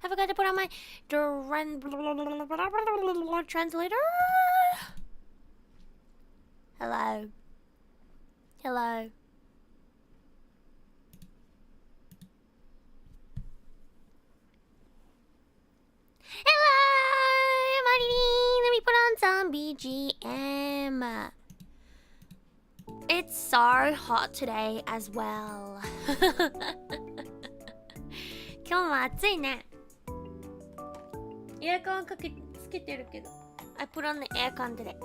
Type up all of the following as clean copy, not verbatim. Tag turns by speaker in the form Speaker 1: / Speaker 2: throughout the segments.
Speaker 1: I forgot to put on my translator. Hello. Hello. Hello, Marty. Let me put on some BGM. It's so hot today as well. 今日も暑いね。エアコンつけてるけど。I put on the aircon today.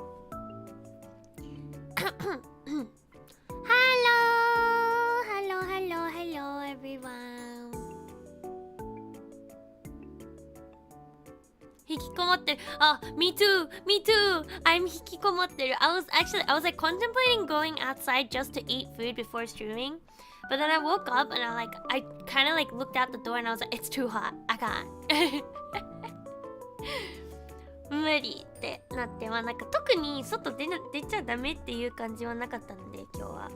Speaker 1: Hello, everyone. 引きこもってる。あ、me too. I'm 引きこもってる。I was like contemplating going outside just to eat food before streaming. But then I woke up and I kind of like looked out the door and I was like, it's too hot. I can't. 無理ってなって、まあなんか特に外出ちゃダメっていう感じはなかったので、今日は。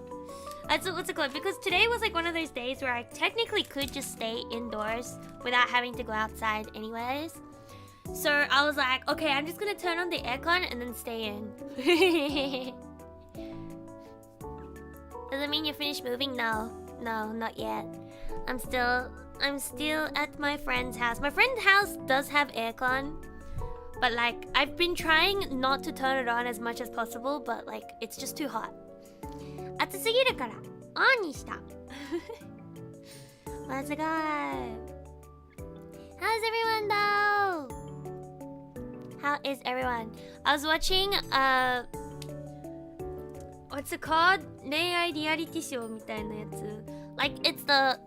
Speaker 1: What's it called? Because today was like one of those days where I technically could just stay indoors without having to go outside anyways. So I was like, okay, I'm just gonna turn on the aircon and then stay in. Does it mean you finished moving? No, not yet. I'm still at my friend's house. My friend's house does have aircon, but like I've been trying not to turn it on as much as possible, but like it's just too hot. 暑すぎるからオンにした。Let's go. How's everyone though? How is everyone? I was watching what's it called? 恋愛リアリティショーみたいなやつ。Like it's the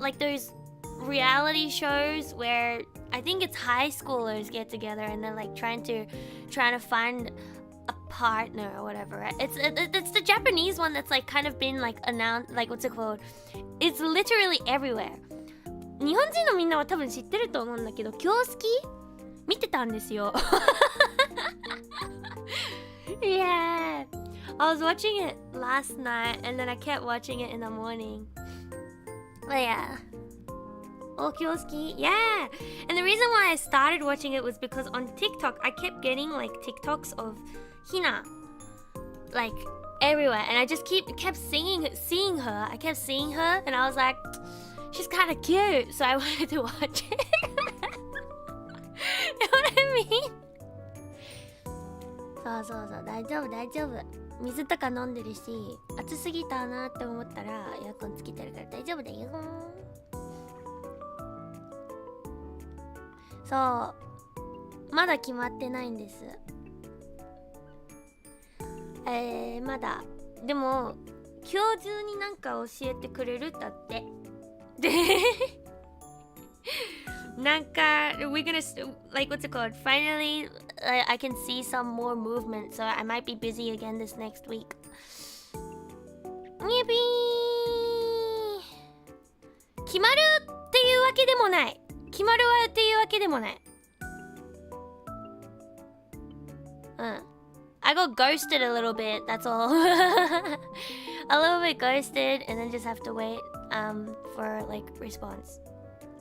Speaker 1: like there's reality shows where I think it's high schoolers get together and then like trying to find a partner or whatever. Right? It's the Japanese one that's like kind of been like announced, like what's it called? It's literally everywhere. 日本人のみんなは多分知ってると思うんだけど、京好き見てたんですよ。Yeah, I was watching it last night and then I kept watching it in the morning. But yeah. Oh, Kyo好き? Yeah. And the reason why I started watching it was because on TikTok I kept getting like TikToks of Hina like everywhere, and I just kept seeing her. I kept seeing her and I was like, she's kind of cute, so I wanted to watch it. You know what I mean? そう大丈夫水とか飲んでるし、暑すぎたなって思ったらエアコンつけてるから大丈夫だよ。そうまだ決まってないんです。まだでも今日中になんか教えてくれるだってでなんか we're gonna like what's it called, finally I can see some more movement, so I might be busy again this next week. Yippee! 決まるっていうわけでもない。決まるわっていうわけでもない。I got ghosted a little bit, that's all. A little bit ghosted and then just have to wait for like response.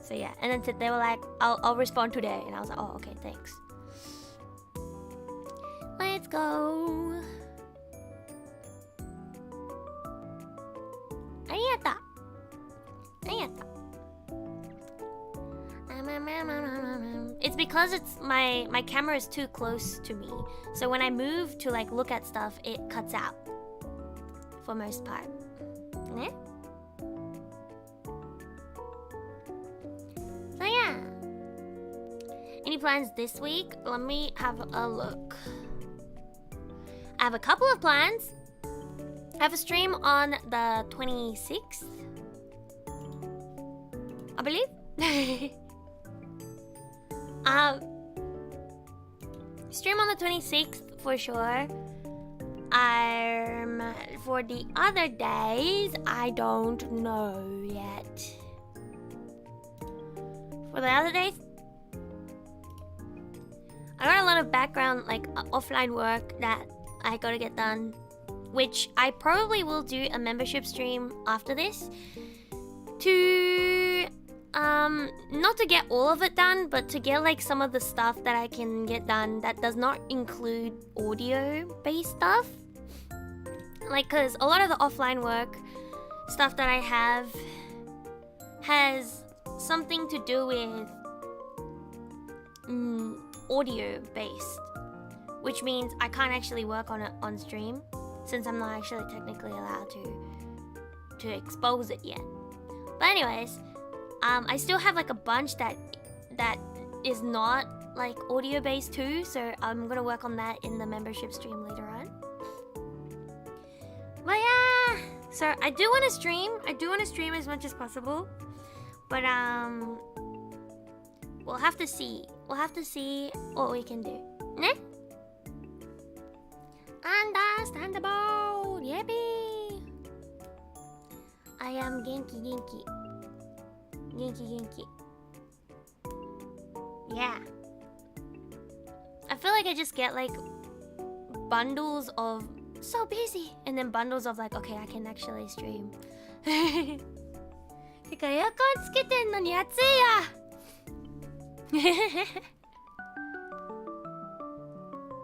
Speaker 1: So yeah, and then they were like, I'll respond today, and I was like, oh okay, thanks. Let's go. ありがとう。It's because it's my camera is too close to me, so when I move to like look at stuff, it cuts out for most part. Ne? So yeah. Any plans this week? Let me have a look. I have a couple of plans. I have a stream on the 26th, I believe. Stream on the 26th for sure. For the other days, I don't know yet. For the other days, I got a lot of background, like offline work that I gotta get done, which I probably will do a membership stream after this to not to get all of it done, but to get like some of the stuff that I can get done that does not include audio-based stuff. Like, cause a lot of the offline work stuff that I have has something to do with audio-based, which means I can't actually work on it on stream since I'm not actually technically allowed to expose it yet. But anyways, I still have like a bunch that is not like audio based too, so I'm gonna work on that in the membership stream later on. But yeah, so I do want to stream. I do want to stream as much as possible, but we'll have to see. We'll have to see what we can do. Ne? Understandable. Yippee! I am genki. Yeah. I feel like I just get like bundles of so busy and then bundles of like, okay, I can actually stream. てかエアコンつけてんのに暑いや。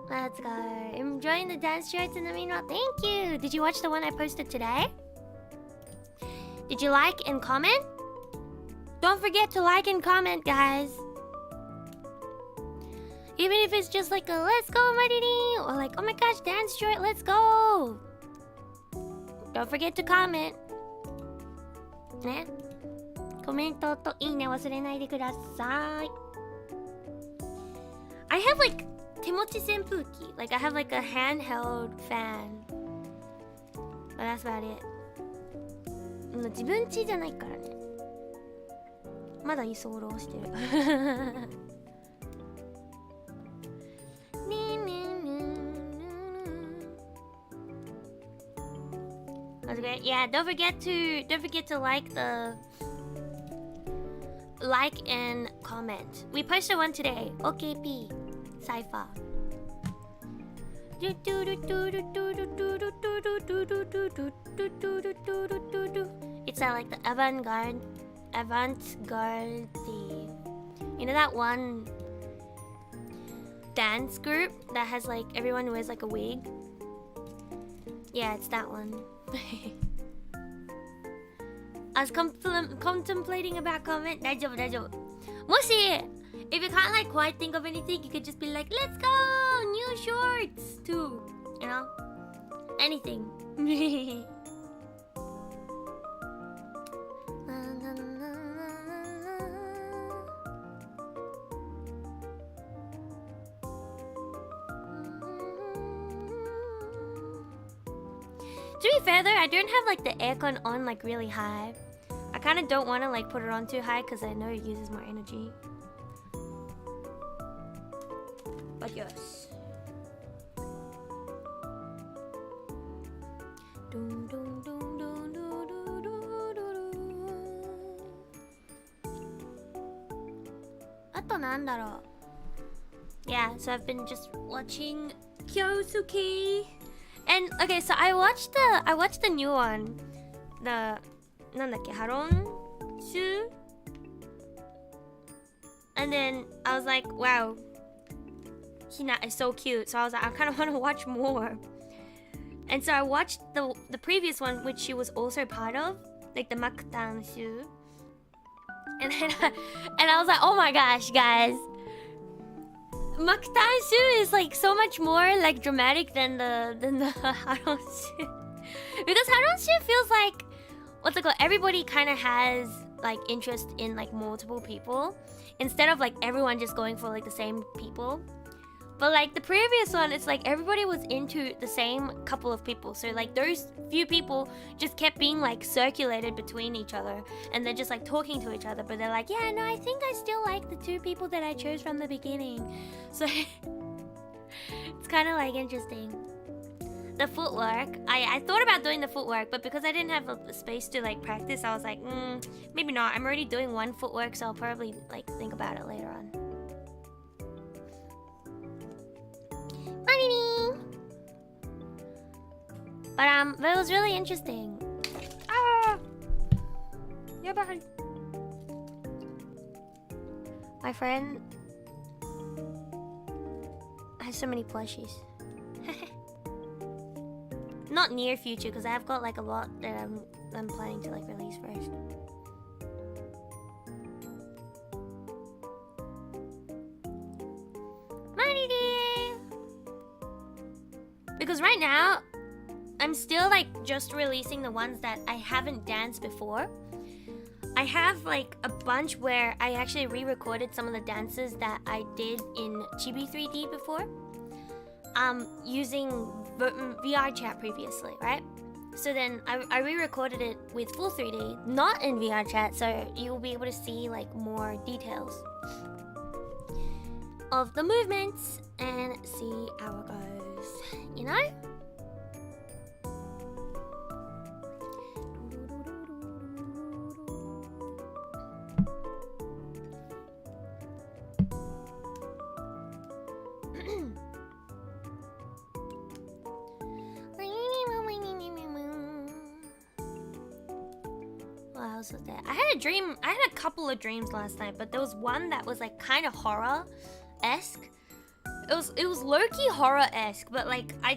Speaker 1: Let's go. Enjoying the dance shorts in the meanwhile. Thank you. Did you watch the one I posted today? Did you like and comment? Don't forget to like and comment, guys. Even if it's just like a let's go, Marini, or like, oh my gosh, dance short, let's go. Don't forget to comment. ね。コメントといいね忘れないでください。I have like 手持ち扇風機. Like I have like a handheld fan. But that's about it. 自分家じゃないからね。まだ居候してる。That's great. Yeah, don't forget to like and comment. We posted one today. OKP Cypher. It's like the avant-garde theme. You know that one dance group that has like everyone wears like a wig? Yeah, it's that one. I was contemplating about comment. 大丈夫。もし if you can't like quite think of anything, you could just be like, let's go! New shorts too. You know? Anything. To be fair though, I don't have like the aircon on like really high. I kind of don't want to like put it on too high because I know it uses more energy. But yes. Yeah, so I've been just watching Kyosuke. And okay, so I watched the new one, the なんだっけ Haron Shu, and then I was like, wow, Hina is so cute. So I was like, I kind of want to watch more. And so I watched the previous one, which she was also part of, like the Makutan Shu. And then I was like, oh my gosh, guys. Makutan Shu is like so much more like dramatic than the Haron Shu. Because Haron Shu feels like what's it called? Everybody kind of has like interest in like multiple people instead of like everyone just going for like the same people. But like the previous one, it's like everybody was into the same couple of people. So like those few people just kept being like circulated between each other. And they're just like talking to each other. But they're like, yeah, no, I think I still like the two people that I chose from the beginning. So it's kind of like interesting. The footwork, I thought about doing the footwork. But because I didn't have a space to like practice, I was like, maybe not. I'm already doing one footwork. So I'll probably like think about it later on. But it was really interesting. Ah! Yabai. My friend has so many plushies. Not near future, because I've got like a lot that I'm planning to like release first. Money dear! Because right now, I'm still like just releasing the ones that I haven't danced before. I have like a bunch where I actually re-recorded some of the dances that I did in Chibi 3D before. Using VR chat previously, right? So then I re-recorded it with full 3D, not in VR chat, so you'll be able to see like more details of the movements and see how it goes, you know? Was there? I had a dream. I had a couple of dreams last night, but there was one that was like kind of horror-esque. It was low-key horror-esque, but like I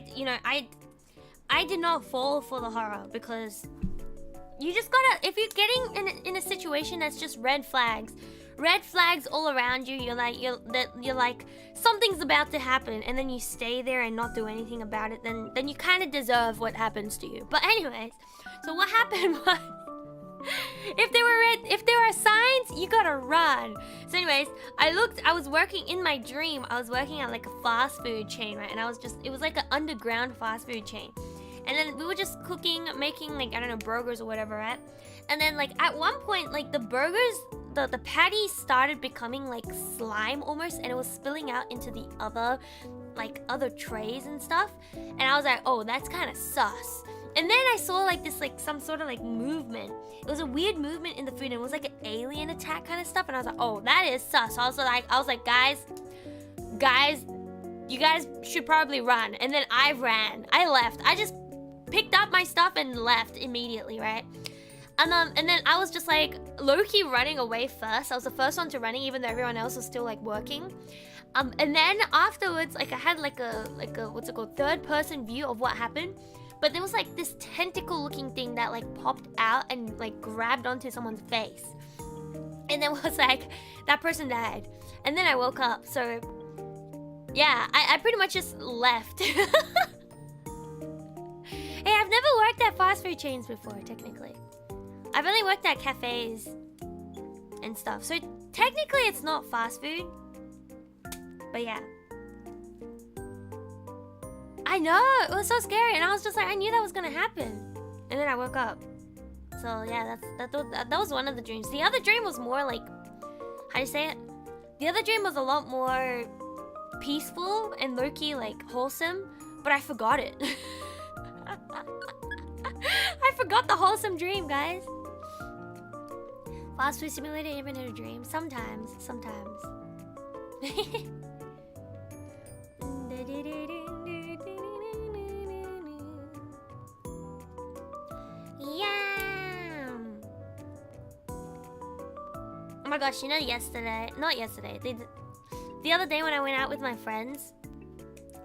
Speaker 1: did not fall for the horror because you just gotta, if you're getting in a situation that's just red flags all around you, you're like something's about to happen, and then you stay there and not do anything about it, then you kind of deserve what happens to you. But anyways, so what happened was, if there are signs, you gotta run. So anyways, I was working in my dream. I was working at like a fast food chain, right? And it was like an underground fast food chain. And then we were just cooking, making like, I don't know, burgers or whatever, right? And then like at one point, like the burgers, the patty started becoming like slime almost, and it was spilling out into the other trays and stuff. And I was like, oh, that's kind of sus. And then I saw like this, like some sort of like movement. It was a weird movement in the food, and it was like an alien attack kind of stuff. And I was like, oh, that is sus. I was like, guys, you guys should probably run. And then I ran. I left. I just picked up my stuff and left immediately, right? And then I was just like low-key running away first. I was the first one to running, even though everyone else was still like working. And then afterwards, like I had like a what's it called, third-person view of what happened. But there was like this tentacle-looking thing that like popped out and like grabbed onto someone's face. And then was like, that person died. And then I woke up, so yeah, I pretty much just left. Hey, I've never worked at fast food chains before, technically. I've only worked at cafes and stuff. So technically it's not fast food. But yeah. I know, it was so scary, and I was just like, I knew that was gonna happen. And then I woke up. So yeah, that was one of the dreams. The other dream was more like, how do you say it? The other dream was a lot more peaceful and low-key like wholesome, but I forgot it. I forgot the wholesome dream, guys. Fast food simulator even in a dream? Sometimes. Yeah. Oh my gosh, you know the other day when I went out with my friends,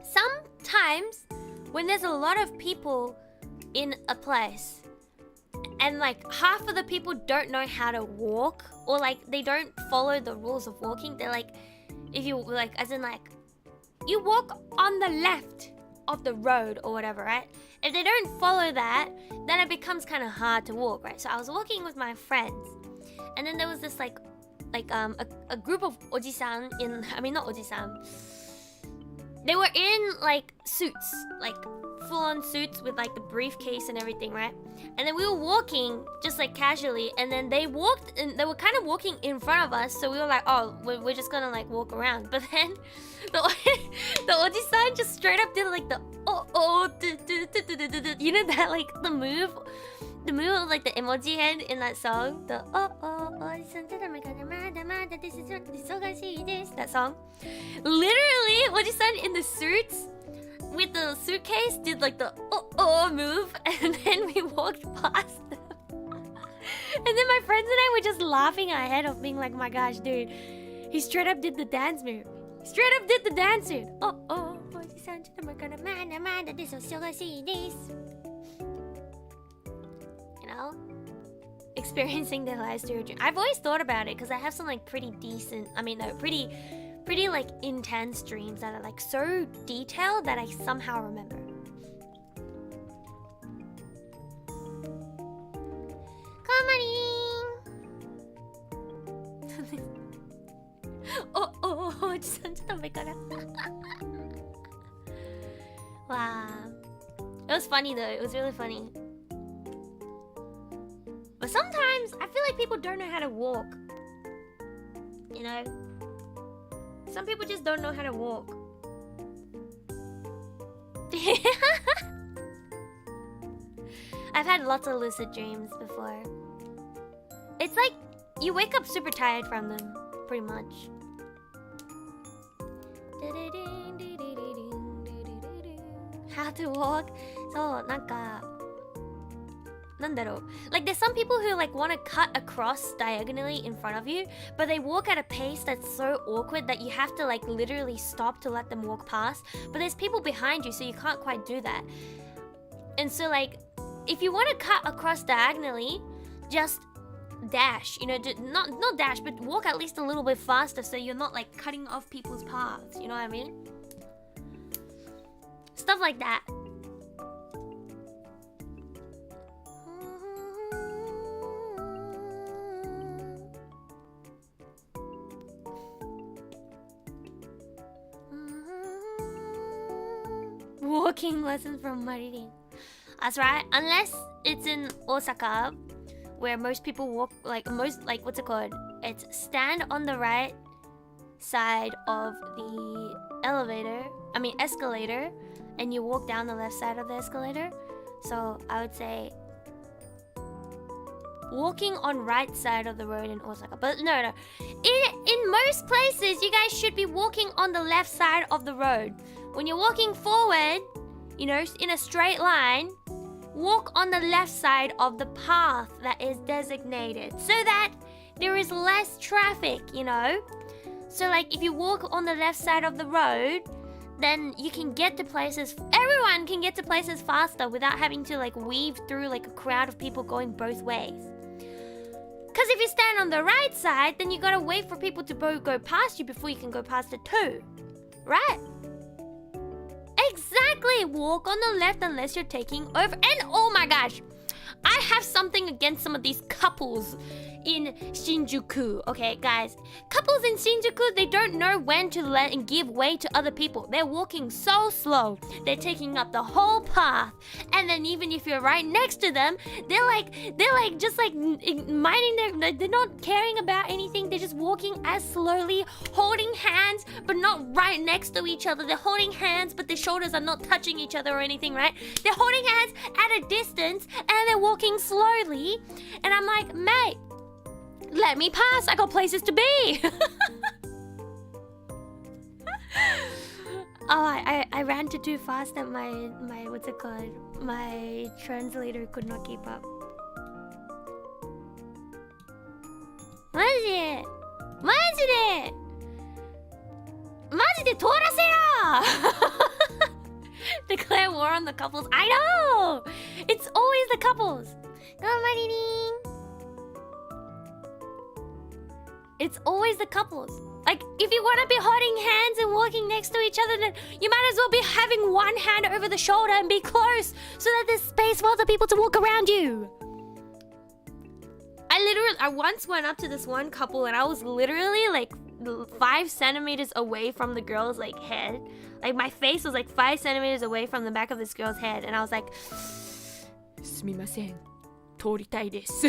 Speaker 1: sometimes when there's a lot of people in a place and like half of the people don't know how to walk, or like they don't follow the rules of walking, they're like, if you like, as in like, you walk on the left of the road or whatever, right? If they don't follow that, then it becomes kind of hard to walk, right? So I was walking with my friends, and then there was this like a group of ojisan not ojisan. They were in like suits, like full-on suits with like the briefcase and everything, right? And then we were walking just like casually, and then they walked, and they were kind of walking in front of us, so we were like, oh, we're just gonna like walk around. But then the ojisan just straight up did like the you know that, like the move of like the emoji head in that song, the that song. Literally, ojisan in the suits with the suitcase did like the move, and then we walked past them. And then my friends and I were just laughing our head off, being like, my gosh, dude, He straight up did the dance move. Straight up did the dance move. Oh, oh, Nijisanjiの中のまだまだです忙しいです. You know? Experiencing their lives through a dream. I've always thought about it because I have some like pretty decent, pretty like intense dreams that are like so detailed that I somehow remember. Oh, oh, oh, just wow. It was funny though, it was really funny. But sometimes I feel like people don't know how to walk. You know? Some people just don't know how to walk. I've had lots of lucid dreams before. It's like you wake up super tired from them, pretty much. How to walk? So, like there's some people who like want to cut across diagonally in front of you, but they walk at a pace that's so awkward that you have to like literally stop to let them walk past. But there's people behind you, so you can't quite do that. And so like, if you want to cut across diagonally, just dash, you know, not dash, but walk at least a little bit faster so you're not like cutting off people's paths, you know what I mean? Stuff like that. Walking lessons from Mariri. That's right. Unless it's in Osaka, where most people walk what's it called? It's stand on the right side of the escalator, and you walk down the left side of the escalator. So I would say walking on right side of the road in Osaka. But no. In most places, you guys should be walking on the left side of the road. When you're walking forward, you know, in a straight line, walk on the left side of the path that is designated so that there is less traffic, you know? So like if you walk on the left side of the road, then you can get to places, everyone can get to places faster without having to like weave through like a crowd of people going both ways. Because if you stand on the right side, then you gotta wait for people to go past you before you can go past it too. Right? Exactly! Walk on the left unless you're taking over. And oh my gosh! I have something against some of these couples in Shinjuku. Okay, guys. Couples in Shinjuku, they don't know when to let and give way to other people. They're walking so slow. They're taking up the whole path. And then even if you're right next to them, they're just minding they're not caring about anything. They're just walking as slowly, holding hands, but not right next to each other. They're holding hands, but their shoulders are not touching each other or anything, right? They're holding hands at a distance, and they're walking slowly. And I'm like, mate, let me pass. I got places to be. Oh, I ran too fast that my what's it called? My translator could not keep up. マジで通らせろ! Declare war on the couples. I know! It's always the couples. It's always the couples. Like, if you want to be holding hands and walking next to each other, then you might as well be having one hand over the shoulder and be close so that there's space for other people to walk around you. I once went up to this one couple and I was literally like 5 centimeters away from the girl's like head. Like my face was like 5 centimeters away from the back of this girl's head, and I was like, すみません、通りたいです.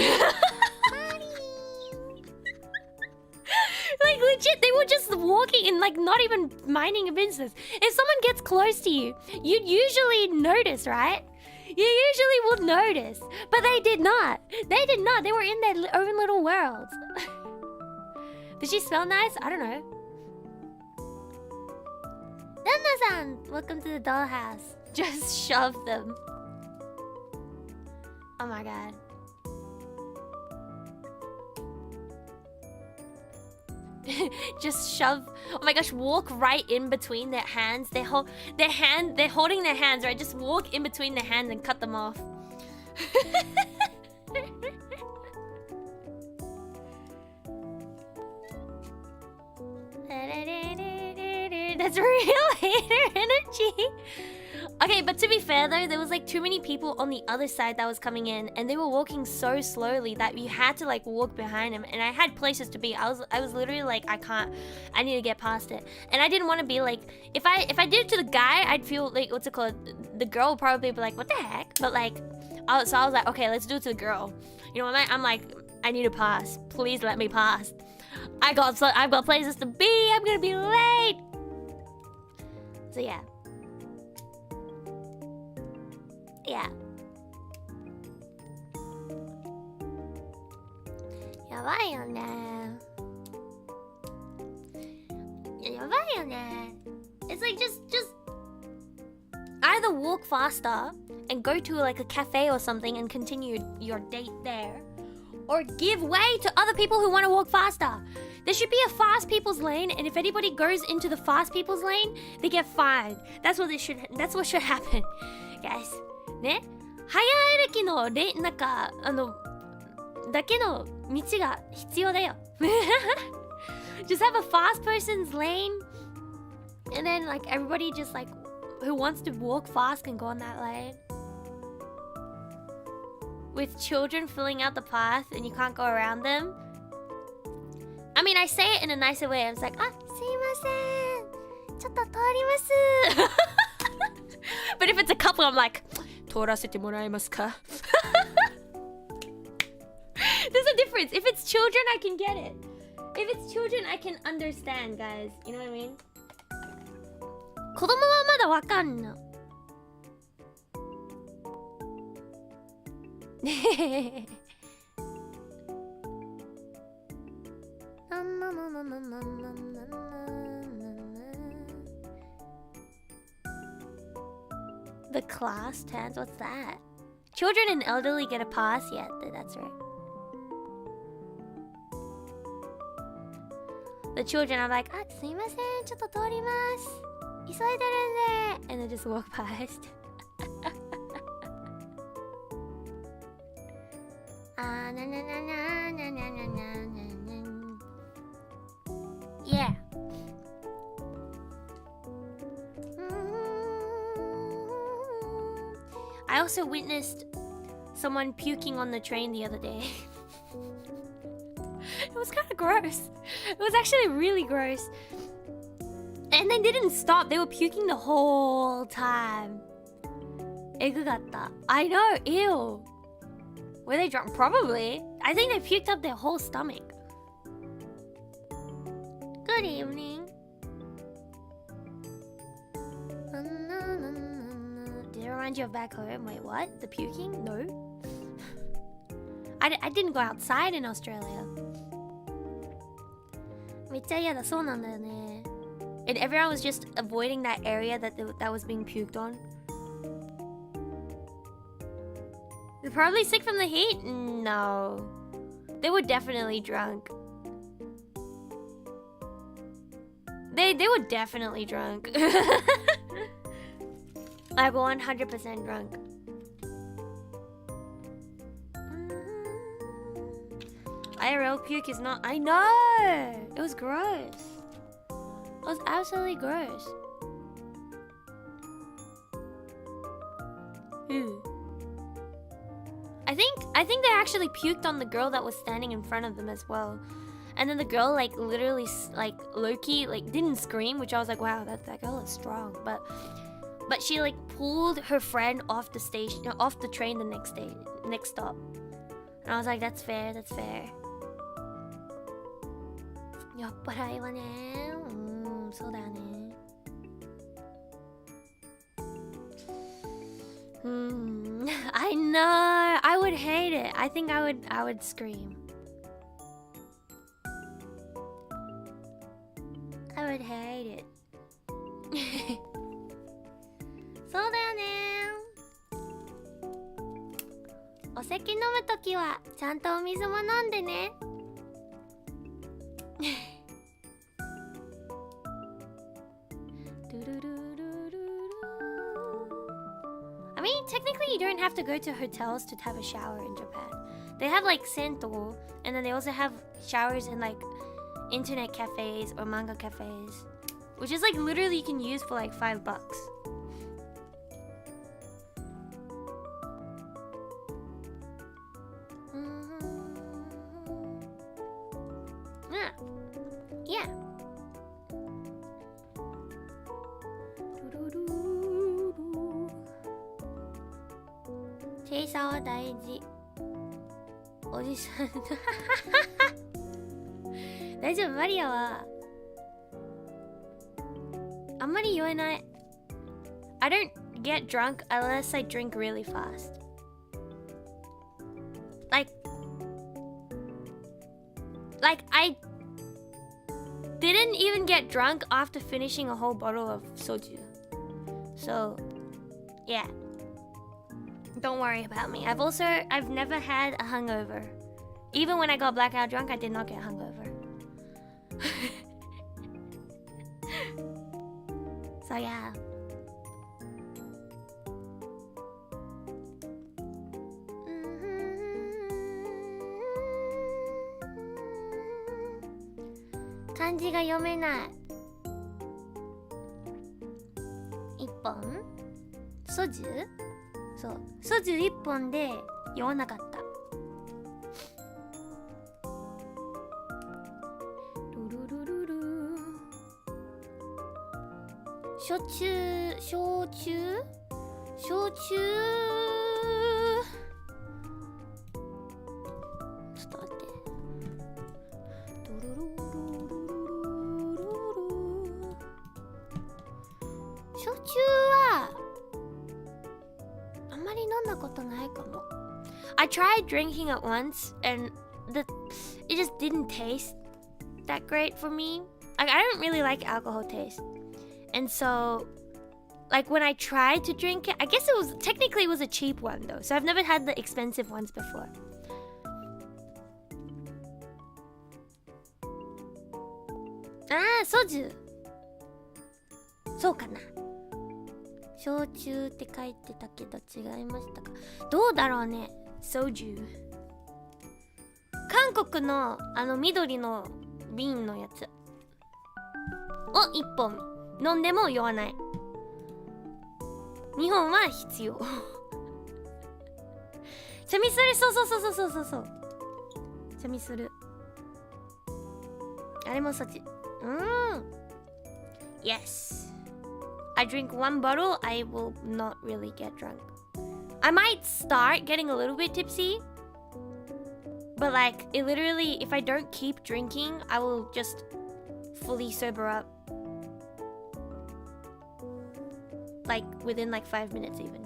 Speaker 1: Like legit, they were just walking and like not even minding a business. If someone gets close to you, you'd usually notice, right? You usually would notice, but they did not. They did not. They were in their own little worlds. Did she smell nice? I don't know. Nana-san, welcome to the dollhouse. Just shove them. Oh my god. just shove. Oh my gosh, walk right in between their hands. They're holding their hands, right? Just walk in between their hands and cut them off. That's real hater energy. Okay, but to be fair though, there was like too many people on the other side that was coming in, and they were walking so slowly that you had to like walk behind them. And I had places to be. I was literally like, I need to get past it. And I didn't want to be like, if I did it to the guy, I'd feel like, what's it called? The girl would probably be like, what the heck? But like, so I was like, okay, let's do it to the girl. You know what I'm like, I need to pass. Please let me pass. I've got places to be. I'm gonna be late. So yeah. Yeah. やばいよね。やばいよね。It's like just either walk faster and go to like a cafe or something and continue your date there, or give way to other people who want to walk faster. There should be a fast people's lane, and if anybody goes into the fast people's lane, they get fined. That's what should happen, guys. ね、早歩きのなんかだけの道が必要だよ。Just have a fast person's lane, and then like everybody just like who wants to walk fast can go on that lane. With children filling out the path and you can't go around them. I mean, I say it in a nicer way. I was like, あ、すいません。ちょっと通ります。But if it's a couple, I'm like, 通らせてもらえますか? There's a difference. If it's children, I can get it. If it's children, I can understand, guys. You know what I mean? 子供はまだわかんの。The class tans? What's that? Children and elderly get a pass? Yeah, that's right. The children are like, あ、すいません、ちょっと通ります。急いでるんで。And they just walk past. Yeah. I also witnessed someone puking on the train the other day. It was kind of gross. It was actually really gross. And they didn't stop. They were puking the whole time. えぐかった. I know, ew. Were they drunk? Probably. I think they puked up their whole stomach. Good evening. Did it remind you of back home? Wait, what? The puking? No. I didn't go outside in Australia. めっちゃ嫌だ。そうなんだよね。And everyone was just avoiding that area that was being puked on. They're probably sick from the heat? No. They were definitely drunk. They were definitely drunk. Like 100% drunk. IRL puke is not... I know! It was gross. It was absolutely gross. Ew. I think they actually puked on the girl that was standing in front of them as well. And then the girl like literally like low-key like didn't scream, which I was like, wow, that girl is strong. But she like pulled her friend off the station, off the train the next stop. And I was like, that's fair, that's fair. 酔っ払いはね、そうだよね。I know. I would hate it. I think I would scream. I would hate it. そうだよね。お酒飲むときはちゃんとお水も飲んでね。I mean, technically you don't have to go to hotels to have a shower in Japan. They have like sento, and then they also have showers in like internet cafes or manga cafes, which is like literally you can use for like $5. Yeah.チェイサーは大事。おじさん大丈夫、マリアはあんまり酔えない。I don't get drunk unless I drink really fast. Like I didn't even get drunk after finishing a whole bottle of soju. So, yeah. Don't worry about me. I've never had a hangover. Even when I got blackout drunk, I did not get hungover. So yeah. Kanjiが読めない。1本？ソジュ？そう。ソジュ1本で酔わなかった。焼酎ちょっと待って。焼酎はあんまり飲んだことないかも。I tried drinking it once and it just didn't taste that great for me. Like, I don't really like alcohol taste. And so, like, when I tried to drink it, I guess technically it was a cheap one though. So I've never had the expensive ones before. Ah, soju. そうかな。焼酎って書いてたけど違いましたか。どうだろうね。soju。韓国の緑の瓶のやつを1本飲んでも酔わない。日本は必要。チャミスル、そう。チャミスル。あれもそっち。Yes. I drink one bottle, I will not really get drunk. I might start getting a little bit tipsy. But like, it literally, if I don't keep drinking, I will just fully sober up. Like, within like 5 minutes even.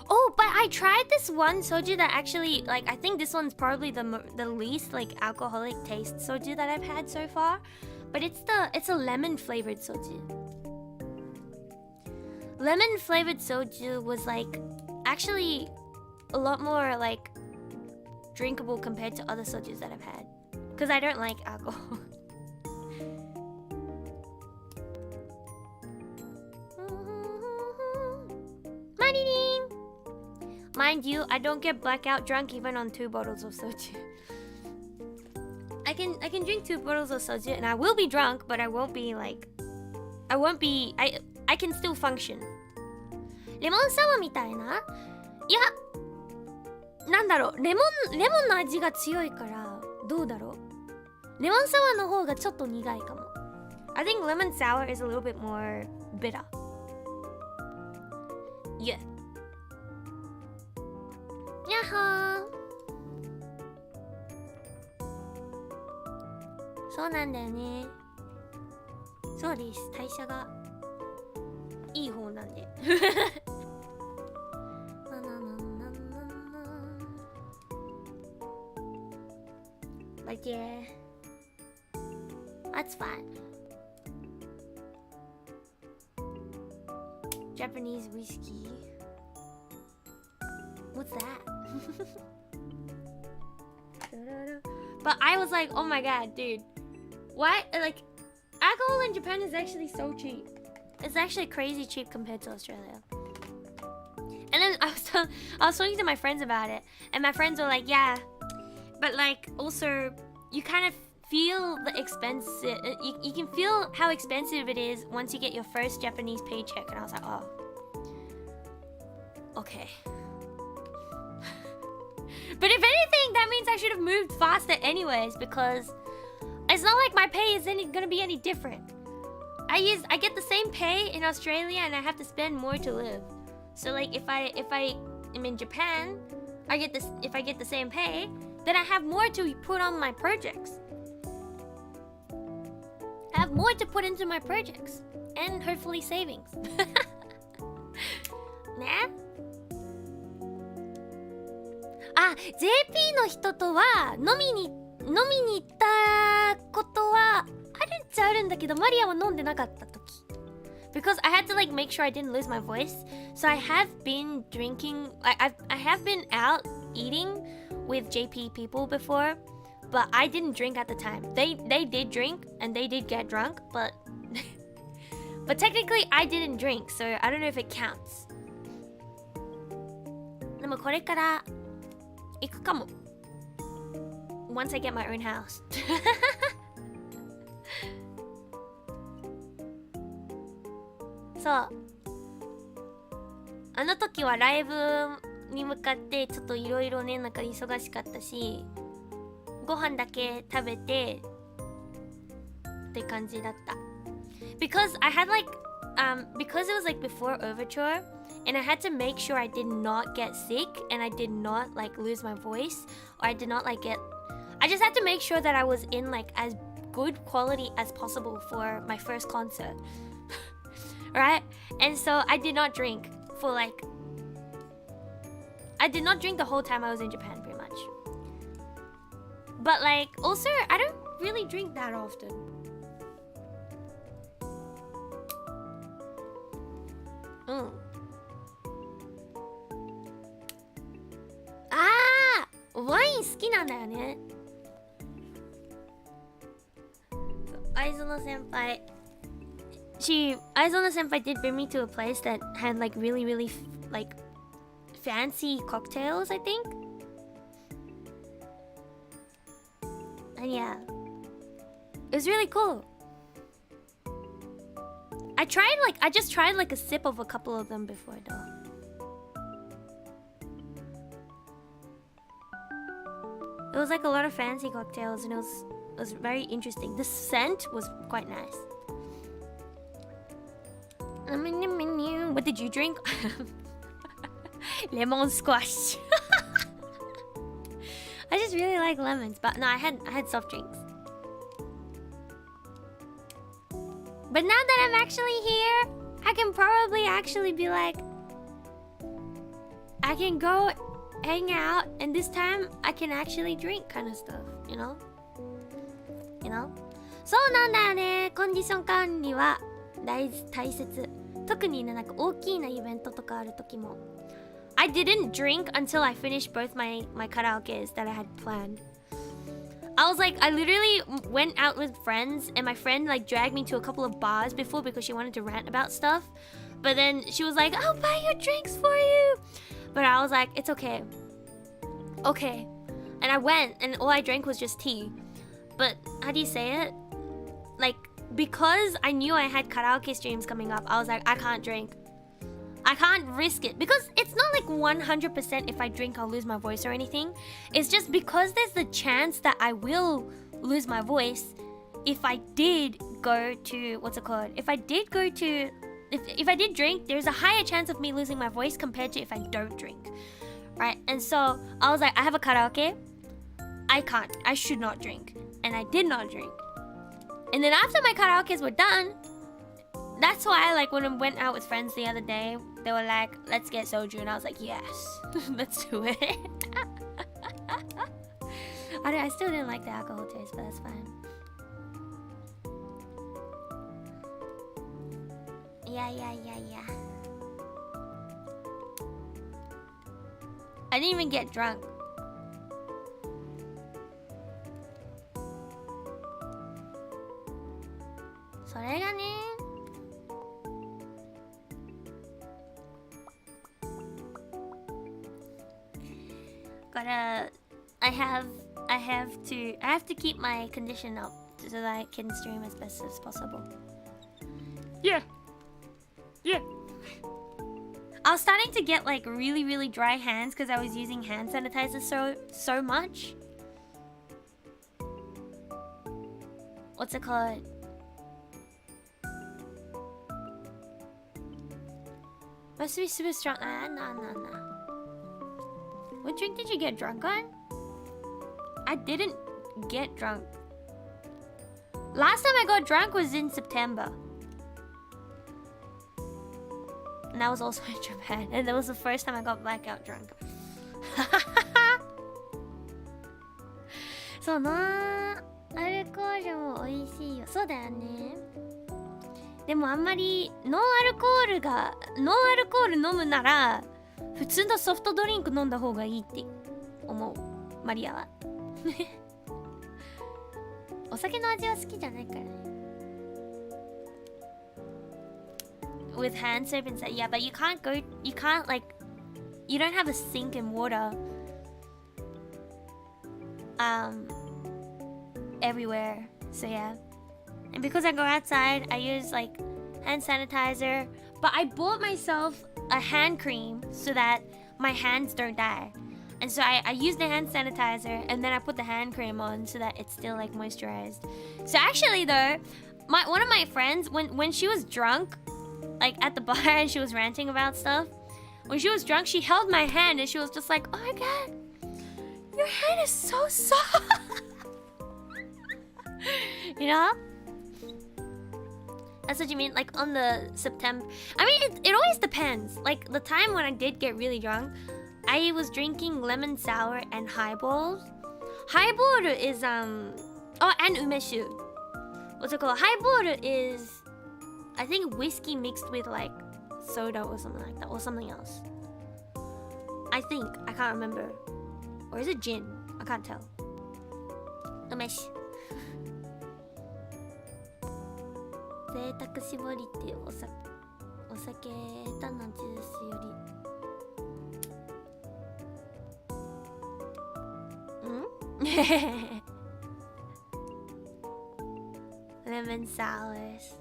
Speaker 1: Oh, but I tried this one soju that actually, like, I think this one's probably the least like alcoholic taste soju that I've had so far. But it's a lemon flavored soju. Lemon flavored soju was like actually a lot more like drinkable compared to other sojus that I've had, because I don't like alcohol. Mind you, I don't get blackout drunk even on 2 bottles of soju. I can drink 2 bottles of soju and I will be drunk, but I can still function. レモンサワーみたいな？いや、なんだろう、レモンの味が強いからどうだろう。レモンサワーの方がちょっと苦いかも。I think lemon sour is a little bit more bitter. Yeah. やっほー。そうなんだよね。そうです。代謝がいい方なんで。But yeah, that's fine. Japanese whiskey. What's that? But I was like, oh my god, dude. Why? Like, alcohol in Japan is actually so cheap. It's actually crazy cheap compared to Australia. And then I was talking to my friends about it, and my friends were like, yeah, but like also you kind of feel the expense. You can feel how expensive it is once you get your first Japanese paycheck. And I was like, oh, okay. But if anything, that means I should have moved faster anyways, because it's not like my pay is gonna be any different. I get the same pay in Australia and I have to spend more to live. So like if I am in Japan, if I get the same pay, then I have more to put on my projects. I have more to put into my projects and hopefully savings. ね。あ、JP の人とは飲みに行ったことはあるっちゃあるんだけど、マリアは飲んでなかった時。Because I had to like make sure I didn't lose my voice. So I have been drinking. I have been out eating with JP people before, but I didn't drink at the time. They did drink and they did get drunk, but but technically I didn't drink, so I don't know if it counts. でもこれから行くかも。Once I get my own house. そう。あの時はライブに向かってちょっといろいろね、なんか忙しかったし、ご飯だけ食べてって感じだった。Because I had like, because it was like before Overture, and I had to make sure I did not get sick and I did not like lose my voice, or I did not like I just had to make sure that I was in like as good quality as possible for my first concert. Right? And so I did not drink for like, I did not drink the whole time I was in Japan pretty much. But like also I don't really drink that often. Ah! ワイン好きなんだよね。Aizono senpai, Aizono senpai did bring me to a place that had like really like fancy cocktails, I think. And yeah, it was really cool. I just tried like a sip of a couple of them before though. It was like a lot of fancy cocktails and it was very interesting. The scent was quite nice. What did you drink? Lemon squash. I just really like lemons, but no, I had soft drinks. But now that I'm actually here, I can probably actually be like, I can go hang out, and this time I can actually drink kind of stuff, you know? You know? そうなんだよね。コンディション管理は大切。特にね、なんか大きなイベントとかある時も。I didn't drink until I finished both my karaokes that I had planned. I was like, I literally went out with friends, and my friend like dragged me to a couple of bars before because she wanted to rant about stuff. But then she was like, I'll buy your drinks for you. But I was like, it's okay. Okay. And I went, and all I drank was just tea. But how do you say it? Like, because I knew I had karaoke streams coming up, I was like, I can't drink. I can't risk it. Because it's not like 100% if I drink I'll lose my voice or anything. It's just because there's the chance that I will lose my voice if I did go to, what's it called? If I did drink, there's a higher chance of me losing my voice compared to if I don't drink. Right? And so I was like, I have a karaoke. I should not drink. And I did not drink. And then after my karaokes were done, that's why like when I went out with friends the other day, they were like, let's get soju. And I was like, yes, let's do it. I still didn't like the alcohol taste, but that's fine. Yeah. I didn't even get drunk. I have to keep my condition up so that I can stream as best as possible. Yeah. I was starting to get like really dry hands because I was using hand sanitizer so much. What's it called? Must be super strong. Nah. What drink did you get drunk on? I didn't get drunk. Last time I got drunk was in September. And that was also in Japan. And that was the first time I got blackout drunk. そうな。アルコールも美味しいよ。そうだよね。でもあんまりノンアルコール飲むなら普通のソフトドリンク飲んだ方がいいって思う。マリアは。お酒の味は好きじゃないからね。With hand soap and stuff, yeah, but you can't like, you don't have a sink and water everywhere, so yeah. And because I go outside, I use like hand sanitizer, but I bought myself a hand cream so that my hands don't die. And so I use the hand sanitizer and then I put the hand cream on so that it's still like moisturized. So actually though, one of my friends, when she was drunk, like at the bar and she was ranting about stuff, when she was drunk, she held my hand and she was just like, oh my god, your hand is so soft. You know? That's what you mean, like on the September. I mean, it always depends. Like the time when I did get really drunk, I was drinking lemon sour and highballs. Highball is and umeshu. What's it called? Highball is, I think, whiskey mixed with like soda or something like that, or something else. I think, I can't remember. Or is it gin? I can't tell. Umeshi. 贅沢絞りってお酒下手なジュースよりLemon sours.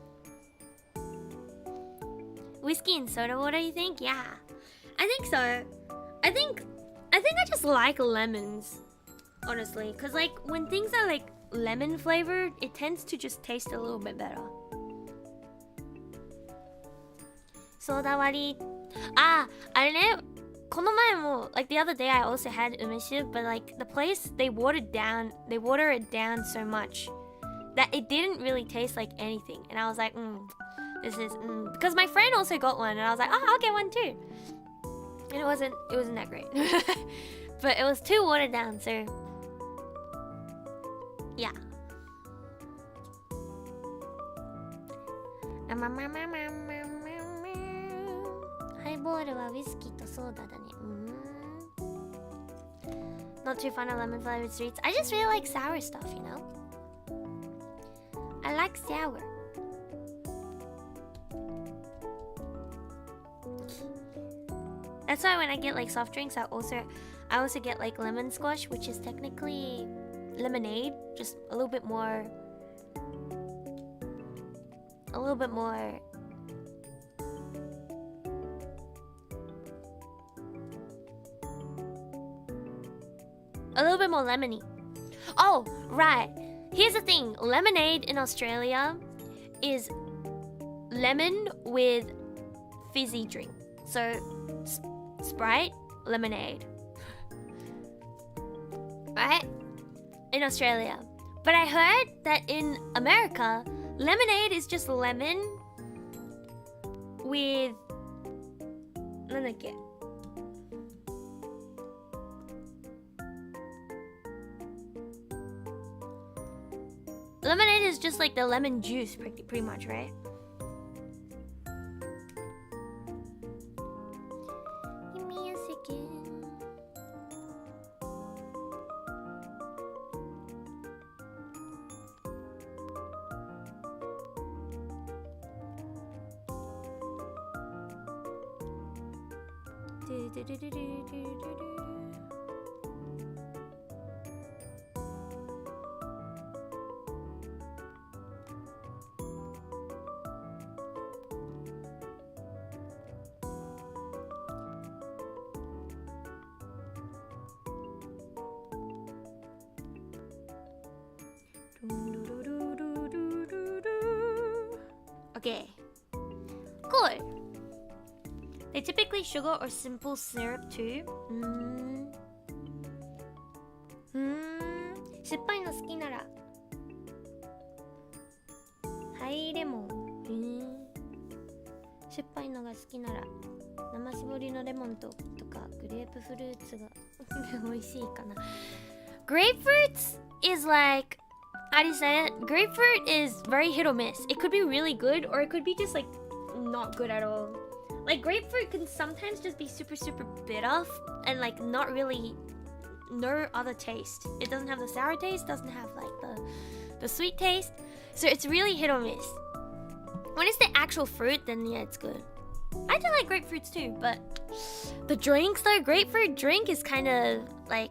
Speaker 1: Whiskey and soda water, you think? Yeah. I think so. I think I just like lemons, honestly, cuz like when things are like lemon flavored, it tends to just taste a little bit better. Soda wari. Ah, あれね、この前も like the other day I also had umeshu, but like the place they water it down so much that it didn't really taste like anything, and I was like, this is because my friend also got one, and I was like, oh, I'll get one too, and it wasn't that great, but it was too watered down, so yeah. Highball はウイスキーとソーダだね。Not too fond of lemon flavored sweets. I just really like sour stuff, you know? I like sour. That's why when I get like soft drinks, I also get like lemon squash, which is technically lemonade, just a little bit more lemony. Oh, right. Here's the thing. Lemonade in Australia is lemon with fizzy drink. So, Sprite, lemonade. Right? In Australia. But I heard that in America, lemonade is just lemon with... Lemonade is just like the lemon juice, pretty much, right? Give me a second. Okay. Good. They typically sugar or simple syrup too. 酸っぱいの好きならハイレモン。酸っぱいのが好きなら生搾りのレモンとかグレープフルーツが美味しいかな。Grapefruits is like, how do you say it? Grapefruit is very hit or miss. It could be really good or it could be just like not good at all. Like grapefruit can sometimes just be super bitter and like not really no other taste. It doesn't have the sour taste, doesn't have like the sweet taste. So it's really hit or miss. When it's the actual fruit, then yeah, it's good. I do like grapefruits too, but the drinks though, grapefruit drink is kind of like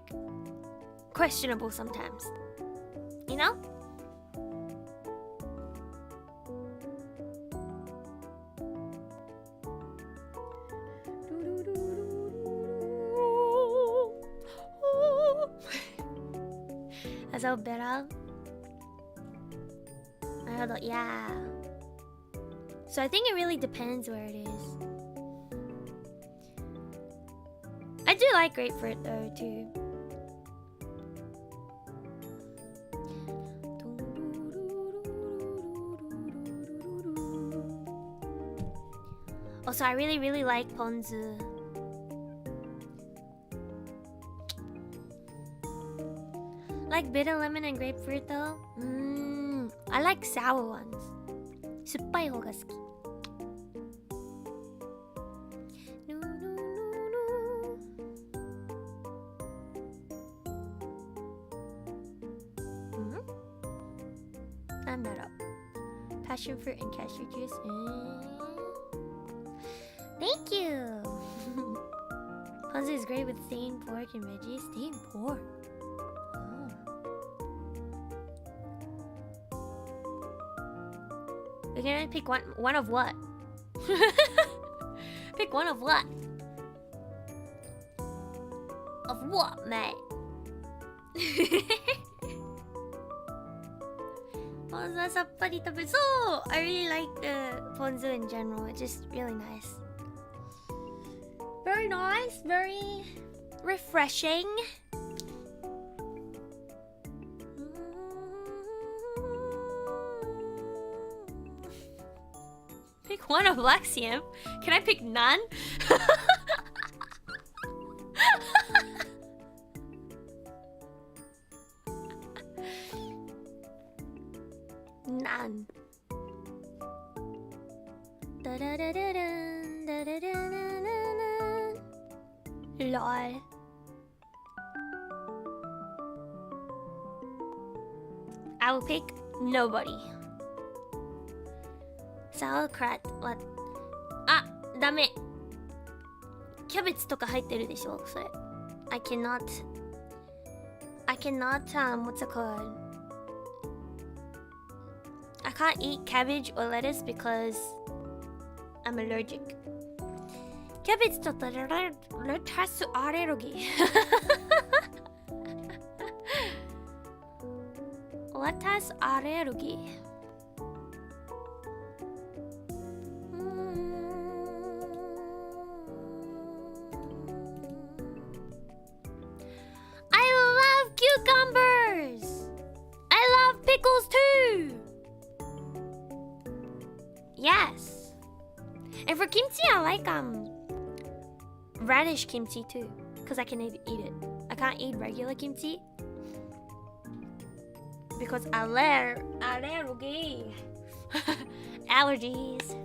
Speaker 1: questionable sometimes. You know? That's all better. Yeah. So I think it really depends where it is. I do like grapefruit though too. Also, I really like ponzu. Like bitter lemon and grapefruit though. I like sour ones. 酸っぱい方が好き。なんだろう。Passion fruit and cashew juice. Thank you. Ponzu is great with steamed pork and veggies. Steamed pork. You're gonna pick one of what? Pick one of what? Of what, mate? Ponzu さっぱり食べそう I really like the ponzu in general. It's just really nice. Very nice, very refreshing. Pick one of Lexium. Can I pick none? None. Lol. I will pick nobody. Sauerkraut はダメ。キャベツとか入ってるでしょそれ。I cannot what's it called? I can't eat cabbage or lettuce because I'm allergic. キャベツとレタスアレルギー。レタスアレルギー。Cucumbers! I love pickles too! Yes! And for kimchi, I like radish kimchi too. Because I can eat it. I can't eat regular kimchi. Because allergy. Allergies.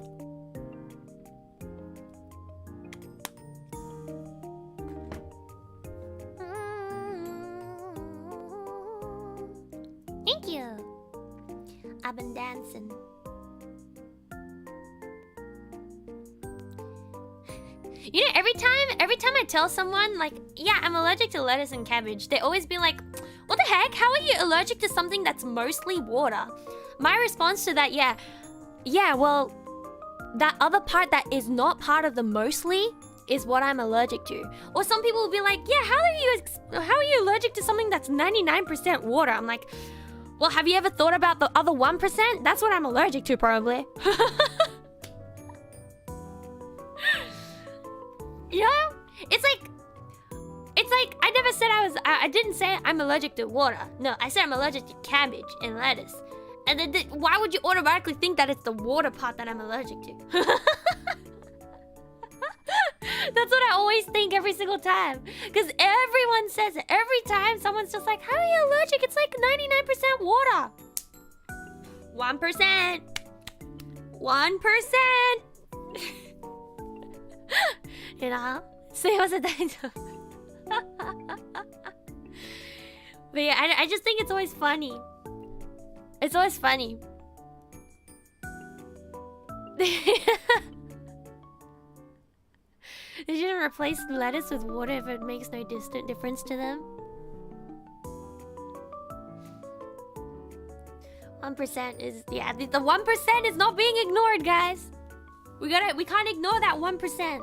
Speaker 1: Thank you. I've been dancing. You know, every time I tell someone, like, yeah, I'm allergic to lettuce and cabbage, they always be like, what the heck? How are you allergic to something that's mostly water? My response to that, yeah, well, that other part that is not part of the mostly is what I'm allergic to. Or some people will be like, yeah, how are you allergic to something that's 99% water? I'm like, well, have you ever thought about the other 1%? That's what I'm allergic to, probably. You know? It's like I never said I didn't say I'm allergic to water. No, I said I'm allergic to cabbage and lettuce. And then why would you automatically think that it's the water part that I'm allergic to? That's what I always think every single time. Because everyone says it. Every time someone's just like, how are you allergic? It's like 99% water. 1%. 1%. You know? すいません、大丈夫。But yeah, I just think it's always funny. It's always funny. They shouldn't replace lettuce with water if it makes no difference to them. 1% is, yeah, the 1% is not being ignored, guys. We can't ignore that 1%.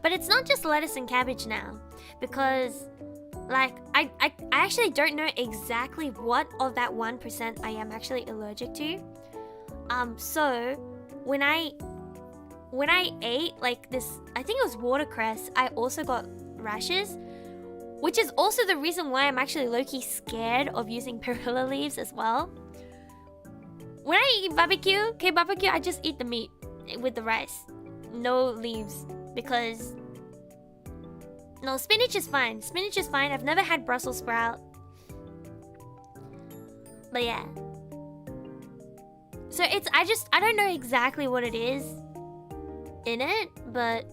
Speaker 1: But it's not just lettuce and cabbage now, because like I actually don't know exactly what of that 1% I am actually allergic to. So when I ate like this, I think it was watercress, I also got rashes, which is also the reason why I'm actually low-key scared of using perilla leaves as well. When I eat barbecue, I just eat the meat with the rice, no leaves. Because no, spinach is fine. Spinach is fine. I've never had Brussels sprout. But yeah. So I don't know exactly what it is in it, but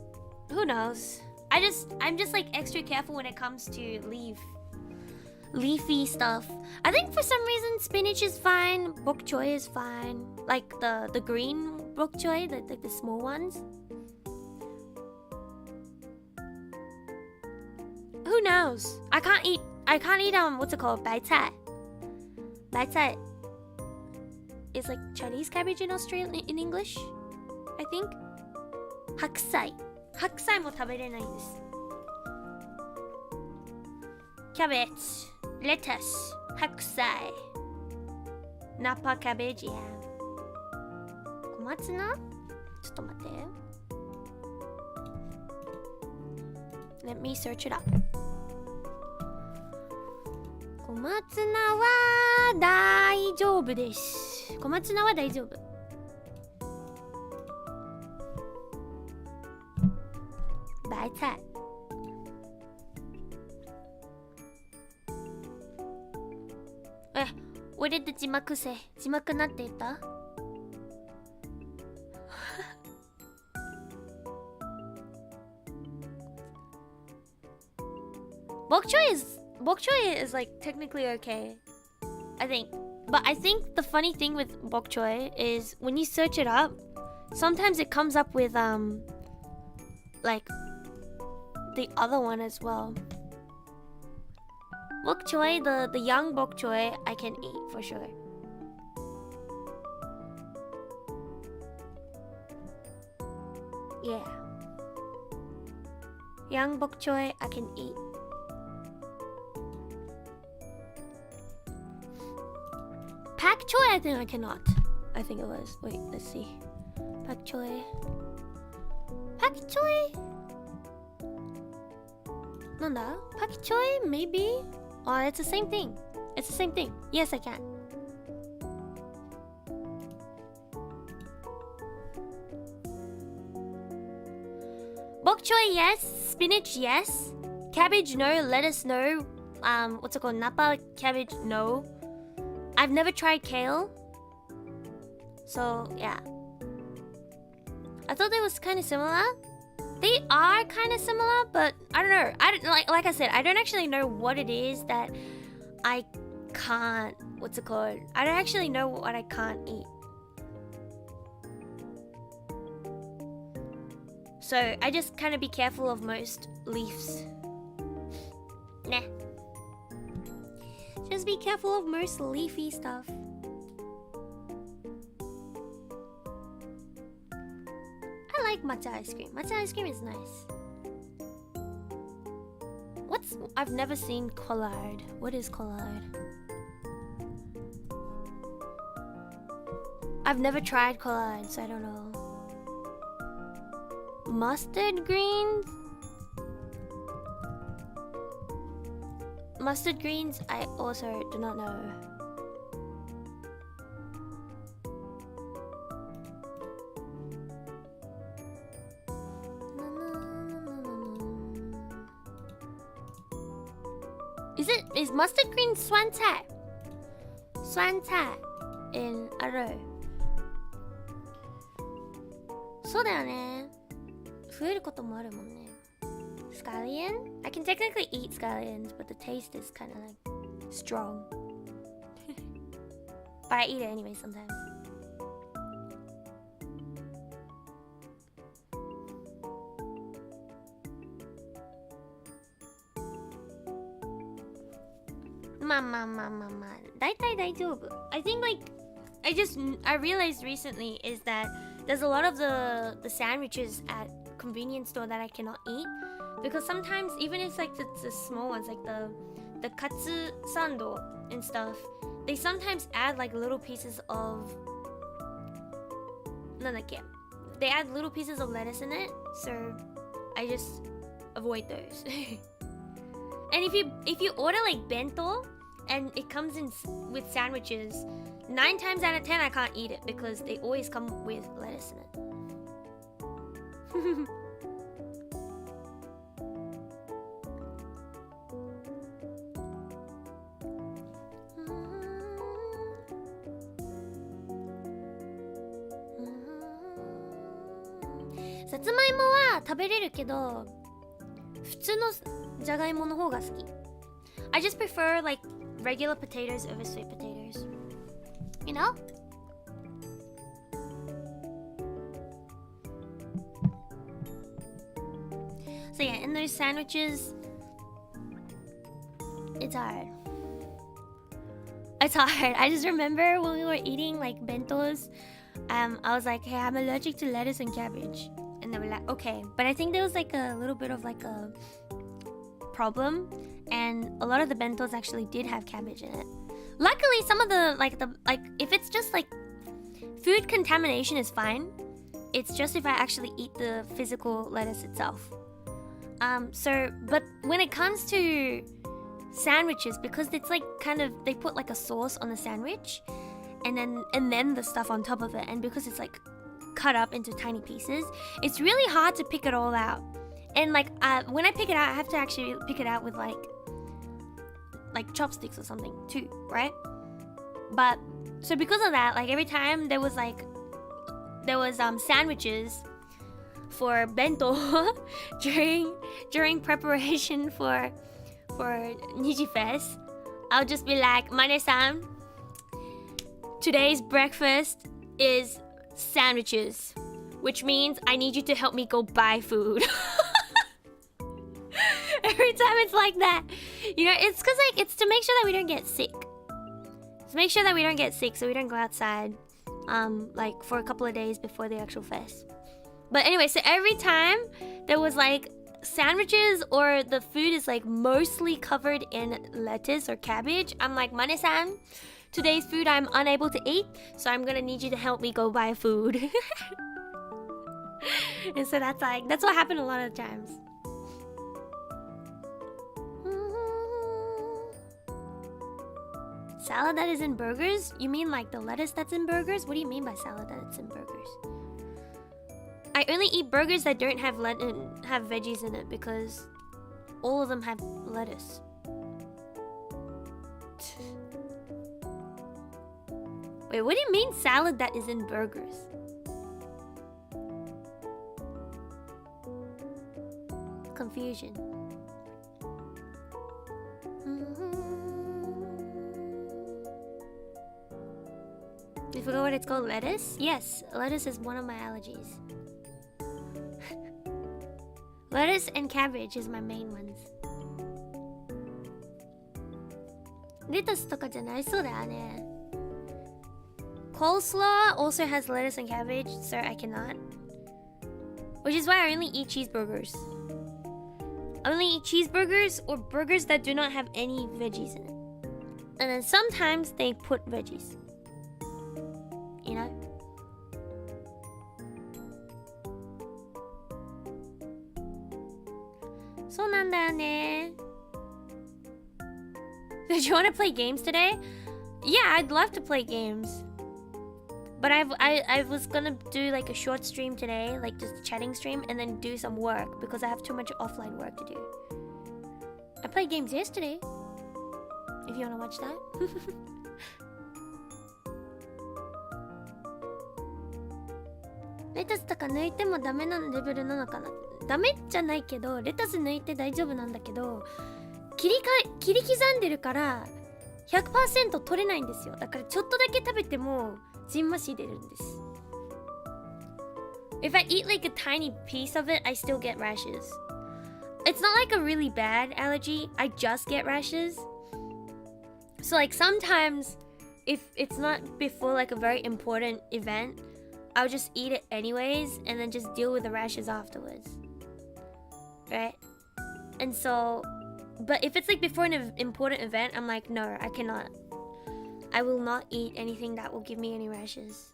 Speaker 1: who knows? I'm just like extra careful when it comes to leafy stuff. I think for some reason spinach is fine, bok choy is fine. Like the green bok choy, the small ones. Who knows? I can't eat what's it called? Bai cai. Bai cai is like Chinese cabbage in in English, I think. Hakusai. Hakusai も食べれないんです。Cabbage, lettuce, hakusai, napa cabbage, yeah. 小松菜？ちょっと待って。Let me search it up. 小松菜は大丈夫です。小松菜は大丈夫。白菜。what did the 字幕 say? 字幕なんて言った？Bok choy is like technically okay, I think. But I think the funny thing with bok choy is when you search it up, sometimes it comes up with like the other one as well. Bok choy, the young bok choy, I can eat for sure. Yeah. Young bok choy, I can eat. Pak choy, I think I cannot. I think it was. Wait, let's see. Pak choy. Pak choy? Nanda? Pak choy? Maybe? Oh, it's the same thing. It's the same thing. Yes, I can. Bok choy, yes. Spinach, yes. Cabbage, no. Lettuce, no. What's it called? Napa cabbage, no. I've never tried kale. So, yeah. I thought they was kind of similar. They are kind of similar, but I don't know. Like I said, I don't actually know what it is that I can't what's it called? I don't actually know what I can't eat. So I just kind of be careful of most leaves. Nah. Just be careful of most leafy stuff. I like matcha ice cream. Matcha ice cream is nice. I've never seen collard. What is collard? I've never tried collard, so I don't know. Mustard greens? Mustard greens, I also do not know. Is mustard green swantai? Swantai in Aro. そうだよね。増えることもあるもんね。Scallion? I can technically eat scallions, but the taste is kind of like strong. But I eat it anyway sometimes. I think like I realized recently is that there's a lot of the sandwiches at convenience store that I cannot eat because sometimes even if like the small ones like the katsu sando and stuff, they sometimes add like little pieces of they add little pieces of lettuce in it, so I just avoid those. And if you order like bento and it comes in with sandwiches, 9 times out of 10 I can't eat it because they always come with lettuce in it. Satsumaimo wa tabereru kedo, futsu no jagaimo no hou ga suki. I just prefer like regular potatoes over sweet potatoes. You know? So yeah, in those sandwiches, it's hard. It's hard. I just remember when we were eating like bentos, I was like, hey, I'm allergic to lettuce and cabbage. And they were like, okay. But I think there was like a little bit of like a problem. And a lot of the bentos actually did have cabbage in it. Luckily, some of the if it's just like food contamination is fine. It's just if I actually eat the physical lettuce itself. But when it comes to sandwiches, because it's like kind of they put like a sauce on the sandwich, and then the stuff on top of it, and because it's like cut up into tiny pieces, it's really hard to pick it all out. And like when I pick it out, I have to actually pick it out with like chopsticks or something too, right? But so because of that, like every time there was sandwiches for bento during preparation for Niji Fest, I'll just be like, Mane-san, today's breakfast is sandwiches, which means I need you to help me go buy food. Every time it's like that, you know, it's because like it's to make sure that we don't get sick. To make sure that we don't get sick, so we don't go outside, like for a couple of days before the actual fest. But anyway, so every time there was like sandwiches or the food is like mostly covered in lettuce or cabbage, I'm like, Mane-san, today's food I'm unable to eat, so I'm gonna need you to help me go buy food. And so that's what happened a lot of times. Salad that is in burgers? You mean like the lettuce that's in burgers? What do you mean by salad that's in burgers? I only eat burgers that don't have have veggies in it because all of them have lettuce. Wait, what do you mean salad that is in burgers? Confusion. You forgot what it's called? Lettuce? Yes, lettuce is one of my allergies. Lettuce and cabbage is my main ones. レタスとかじゃないそうだよね。Coleslaw also has lettuce and cabbage, so I cannot. Which is why I only eat cheeseburgers. I only eat cheeseburgers or burgers that do not have any veggies in it. And then sometimes they put veggies. You know? So なんだよね。Did you want to play games today? Yeah, I'd love to play games. But I was gonna do like a short stream today, like just a chatting stream, and then do some work because I have too much offline work to do. I played games yesterday. If you wanna watch that. レタスとか抜いてもダメなレベルなのかな。ダメじゃないけど、レタス抜いて大丈夫なんだけど、切り刻んでるから 100% 取れないんですよ。だからちょっとだけ食べてもジンマシ出るんです。If I eat like a tiny piece of it, I still get rashes. It's not like a really bad allergy, I just get rashes. So like sometimes, if it's not before like a very important event, I'll just eat it anyways and then just deal with the rashes afterwards. Right? And so, but if it's like before an important event, I'm like, no, I cannot. I will not eat anything that will give me any rashes.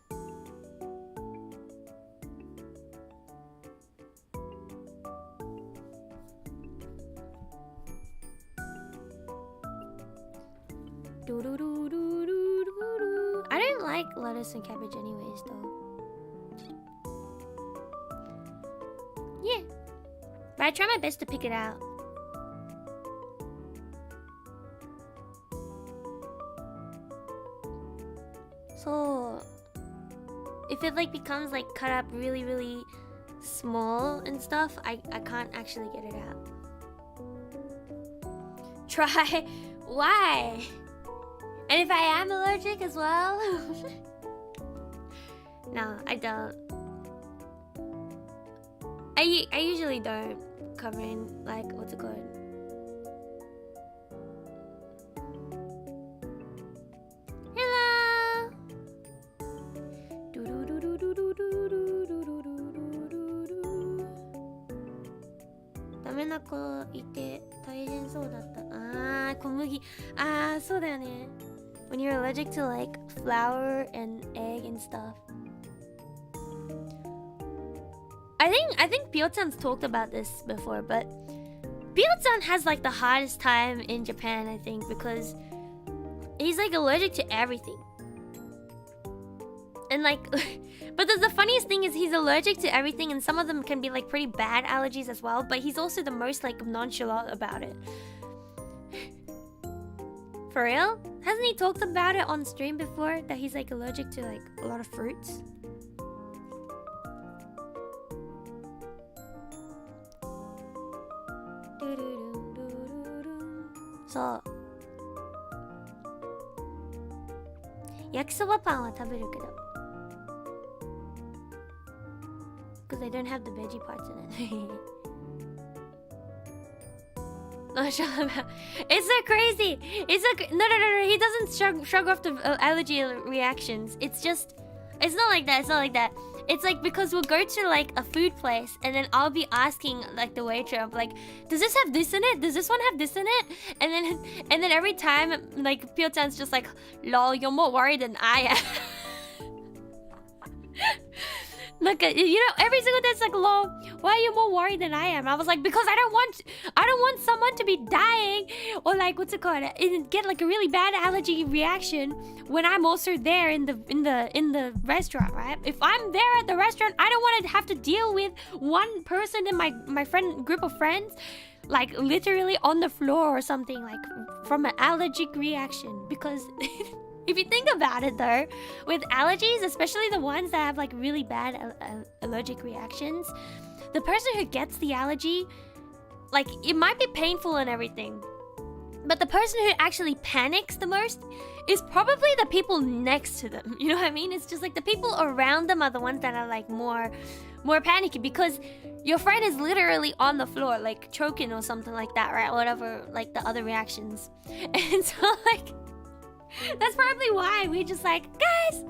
Speaker 1: I don't like lettuce and cabbage anyways though. Yeah. But I try my best to pick it out. So if it like becomes like cut up really small and stuff, I can't actually get it out. Try. Why? And if I am allergic as well? No, I don't. I usually don't cover in like, what's it called? Hello. Dame na ko ite taijin sou datta. Ah, komugi. Ah, so da yo ne. When you're allergic to like flour and egg and stuff. I think Pyo-chan's talked about this before, but Pyo-chan has like the hardest time in Japan, I think, because he's like allergic to everything. And like, but the funniest thing is he's allergic to everything, and some of them can be like pretty bad allergies as well, but he's also the most like nonchalant about it. For real? Hasn't he talked about it on stream before, that he's like allergic to like a lot of fruits? So 焼きそばパンは食べるけど because I don't have the veggie parts in it. No, shut up. It's so crazy. It's so no. He doesn't shrug off the allergy reactions. It's just, it's not like that. It's not like that. It's like because we'll go to like a food place and then I'll be asking like the waiter, I'm like, does this have this in it? Does this one have this in it? And then every time like Pyo-chan's just like, lol, you're more worried than I am. Like, you know, every single day it's like, lol, why are you more worried than I am? I was like, because I don't want someone to be dying or like, what's it called, and get like a really bad allergy reaction when I'm also there in the restaurant, right? If I'm there at the restaurant, I don't want to have to deal with one person in my friend group of friends like literally on the floor or something, like from an allergic reaction. Because if you think about it though, with allergies, especially the ones that have like really bad allergic reactions, the person who gets the allergy, like it might be painful and everything, But the person who actually panics the most is probably the people next to them. You know what I mean? It's just like the people around them are the ones that are like more panicky, because your friend is literally on the floor like choking or something like that, right? Whatever, like the other reactions. And so like that's probably why we just like, guys,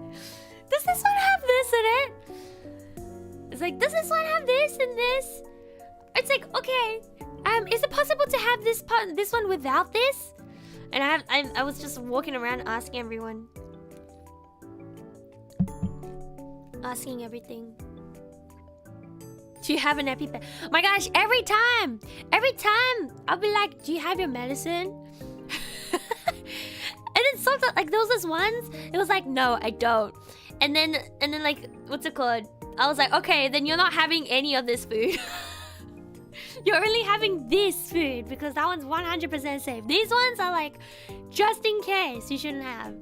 Speaker 1: does this one have this in it? It's like, does this one have this and this? It's like, okay, is it possible to have this one without this? And I was just walking around asking everyone, asking everything. Do you have an EpiPen? Oh my gosh, every time I'll be like, do you have your medicine? And then sometimes, like, there was this ones, it was like, no, I don't. And then like, what's it called? I was like, okay, then you're not having any of this food. You're only having this food because that one's 100% safe. These ones are like, just in case, you shouldn't have.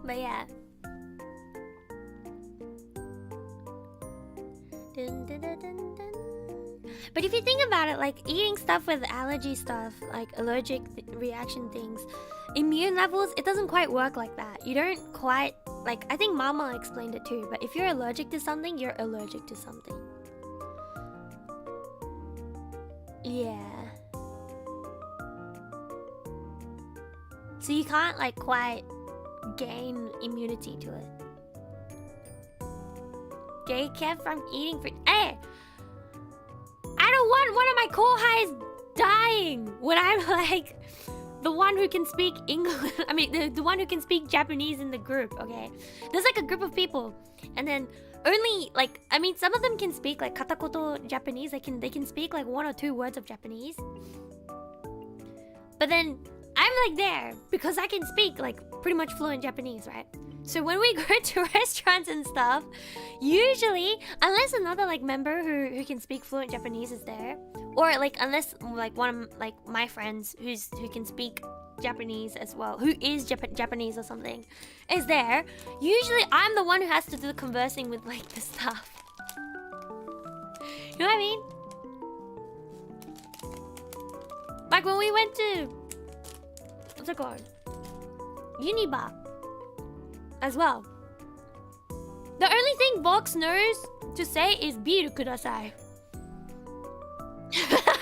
Speaker 1: But yeah. Dun, dun, dun, dun, dun. But if you think about it, like eating stuff with allergy stuff, like allergic reaction things, immune levels, it doesn't quite work like that. You don't quite, like, I think Mama explained it too, but if you're allergic to something, you're allergic to something. Yeah. So you can't like quite gain immunity to it. Get kept from eating fruit. Hey! I don't want one of my kohais dying when I'm like the one who can speak English. I mean, the one who can speak Japanese in the group, okay? There's like a group of people, and then only like, I mean, some of them can speak like katakoto Japanese. They can speak like 1 or 2 words of Japanese. But then I'm like there because I can speak like pretty much fluent Japanese, right? So when we go to restaurants and stuff, usually, unless another like member who can speak fluent Japanese is there, or like unless like one of like my friends who can speak Japanese as well, who is Japanese or something, is there, usually I'm the one who has to do the conversing with like the stuff. You know what I mean? Like when we went to, what's it called? Uniba. As well. The only thing Vox knows to say is biru kudasai.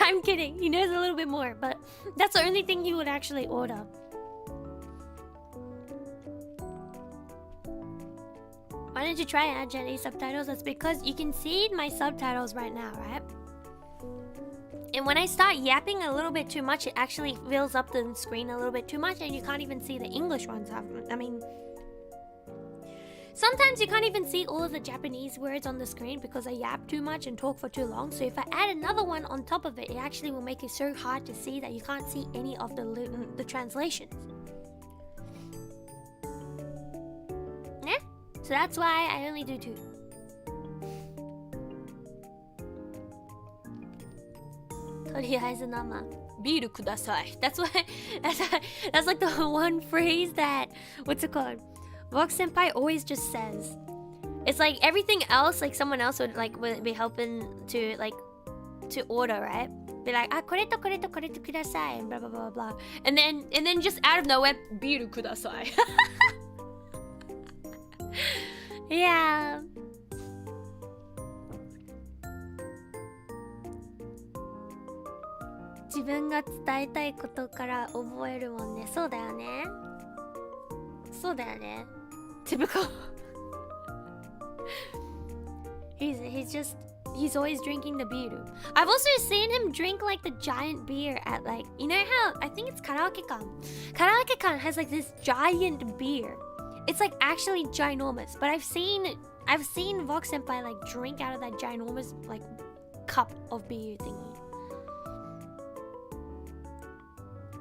Speaker 1: I'm kidding. He knows a little bit more, but that's the only thing he would actually order. Why don't you try add Japanese subtitles? That's because you can see my subtitles right now, right? And when I start yapping a little bit too much, it actually fills up the screen a little bit too much, and you can't even see the English ones. I mean, sometimes you can't even see all of the Japanese words on the screen because I yap too much and talk for too long. So if I add another one on top of it, it actually will make it so hard to see that you can't see any of the translations. Yeah? So that's why I only do 2. Biru kudasai. That's why. That's like the one phrase that, what's it called? Vox Senpai always just says. It's like everything else, like someone else would be helping to order, right? Be like, kore to kudasai, and blah blah blah blah. And then just out of nowhere, biru kudasai. Yeah. 自分が伝えたいことから覚えるもんね。そうだよね。そうだよね。Typical. He's always drinking the beer. I've also seen him drink like the giant beer at like, you know how, I think it's Karaoke-kan. Karaoke-kan has like this giant beer. It's like actually ginormous. But I've seen Vox Senpai like drink out of that ginormous like cup of beer thingy.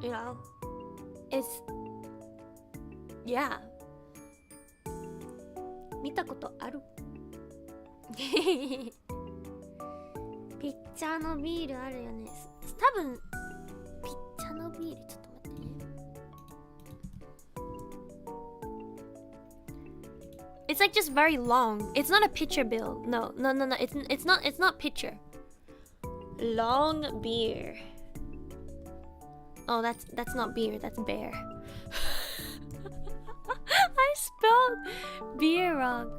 Speaker 1: You know, it's, yeah. 見たことある？ピッチャーのビールあるよね。多分ピッチャーのビール、ちょっと待ってね。It's like just very long. It's not a pitcher bill. No. It's not pitcher. Long beer. Oh, that's not beer, that's bear. I spelled beer wrong.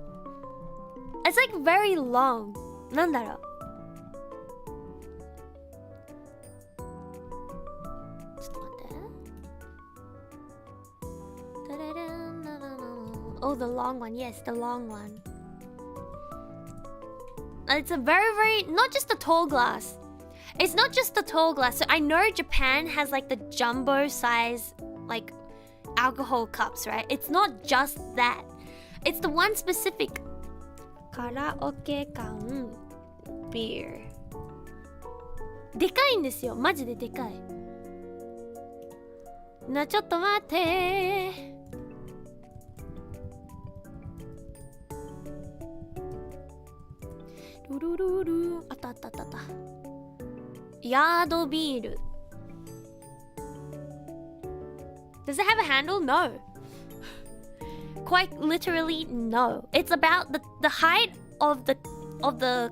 Speaker 1: It's like very long. なんだろう。ちょっと待って。Oh, the long one. Yes, the long one. It's a very, not just a tall glass. It's not just the tall glass. So I know Japan has like the jumbo size like alcohol cups, right? It's not just that. It's the one specific karaoke kan beer. でかいんですよ。マジででかい。な、ちょっと待って。ルルルル。あったあったあったあった。ヤードビール。Does it have a handle? No. Quite literally, no. It's about the height of the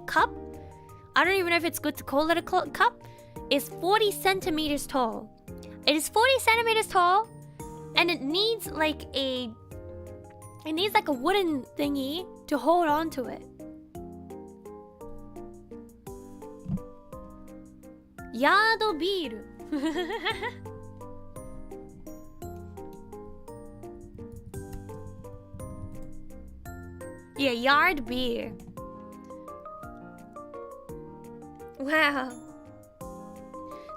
Speaker 1: cup. I don't even know if it's good to call it a cup. Is 40 centimeters tall. It is 40 centimeters tall, and it needs like a wooden thingy to hold on to it. Yard beer. Yeah, yard beer. Wow.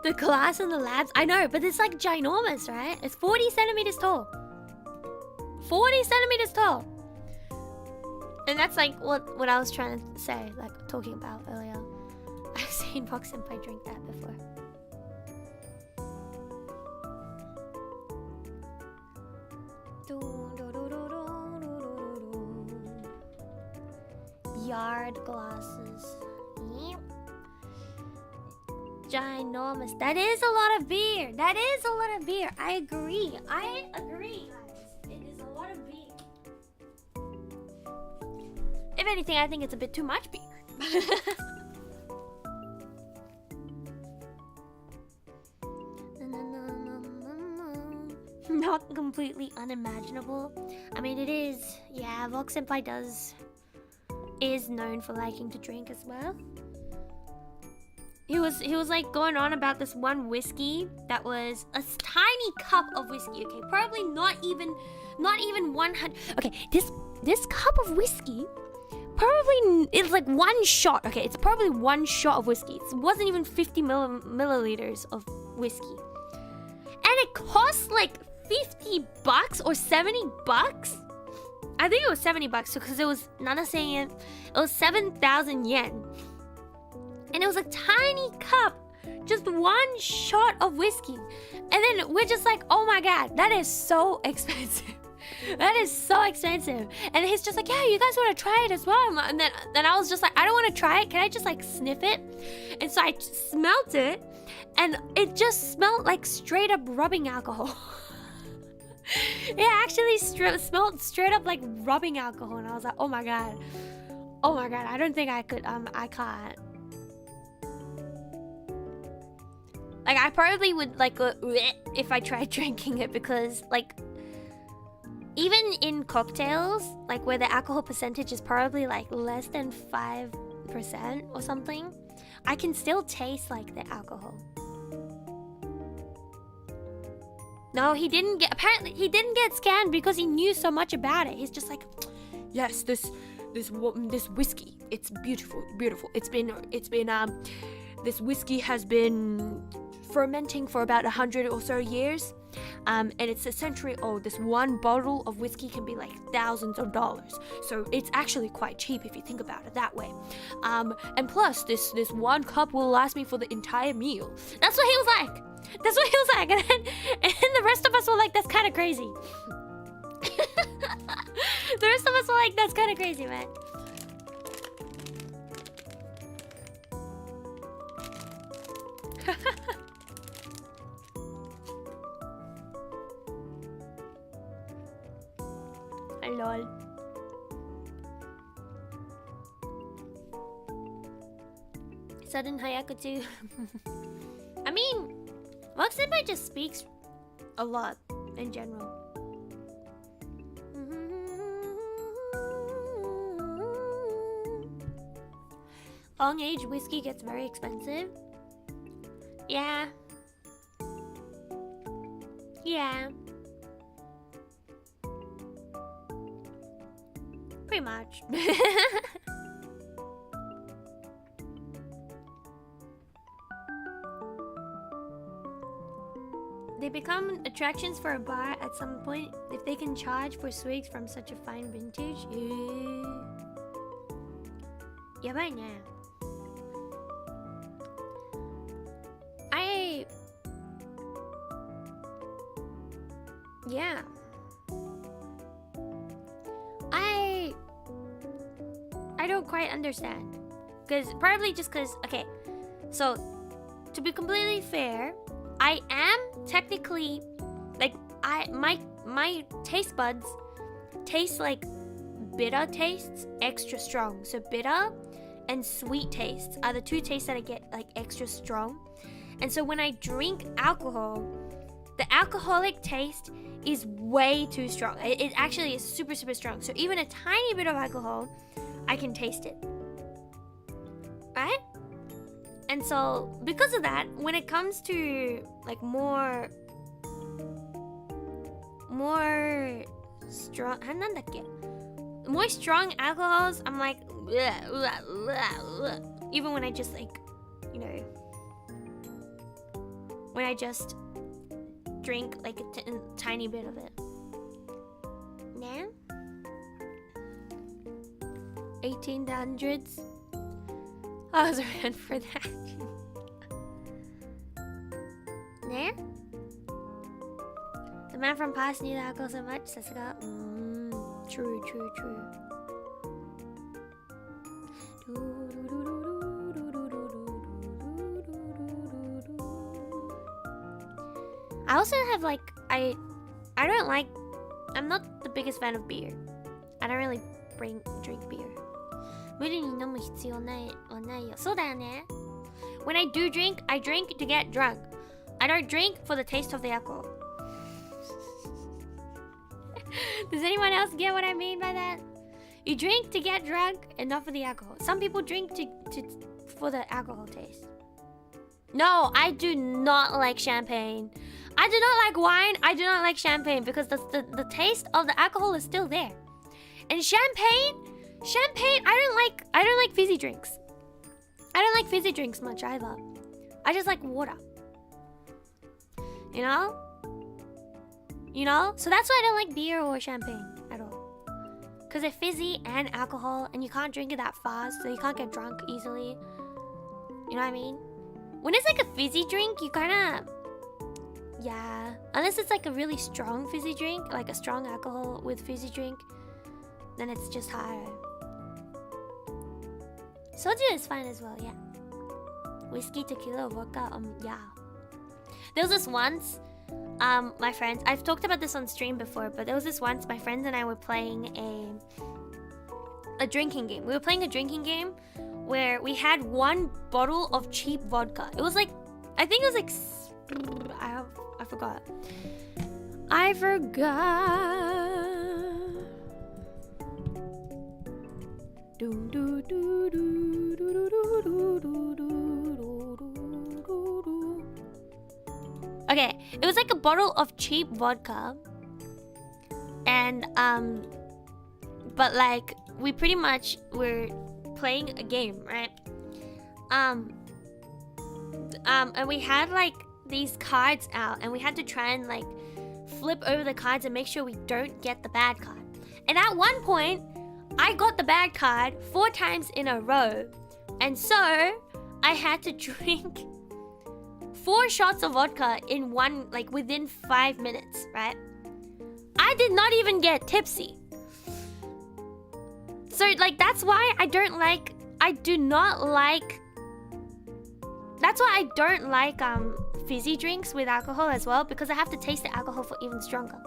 Speaker 1: The glass in the labs, I know, but it's like ginormous, right? It's 40 centimeters tall. 40 centimeters tall. And that's like what I was trying to say, like talking about earlier. I've seen Box Senpai drink that before. Yard glasses. Yep. Ginormous. That is a lot of beer. That is a lot of beer. I agree. I agree, guys. It is a lot of beer. If anything, I think it's a bit too much beer. Not completely unimaginable. I mean, it is. Yeah, Vox Senpai is known for liking to drink as well. He was like going on about this one whiskey that was a tiny cup of whiskey. Okay, probably not even 100. Okay, this cup of whiskey probably is like one shot. Okay, it's probably one shot of whiskey. It wasn't even 50 milliliters of whiskey, and it cost like $50 or $70. I think it was $70 because it was 7,000 yen. It was 7,000 yen. And it was a tiny cup, just one shot of whiskey. And then we're just like, oh my god, that is so expensive. That is so expensive. And he's just like, yeah, you guys want to try it as well? And then I was just like, I don't want to try it. Can I just like sniff it? And so I smelt it, and it just smelled like straight up rubbing alcohol. It actually smelled straight up like rubbing alcohol, and I was like, oh my god, I don't think I could. I can't. Like, I probably would like if I tried drinking it, because like even in cocktails, like where the alcohol percentage is probably like less than 5% or something, I can still taste like the alcohol. No, apparently he didn't get scanned because he knew so much about it. He's just like, yes, this whiskey, it's beautiful. It's been this whiskey has been fermenting for about 100 or so years, and it's a century old. This one bottle of whiskey can be like thousands of dollars, so it's actually quite cheap if you think about it that way. And plus, this one cup will last me for the entire meal. That's what he was like. That's what he was like, and then the rest of us were like, that's kind of crazy. The rest of us were like, that's kind of crazy, man. Lol. sudden Hayakutsu. I mean, Mark Senpai just speaks a lot in general. Long age whiskey gets very expensive. Yeah. Yeah. Pretty much. They become attractions for a bar at some point if they can charge for swigs from such a fine vintage. Yabai ne. Yeah. I don't quite understand. Probably just because, okay, so to be completely fair, I am technically like my taste buds taste like bitter tastes extra strong. So bitter and sweet tastes are the two tastes that I get like extra strong. And so when I drink alcohol, the alcoholic taste is way too strong. It actually is super, super strong. So even a tiny bit of alcohol, I can taste it. Right? And so because of that, when it comes to like more strong, more strong alcohols, I'm like, bleh, bleh, bleh, bleh. Even when I just like, you know, when I just drink like a tiny bit of it. Now 1800s. I was around for that. Nah? The man from past knew the alcohol so much. True. I also have like I don't like. I'm not the biggest fan of beer. I don't really drink beer. 無理に飲む必要ないはないよ。そうだよね。When I do drink, I drink to get drunk. I don't drink for the taste of the alcohol. Does anyone else get what I mean by that? You drink to get drunk and not for the alcohol. Some people drink for the alcohol taste. No, I do not like champagne. I do not like wine. I do not like champagne because the taste of the alcohol is still there. And champagne, I don't like fizzy drinks. I don't like fizzy drinks much either. I just like water. You know? So that's why I don't like beer or champagne at all. Because they're fizzy and alcohol, and you can't drink it that fast, so you can't get drunk easily. You know what I mean? When it's like a fizzy drink, you kind of... Yeah. Unless it's like a really strong fizzy drink, like a strong alcohol with fizzy drink, then it's just harder. Soju is fine as well, yeah. Whiskey, tequila, vodka, yeah. There was this once, my friends, I've talked about this on stream before, but there was this once my friends and I were playing a drinking game. We were playing a drinking game where we had one bottle of cheap vodka. It was like, I think it was like, I forgot. Okay, it was like a bottle of cheap vodka, and but like we pretty much were playing a game, right? And we had like these cards out, and we had to try and like flip over the cards and make sure we don't get the bad card. And at one point, I got the bad card 4 times in a row, and so I had to drink 4 shots of vodka in one, like within 5 minutes, right? I did not even get tipsy. So like that's why I don't like fizzy drinks with alcohol as well, because I have to taste the alcohol for even stronger.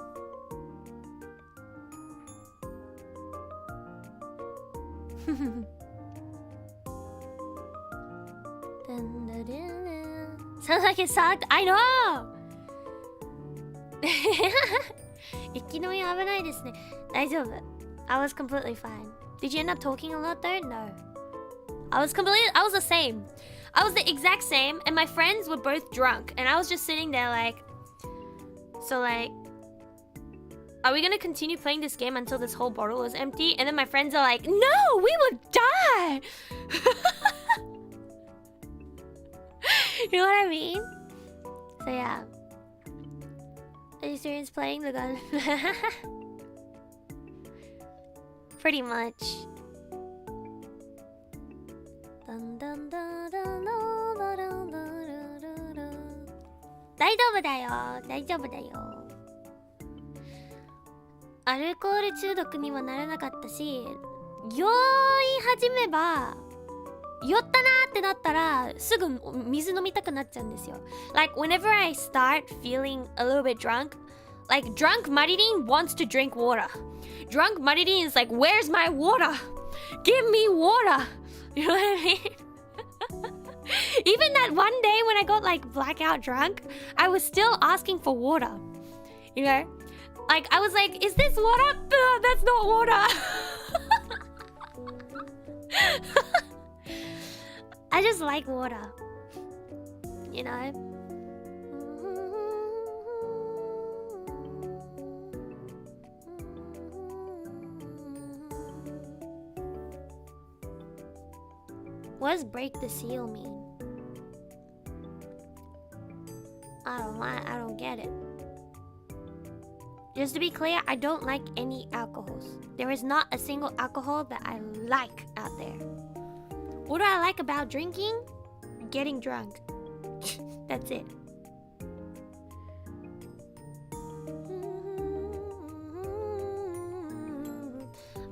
Speaker 1: Sounds like it sucked. I know. 一気飲み危ないですね。大丈夫。I was completely fine. Did you end up talking a lot though? No. I was the same. I was the exact same, and my friends were both drunk, and I was just sitting there like, so like, are we gonna continue playing this game until this whole bottle is empty? And then my friends are like, no, we will die. You know what I mean? So yeah. Are you serious playing the gun? Pretty much. Dun, dun, dun, dun, dun, dun, dun, dun, dun, dun. 大丈夫だよ。大丈夫だよ。アルコール中毒にもならなかったし、酔い始めば酔ったなーってなったらすぐ水飲みたくなっちゃうんですよ。Like whenever I start feeling a little bit drunk, like drunk Maririn wants to drink water. Drunk Maririn is like, where's my water? Give me water. You know what I mean? Even that one day when I got like blackout drunk, I was still asking for water. You know? Like I was like, is this water? That's not water. I just like water. You know? What does break the seal mean? I don't get it. Just to be clear, I don't like any alcohols. There is not a single alcohol that I like out there. What do I like about drinking? Getting drunk. That's it.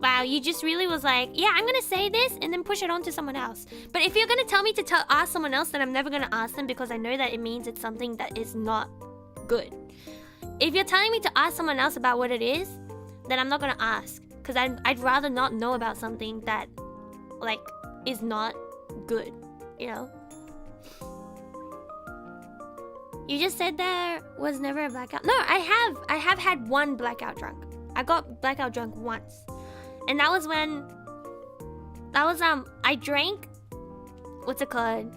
Speaker 1: Wow, you just really was like, yeah, I'm gonna say this and then push it on to someone else. But if you're gonna tell me to ask someone else, then I'm never gonna ask them because I know that it means it's something that is not good. If you're telling me to ask someone else about what it is, then I'm not gonna ask. Because I'd rather not know about something that, like, is not good, you know? You just said there was never a blackout. No, I have had one blackout drunk. I got blackout drunk once. And that was when... I drank... What's it called?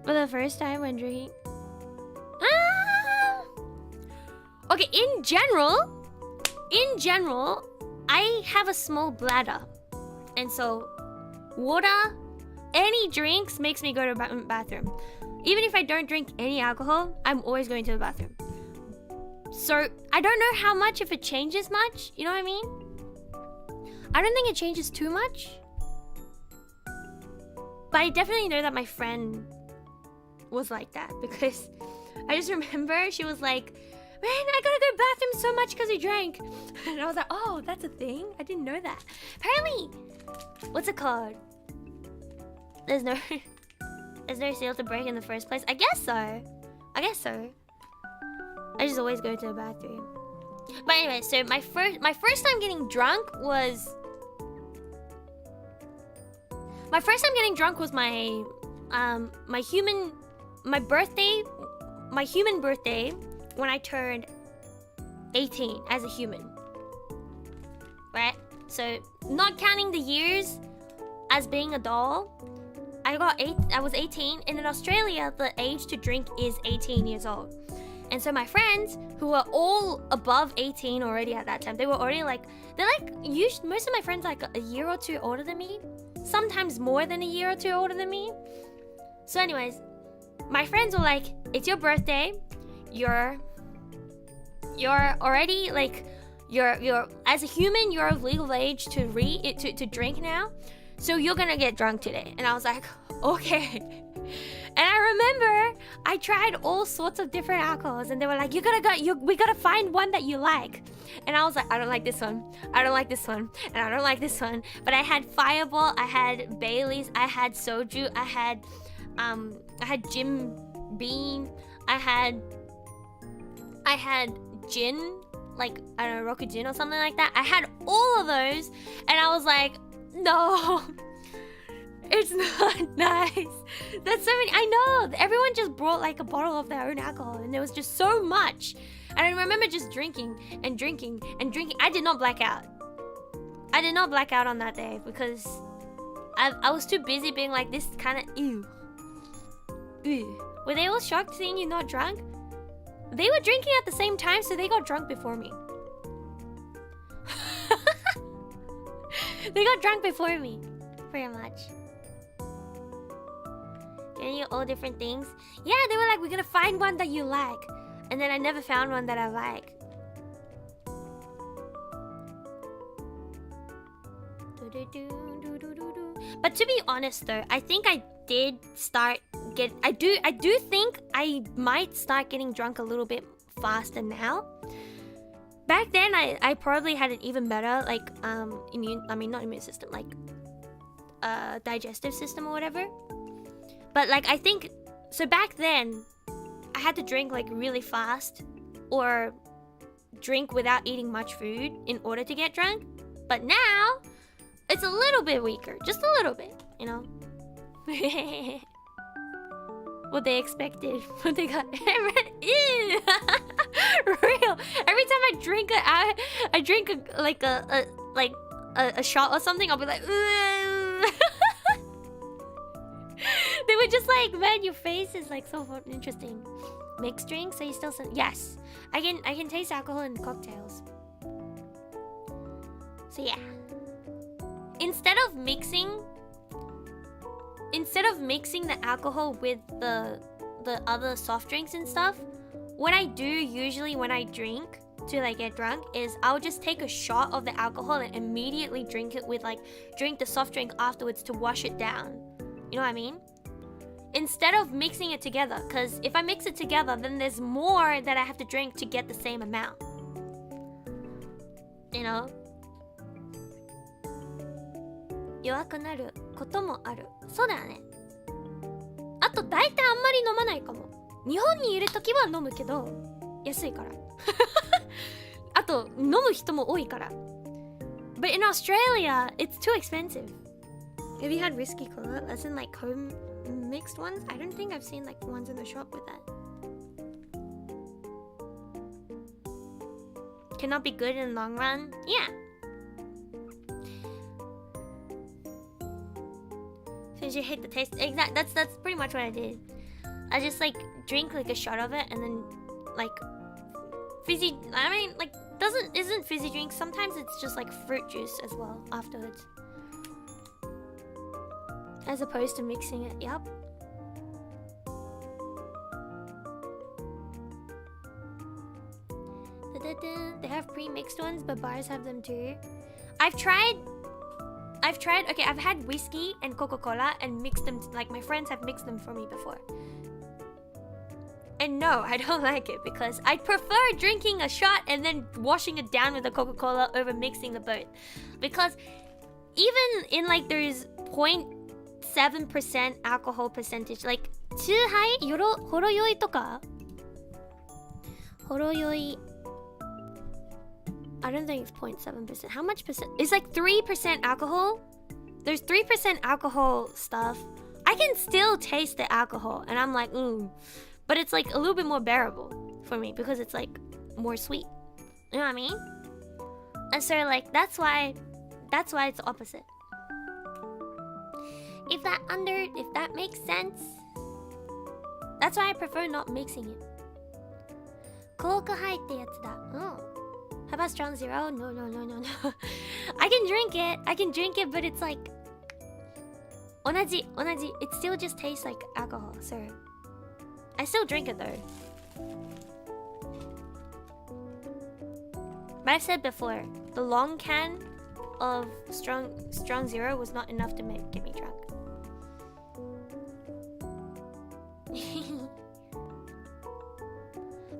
Speaker 1: For the first time when drinking... Okay, in general, I have a small bladder. And so, water, any drinks makes me go to the bathroom. Even if I don't drink any alcohol, I'm always going to the bathroom. So, I don't know how much, if it changes much. You know what I mean? I don't think it changes too much. But I definitely know that my friend was like that. Because I just remember she was like, man, I gotta go to the bathroom so much because we drank. And I was like, oh, that's a thing? I didn't know that. Apparently, what's it called? There's no seal to break in the first place. I guess so. I just always go to the bathroom. But anyway, so my first time getting drunk was... My first time getting drunk was my human birthday when I turned 18 as a human. Right? So, not counting the years as being a doll, I was 18, and in Australia, the age to drink is 18 years old. And so my friends, who were all above 18 already at that time, they were already like, most of my friends like a year or two older than me. Sometimes more than a year or two older than me. So anyways, my friends were like, it's your birthday. You're already like, you're as a human, you're of legal age to drink now. So you're gonna get drunk today. And I was like, okay. And I remember I tried all sorts of different alcohols, and they were like, we gotta find one that you like. And I was like, I don't like this one. I don't like this one. And I don't like this one. But I had Fireball, I had Bailey's, I had Soju, I had Jim Beam, I had gin, like, I don't know, Roku Gin or something like that. I had all of those, and I was like, no. It's not nice. That's so many. I know. Everyone just brought like a bottle of their own alcohol, and there was just so much. And I remember just drinking and drinking and drinking. I did not black out. I did not black out on that day because I was too busy being like, this kind of ew. Ew. Were they all shocked seeing you not drunk? They were drinking at the same time, so they got drunk before me. They got drunk before me, pretty much. Getting you all different things. Yeah, they were like, we're gonna find one that you like. And then I never found one that I like. But to be honest though, I think I did start I do think I might start getting drunk a little bit faster now. Back then I probably had an even better like not immune system, like digestive system or whatever. But like I think so back then I had to drink like really fast or drink without eating much food in order to get drunk. But now it's a little bit weaker, just a little bit, you know. What they expected, what they got. Ew. Real. Every time I drink a shot or something, I'll be like, they were just like, man, your face is like so interesting. Mixed drinks? Are you still? Yes, I can taste alcohol in cocktails. So yeah. Instead of mixing the alcohol with the other soft drinks and stuff, what I do usually when I drink to like get drunk is I'll just take a shot of the alcohol and immediately drink it with like drink the soft drink afterwards to wash it down. You know what I mean? Instead of mixing it together, because if I mix it together, then there's more that I have to drink to get the same amount. You know? 弱くなることもある。そうだよね。あと大体あんまり飲まないかも。日本にいるときは飲むけど安いから。あと飲む人も多いから。But in Australia, it's too expensive. Have you had whiskey cola? As in like home mixed ones? I don't think I've seen like ones in the shop with that. Cannot be good in the long run? Yeah. Since you hate the taste. Exactly. That's pretty much what I did. I just like drink like a shot of it and then like fizzy. I mean like isn't fizzy drink. Sometimes it's just like fruit juice as well afterwards. As opposed to mixing it. Yep. They have pre-mixed ones, but bars have them too. I've tried. Okay, I've had whiskey and Coca-Cola and mixed them. Like my friends have mixed them for me before. And no, I don't like it because I prefer drinking a shot and then washing it down with the Coca-Cola over mixing the both. Because even in like there's 0.7% alcohol percentage, like チューハイほろ酔いとかほろ酔い I don't think it's 0.7%. How much percent? It's like 3% alcohol. There's 3% alcohol stuff. I can still taste the alcohol and I'm like, but it's like a little bit more bearable for me because it's like more sweet. You know what I mean? And so like that's why it's opposite. If that makes sense. That's why I prefer not mixing it. Coke 入ってやつだ. Oh. How about strong zero? No. I can drink it, but it's like 同じ It still just tastes like alcohol, so I still drink it though. But I've said before, the long can of strong zero was not enough to get me drunk.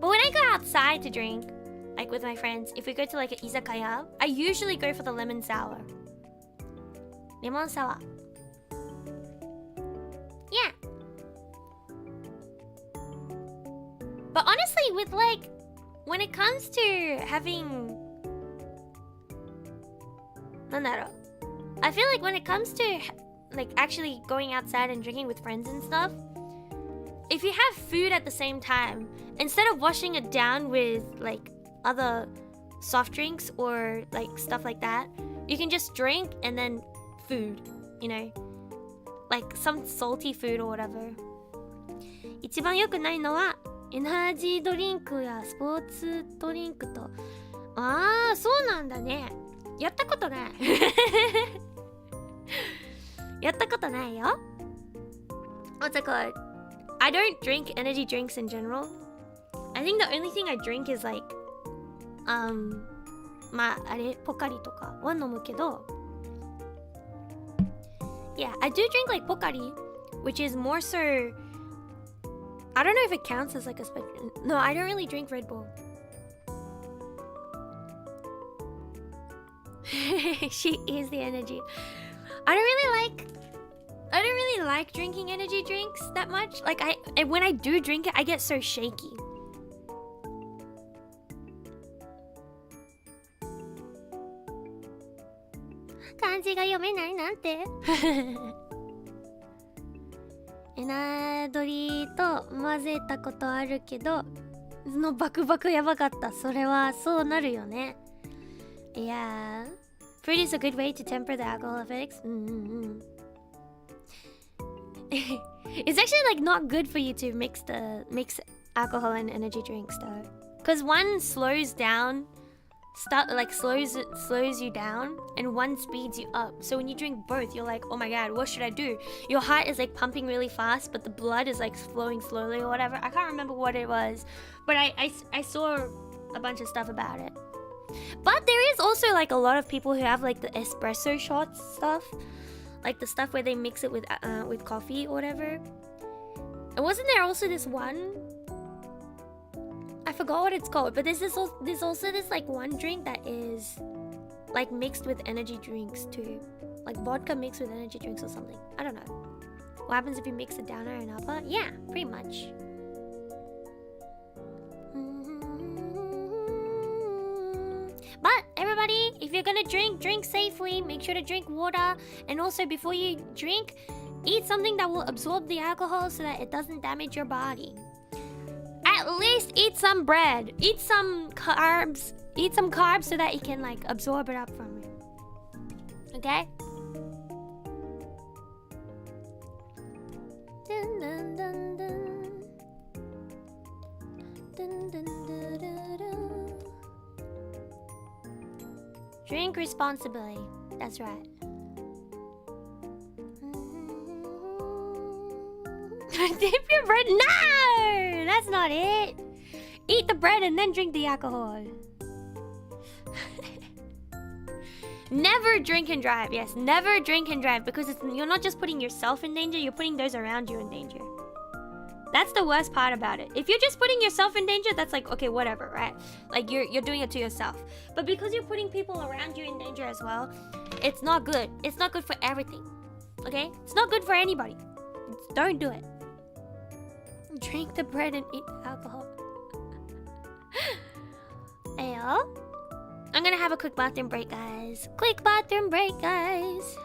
Speaker 1: But when I go outside to drink, like with my friends, if we go to like an izakaya, I usually go for the lemon sour. Lemon sour. Yeah. But honestly, with like, when it comes to having... I feel like when it comes to like actually going outside and drinking with friends and stuff, if you have food at the same time, instead of washing it down with like other soft drinks or like stuff like that, you can just drink and then food, you know, like some salty food or whatever. 一番良くないのはエナジードリンクやスポーツドリンクと。ああ、そうなんだね。やったことない。やったことないよ。What's it called? I don't drink energy drinks in general. I think the only thing I drink is like, まああれポカリとかは飲むけど。Yeah, I do drink like Pocari, which is more so. I don't know if it counts as like a spectrum. No, I don't really drink Red Bull. She is the energy. I don't really like drinking energy drinks that much. Like and when I do drink it, I get so shaky. Kanji ga yomenai nante. エナドリと混ぜたことあるけど、そのバクバクやばかった。それはそうなるよね。Yeah. Fruit is a good way to temper the alcohol effects. It's actually like not good for you to mix alcohol and energy drinks though. Because one slows down, slows you down, and one speeds you up. So when you drink both, you're like, oh my god, what should I do? Your heart is like pumping really fast, but the blood is like flowing slowly or whatever. I can't remember what it was, but I saw a bunch of stuff about it. But there is also like a lot of people who have like the espresso shots stuff, like the stuff where they mix it with coffee or whatever. And wasn't there also this one? I forgot what it's called, but there's also this like one drink that is like mixed with energy drinks too, like vodka mixed with energy drinks or something. I don't know. What happens if you mix a downer and upper? Yeah, pretty much. But everybody, if you're gonna drink safely. Make sure to drink water, and also before you drink, eat something that will absorb the alcohol so that it doesn't damage your body. At least eat some bread, eat some carbs so that it can like absorb it up from you. Okay? Dun, dun, dun, dun. Dun, dun, dun, dun, dun. Drink responsibly. That's right. Dip your bread. No! That's not it. Eat the bread and then drink the alcohol. Never drink and drive. Yes, never drink and drive, because you're not just putting yourself in danger, you're putting those around you in danger. That's the worst part about it. If you're just putting yourself in danger, that's like, okay, whatever, right? Like you're doing it to yourself. But because you're putting people around you in danger as well, it's not good. It's not good for everything. Okay? It's not good for anybody. Don't do it. Drink the bread and eat the alcohol. Ayo. I'm gonna have a quick bathroom break, guys. Quick bathroom break, guys.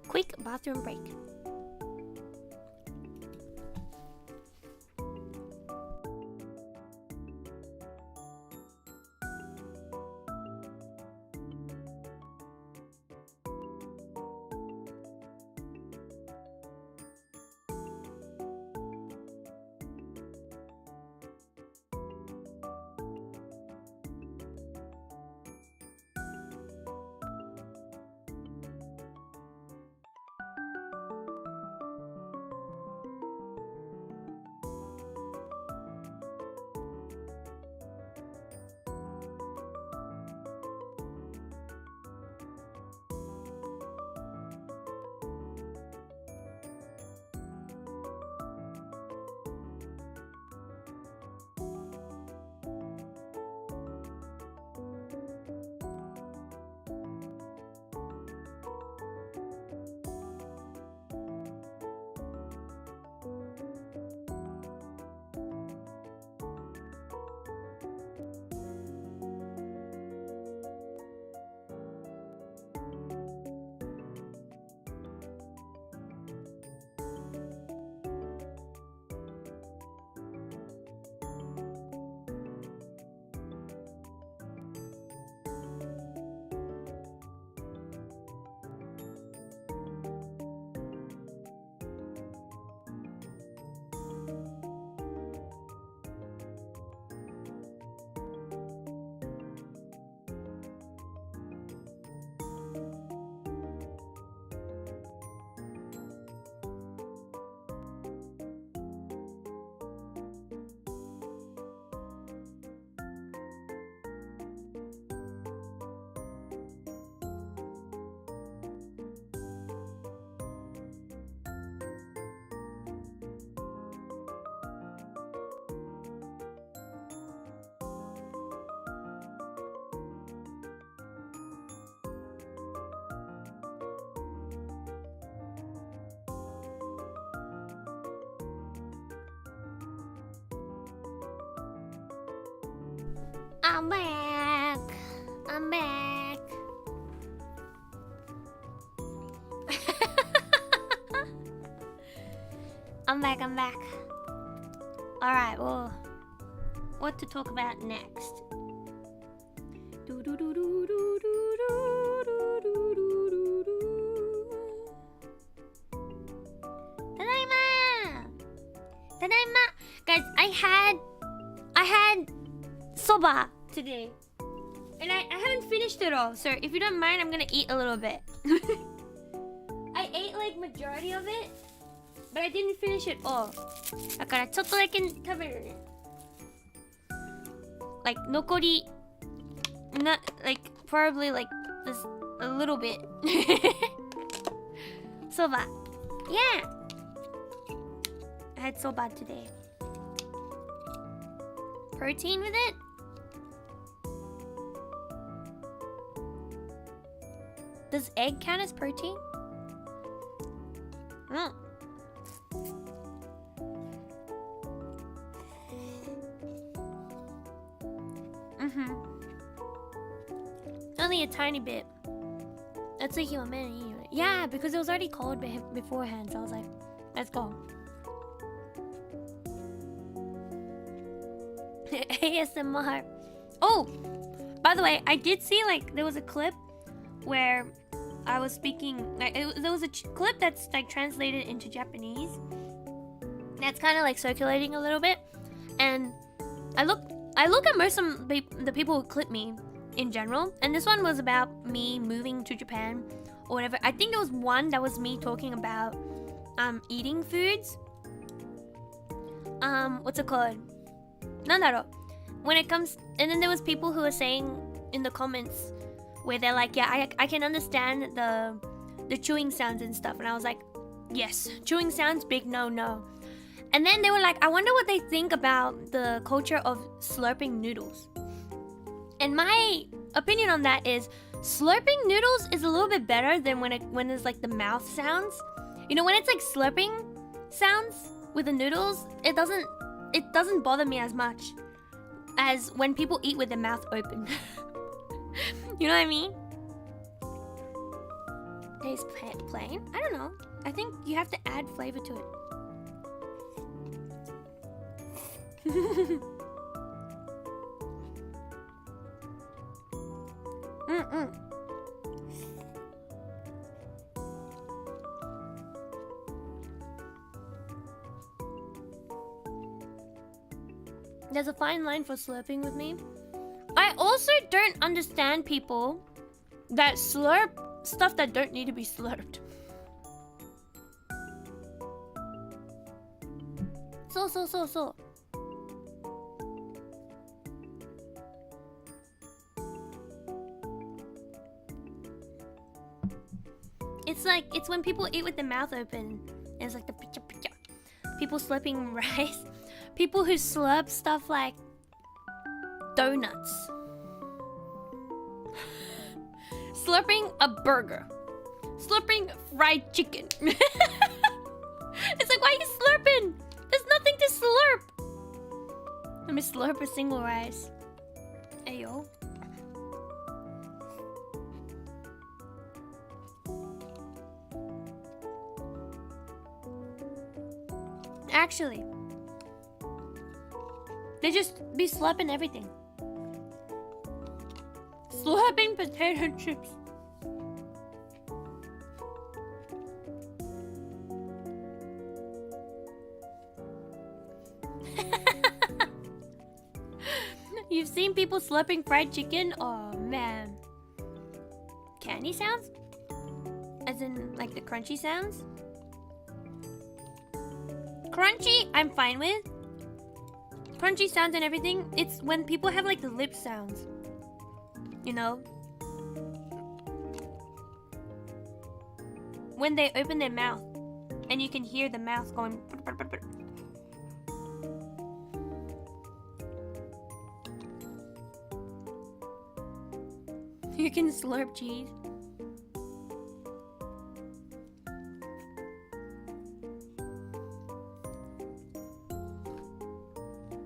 Speaker 1: Quick bathroom break. I'm back. I'm back. I'm back. I'm back. All right. Well, what to talk about next? Tadaima! Tadaima! Guys, I had soba today. And I haven't finished it all. So if you don't mind, I'm gonna eat a little bit. I ate like majority of it, but I didn't finish it all. だからちょっとだけ食べるね。Like 残り not like probably like this a little bit. Soba. Yeah. I had soba today. Protein with it? Does egg count as protein? Only a tiny bit. That's a human. Yeah, because it was already cold beforehand, so I was like, let's go. ASMR. Oh, by the way, I did see like there was a clip where I was speaking. Like there was a clip that's like translated into Japanese. That's kind of like circulating a little bit, and I look at most of the people who clip me in general, and this one was about me moving to Japan or whatever. I think there was one that was me talking about eating foods. What's it called? Nandaro. When it comes, and then there was people who were saying in the comments where they're like, yeah, I can understand the chewing sounds and stuff, and I was like, yes, chewing sounds, big no. And then they were like, I wonder what they think about the culture of slurping noodles. And my opinion on that is slurping noodles is a little bit better than when there's like the mouth sounds. You know, when it's like slurping sounds with the noodles, it doesn't bother me as much as when people eat with their mouth open. You know what I mean? Tastes plain? I don't know. I think you have to add flavor to it. There's a fine line for slurping with me. I also don't understand people that slurp stuff that don't need to be slurped. So. It's when people eat with their mouth open. It's like the picha. People slurping rice. People who slurp stuff like donuts. Slurping a burger. Slurping fried chicken. It's like, why are you slurping? There's nothing to slurp. Let me slurp a single rice. Ayo. Actually, they just be slurping everything. Slurping potato chips. You've seen people slurping fried chicken? Oh man. Candy sounds? As in like the crunchy sounds? Crunchy, I'm fine with. Crunchy sounds and everything. It's when people have like the lip sounds. You know? When they open their mouth and you can hear the mouth going. You can slurp cheese.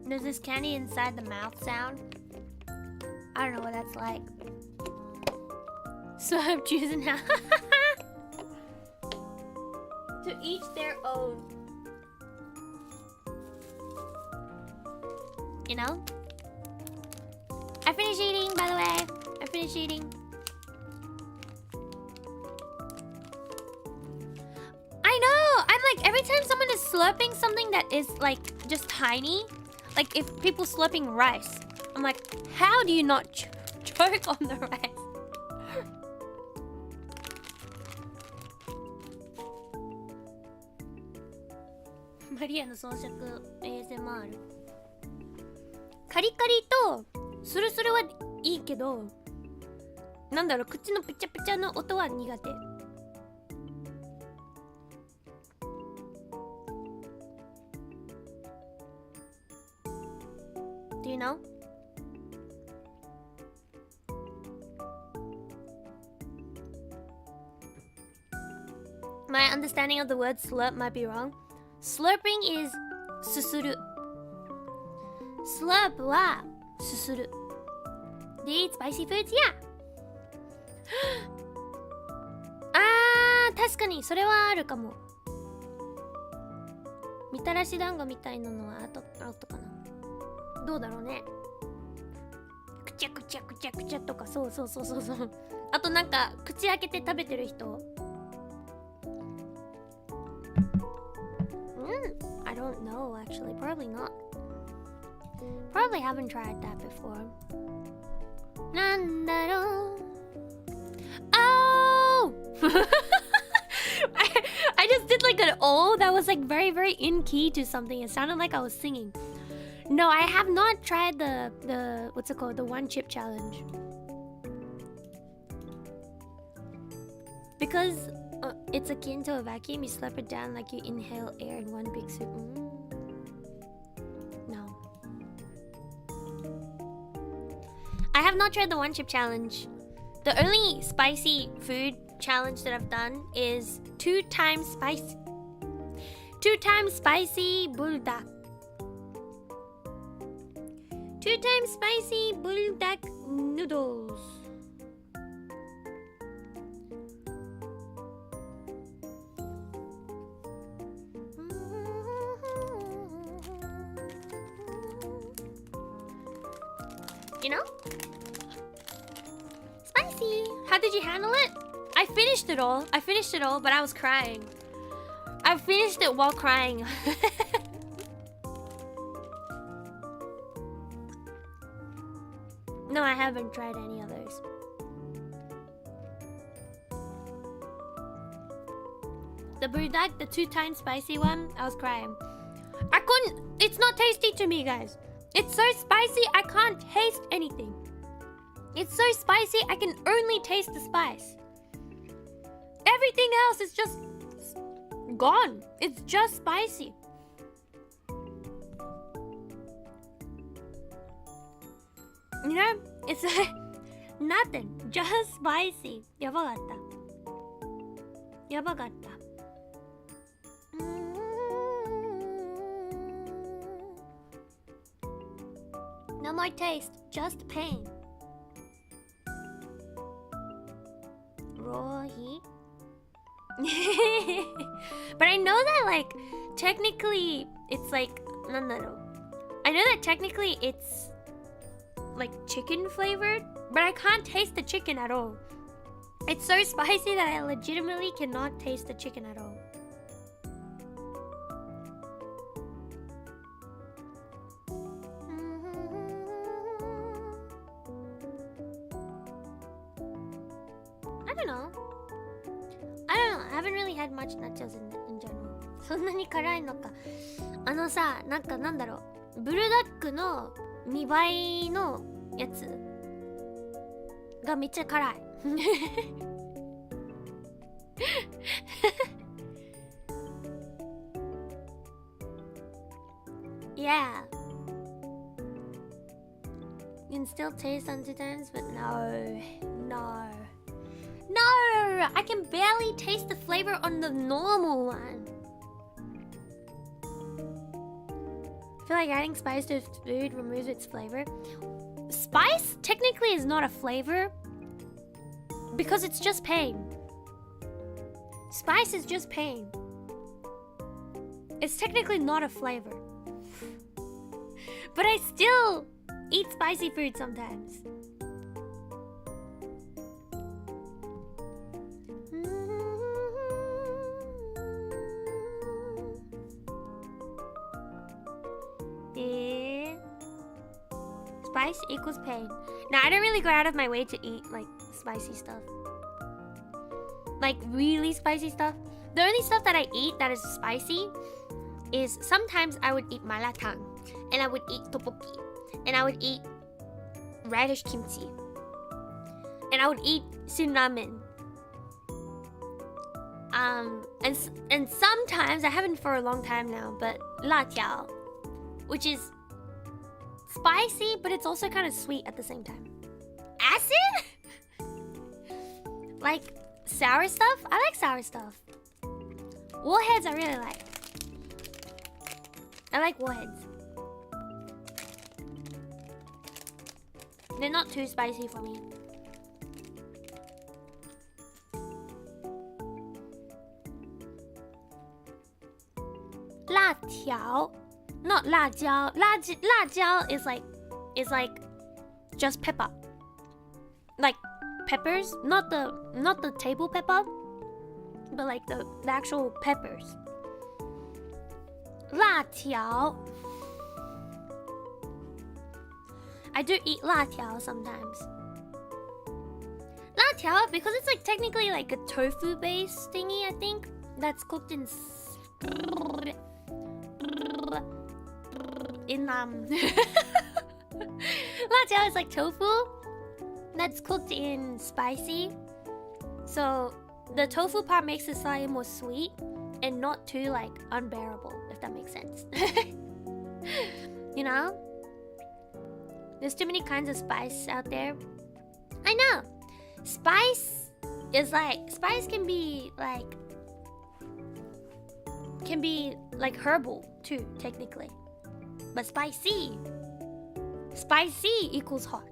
Speaker 1: There's this candy inside the mouth sound. I don't know what that's like. So I'm choosing now. To each their own. You know? I finished eating, by the way. I finished eating. I know! I'm like, every time someone is slurping something that is like just tiny, like if people slurping rice, I'm like, how do you not choke on the rice? Maria の装飾 ASMR カリカリとスルスルはいいけど、なんだろう、口のピチャピチャの音は苦手。Do you know? My understanding of the word slurp might be wrong. Slurping is すする。Slurp はすする。Do you eat spicy foods? Yeah. あー、確かにそれはあるかも。みたらし団子みたいなのはあとかな。どうだろうね。くちゃくちゃくちゃくちゃとか、そうそうそうそうそう。あとなんか口開けて食べてる人。I don't know actually. Probably not. Probably haven't tried that before. なんだろう。Oh! I just did like an oh that was like very very in key to something. It sounded like I was singing. No, I have not tried the what's it called? The one chip challenge. Because it's akin to a vacuum. You slurp it down like you inhale air in one big soup. No. I have not tried the one chip challenge. The only spicy food challenge that I've done is 2 times spicy. 2 times spicy buldak. 2 times spicy buldak noodles. You know? Spicy! How did you handle it? I finished it all, but I was crying. I finished it while crying. No, I haven't tried any others. The burdak, the 2 times spicy one, I was crying. I couldn't, it's not tasty to me, guys. It's so spicy, I can't taste anything. It's so spicy, I can only taste the spice. Everything else is just gone. It's just spicy. You know, it's like nothing, just spicy. やばかった。やばかった。No more taste, just pain. Raw heat. But I know that like technically it's like I know that technically it's like chicken flavored, but I can't taste the chicken at all. It's so spicy that I legitimately cannot taste the chicken at all. I don't know. I haven't really had much nachos in general. そんなに辛いのか。あのさ、なんだろう。ブルダックの2倍のやつがめっちゃ辛い。Yeah. You can still taste sometimes, but no. I can barely taste the flavor on the normal one. I feel like adding spice to food removes its flavor. spice technically is not a flavor because it's just pain. Spice is just pain. It's technically not a flavor. But I still eat spicy food sometimes. Yeah. Spice equals pain. Now, I don't really go out of my way to eat like spicy stuff. Like really spicy stuff. The only stuff that I eat that is spicy is sometimes I would eat malatang, and I would eat tteokbokki, and I would eat radish kimchi, and I would eat ramen. And sometimes, I haven't for a long time now, but latiao, which is spicy, but it's also kind of sweet at the same time. Acid? Like sour stuff? I like sour stuff. Warheads I really like. I like warheads. They're not too spicy for me. Latiao, not lajiao. Lajiao is like just pepper. Like peppers, not the table pepper, but like the actual peppers. Latiao. I do eat latiao sometimes. Latiao, because it's like technically like a tofu based thingy, I think, that's cooked in latiao is like tofu that's cooked in spicy. So the tofu part makes it slightly more sweet and not too like unbearable, if that makes sense. You know? There's too many kinds of spice out there. I know. Spice can be herbal too, technically. But spicy equals hot.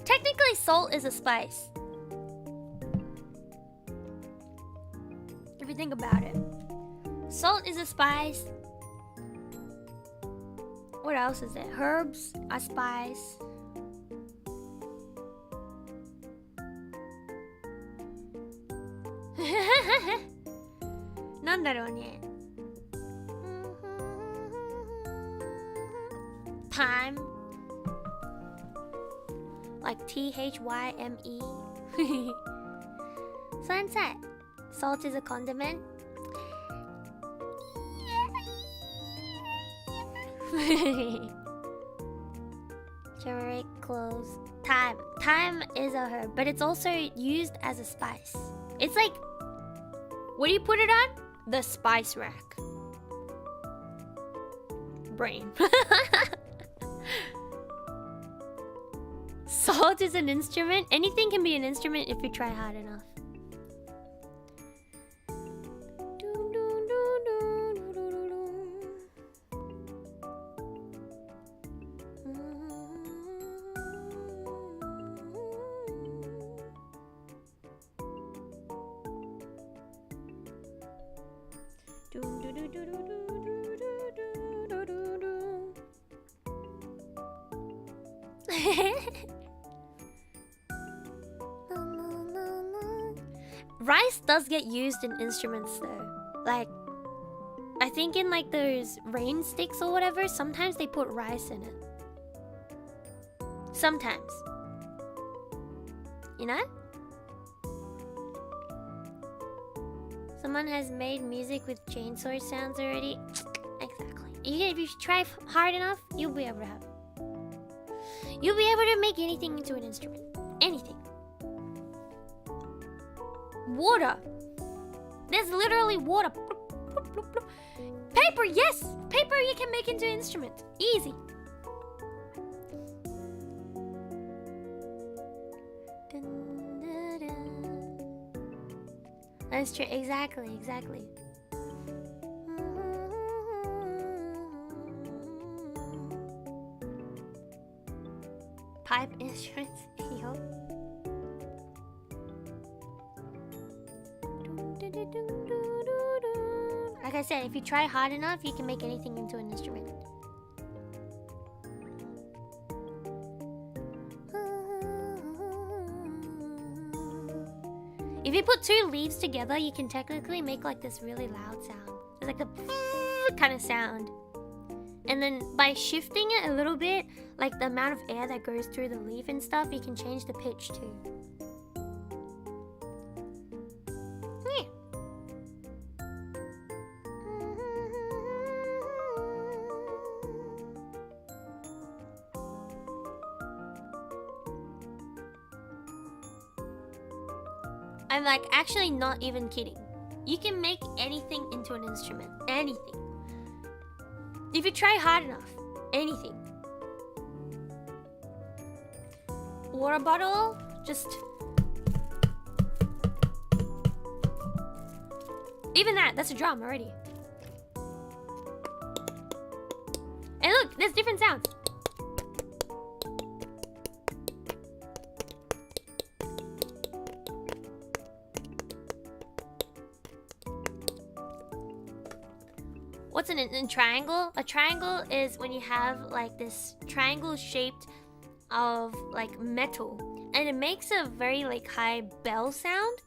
Speaker 1: Technically, salt is a spice. If you think about it. Salt is a spice. What else is there? Herbs are spice. Thyme. Like THYME. Sunset. Salt is a condiment. Turmeric, cloves. Thyme. Thyme is a herb, but it's also used as a spice. It's like, what do you put it on? The spice rack. Brain. Salt is an instrument. Anything can be an instrument if you try hard enough. Rice does get used in instruments though. Like, I think in like those rain sticks or whatever, sometimes they put rice in it. Sometimes. You know? Someone has made music with chainsaw sounds already. Exactly. If you try hard enough, you'll be able to have. You'll be able to make anything into an instrument. Anything. Water. There's literally water. Paper, yes! Paper you can make into an instrument. Easy. That's true. Exactly. instruments. Yo. Like I said, if you try hard enough, you can make anything into an instrument. If you put two leaves together, you can technically make like this really loud sound. It's like a kind of sound. And then by shifting it a little bit, like the amount of air that goes through the leaf and stuff, you can change the pitch too. Yeah. I'm like actually not even kidding. You can make anything into an instrument. Anything. If you try hard enough. Anything. Water bottle. Just... Even that. That's a drum already. And look, there's different sounds. What's in triangle? A triangle is when you have like this triangle shaped of like metal, and it makes a very like high bell sound.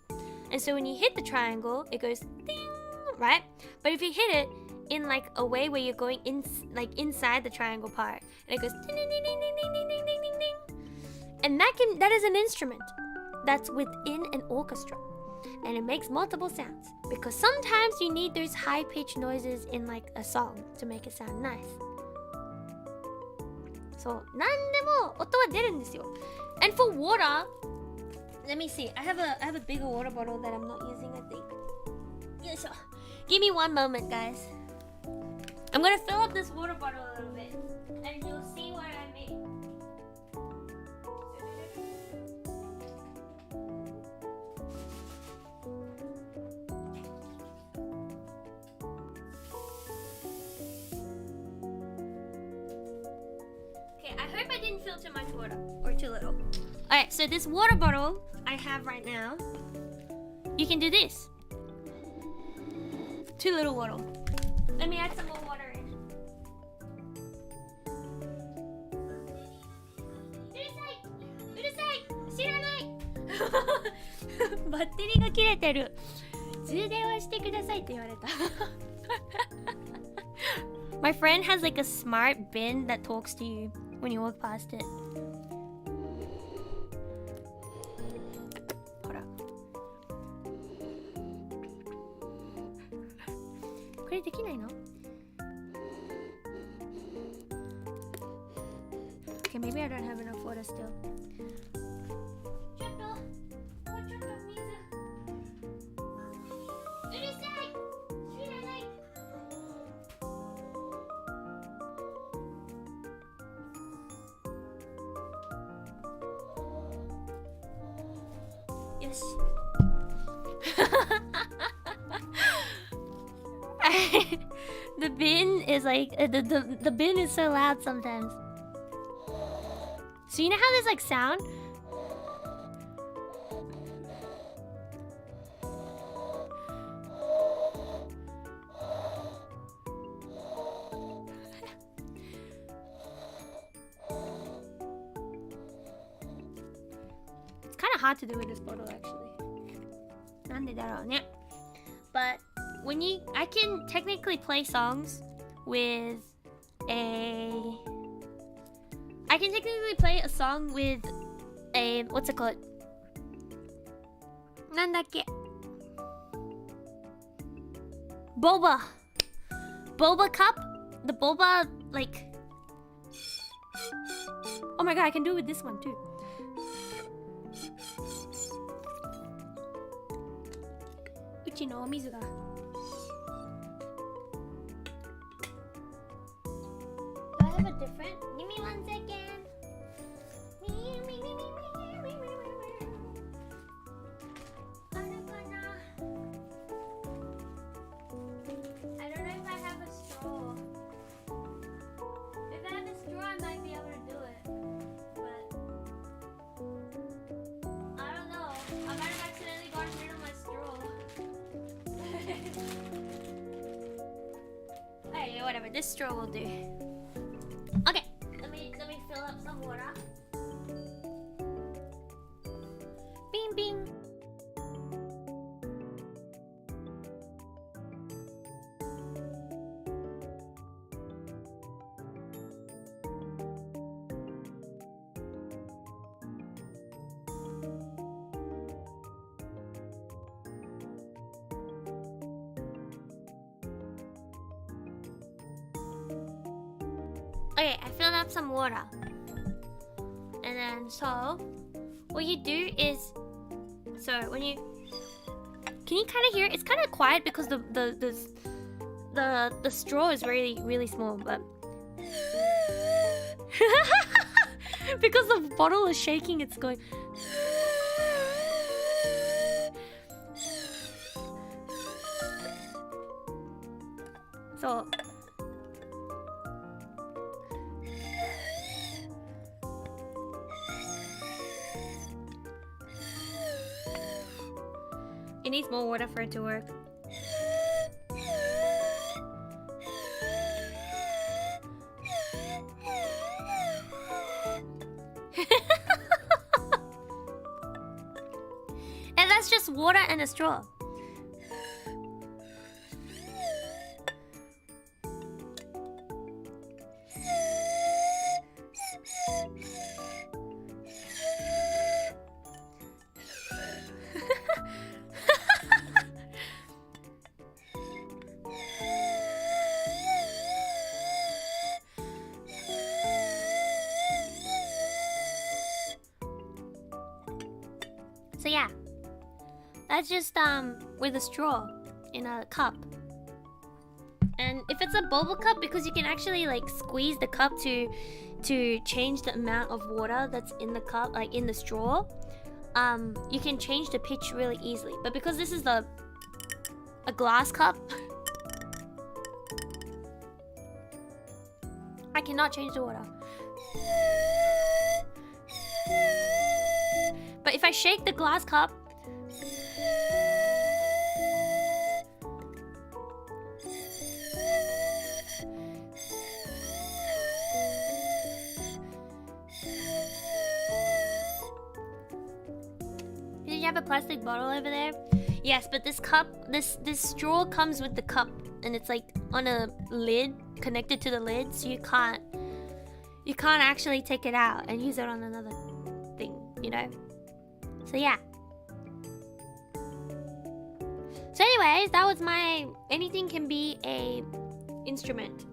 Speaker 1: And so when you hit the triangle, it goes ding, right? But if you hit it in like a way where you're going in like inside the triangle part, and it goes ding ding ding ding ding ding ding ding ding ding, and that is an instrument that's within an orchestra. And it makes multiple sounds because sometimes you need those high-pitched noises in like a song to make it sound nice. So, 何でも音は出るんですよ. And for water, let me see. I have a bigger water bottle that I'm not using, I think. Yoisho. Give me one moment, guys. I'm gonna fill up this water bottle a little bit, and you'll see what I made. I hope I didn't fill too much water or too little. Alright, so this water bottle I have right now, you can do this. Too little water. Let me add some more water in. うるさい知らないバッテリーが切れてる充電はしてくださいって言われたMy friend has like a smart bin that talks to you when you walk past it. ほら。これできないの Okay, maybe I don't have enough water still. ちょっと水。うるさい知らないよしThe bin is like the bin is so loud sometimes. So you know how there's like sound? It's kind of hard to do with this bottle actually. なんでだろうね. But when I can technically play songs with I can technically play a song with a what's it called? なんだっけ? Boba cup? The boba like Oh my god, I can do it with this one too. Uchi no omizu ga. Do I have a different? Give me 1 second. I don't know if I have a straw. If I have a straw, I might be able to do it. But whatever. This straw will do. Okay, let me fill up some water. Bing bing. Okay, I filled up some water. And then, so, what you do is, so when you, can you kind of hear it? It's kind of quiet because the straw is really small, but because the bottle is shaking, it's going. So. It needs more water for it to work. And that's just water and a straw. So yeah, that's just with a straw in a cup. And if it's a bubble cup, because you can actually like squeeze the cup to change the amount of water that's in the cup, like in the straw, you can change the pitch really easily. But because this is a glass cup, I cannot change the water. But if I shake the glass cup, did you have a plastic bottle over there? Yes, but this cup, this straw comes with the cup, and it's like on a lid connected to the lid, so you can't actually take it out and use it on another thing, you know? So yeah. So anyways, that was my anything can be a instrument.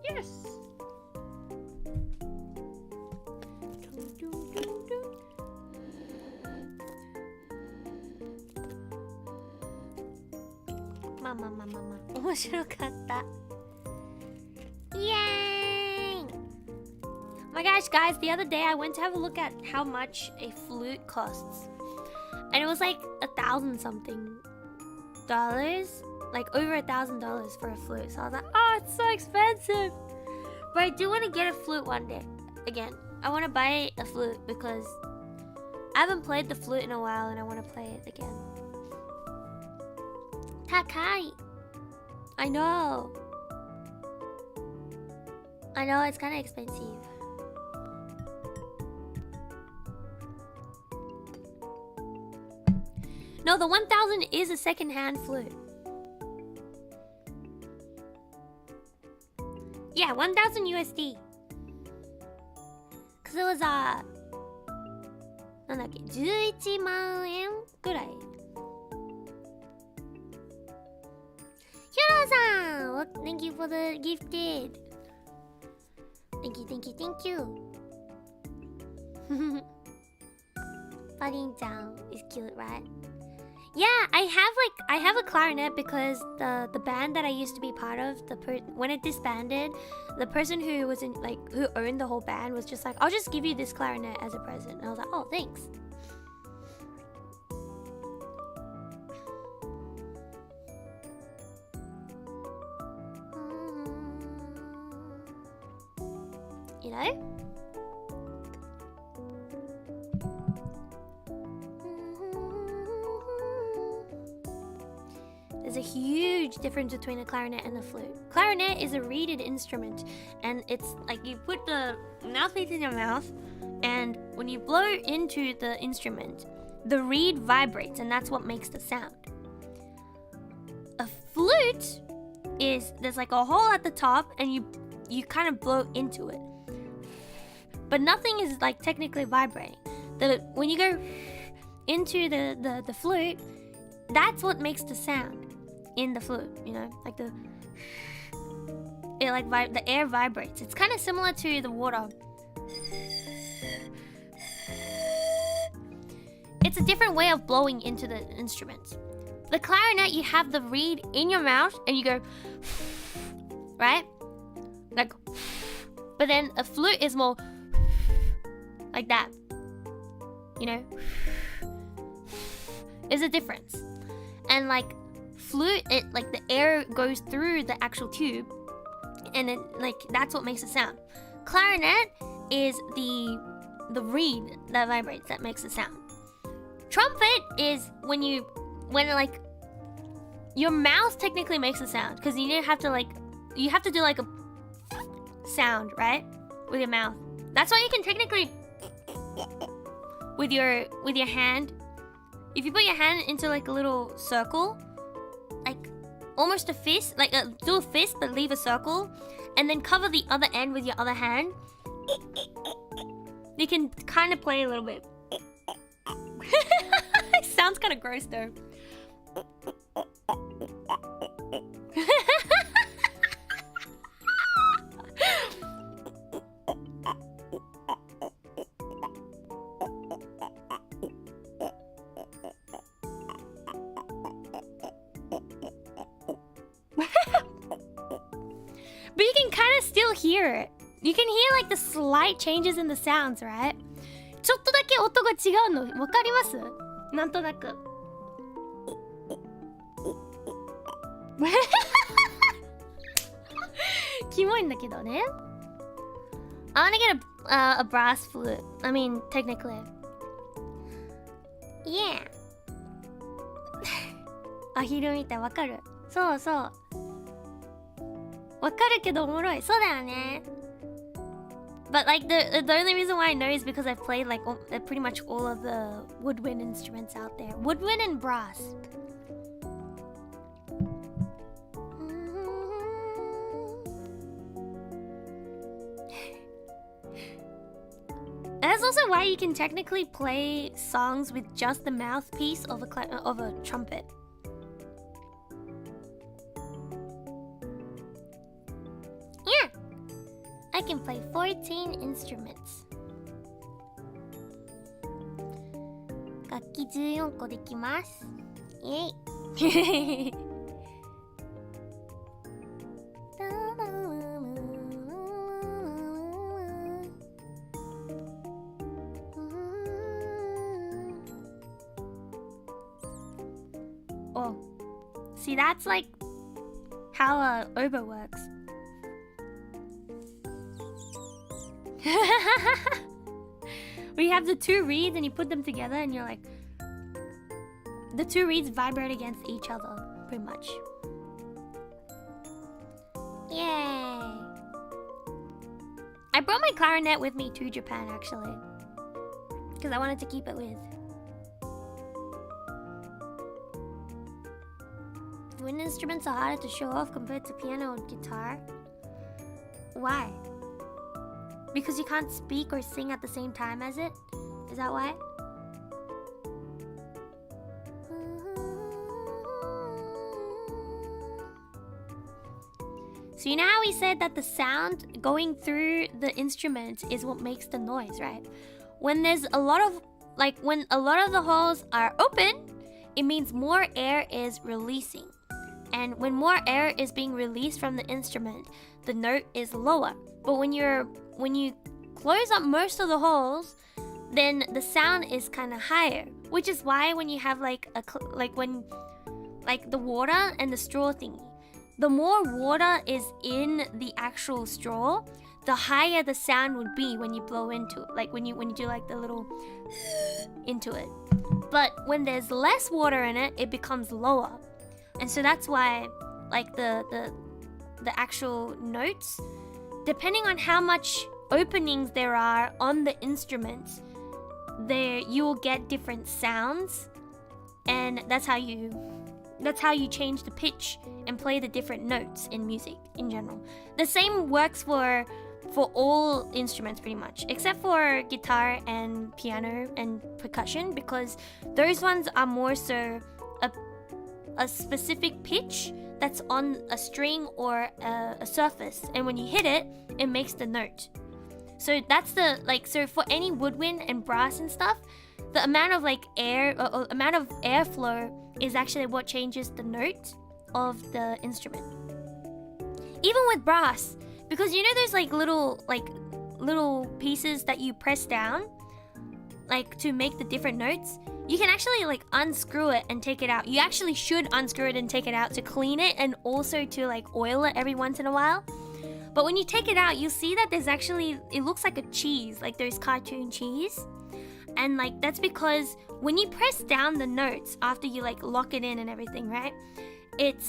Speaker 1: Yes. Mama. 面白かった。Yay! Oh my gosh, guys, the other day I went to have a look at how much a flute costs. And it was like $1,000 something. Like over $1,000 for a flute. So I was like, oh, it's so expensive. But I do want to get a flute one day. Again, I want to buy a flute because I haven't played the flute in a while and I want to play it again. Takai! I know, it's kind of expensive. No, the 1,000 is a second-hand flute. Yeah, 1,000 USD. Cause it was なんだっけ、11万円ぐらい。Hiro-san! Well, thank you for the gifted. Thank you. Parin-chan is cute, right? Yeah, I have a clarinet because the band that I used to be part of, when it disbanded, the person who was in who owned the whole band was just like, I'll just give you this clarinet as a present. And I was like, oh, thanks. you know? There's a huge difference between a clarinet and a flute. Clarinet is a reeded instrument, and it's like you put the mouthpiece in your mouth, and when you blow into the instrument, the reed vibrates, and that's what makes the sound. A flute is, there's like a hole at the top, and you kind of blow into it. But nothing is like technically vibrating. When you go into the flute, that's what makes the sound in the flute, you know, like the air vibrates. It's kind of similar to the water. It's a different way of blowing into the instruments. The clarinet, you have the reed in your mouth and you go, right? Like, but then a flute is more like that, you know? There's a difference. And like flute, it like the air goes through the actual tube, and it like that's what makes a sound. Clarinet is the reed that vibrates, that makes a sound. Trumpet is when like your mouth technically makes a sound, because you have to do like a sound, right, with your mouth. That's why you can technically with your hand. If you put your hand into like a little circle, like almost a fist, like do a fist but leave a circle, and then cover the other end with your other hand, you can kind of play a little bit. It sounds kind of gross though. But you can kind of still hear it. You can hear like the slight changes in the sounds, right? ちょっとだけ音が違うのわかります？なんとなく。キモいんだけどね。I wanna get a brass flute. I mean, technically. Yeah. アヒルみたい、わかる。そうそう。わかるけどおもろい。そうだよね。But like the only reason why I know is because I've played like pretty much all of the woodwind instruments out there. Woodwind and brass. And that's also why you can technically play songs with just the mouthpiece of a trumpet. Yeah, I can play 14 instruments. 楽器14個できます。イエイ。Oh, see, that's like how a oboe works. We have the two reeds and you put them together and you're like, the two reeds vibrate against each other, pretty much. Yay! I brought my clarinet with me to Japan actually, because I wanted to keep it with. Wind instruments are harder to show off compared to piano or guitar. Why? Because you can't speak or sing at the same time as it? Is that why? So you know how we said that the sound going through the instrument is what makes the noise, right? When there's a lot of, like when a lot of the holes are open, it means more air is releasing. And when more air is being released from the instrument, the note is lower. But when you close up most of the holes, then the sound is kind of higher. Which is why when you have like the water and the straw thingy, the more water is in the actual straw, the higher the sound would be when you blow into it, like when you do like the little into it. But when there's less water in it, it becomes lower. And so that's why like the actual notes, depending on how much openings there are on the instruments, there you will get different sounds, and that's how you change the pitch and play the different notes in music in general. The same works for all instruments pretty much, except for guitar and piano and percussion, because those ones are more so a specific pitch that's on a string or a surface, and when you hit it, it makes the note. So that's the so for any woodwind and brass and stuff, the amount of amount of airflow is actually what changes the note of the instrument. Even with brass, because you know there's little pieces that you press down to make the different notes. You can actually unscrew it and take it out. You actually should unscrew it and take it out to clean it, and also to oil it every once in a while. But when you take it out, you'll see that there's actually, it looks like a cheese, like there's cartoon cheese. And that's because when you press down the notes after you lock it in and everything, right? It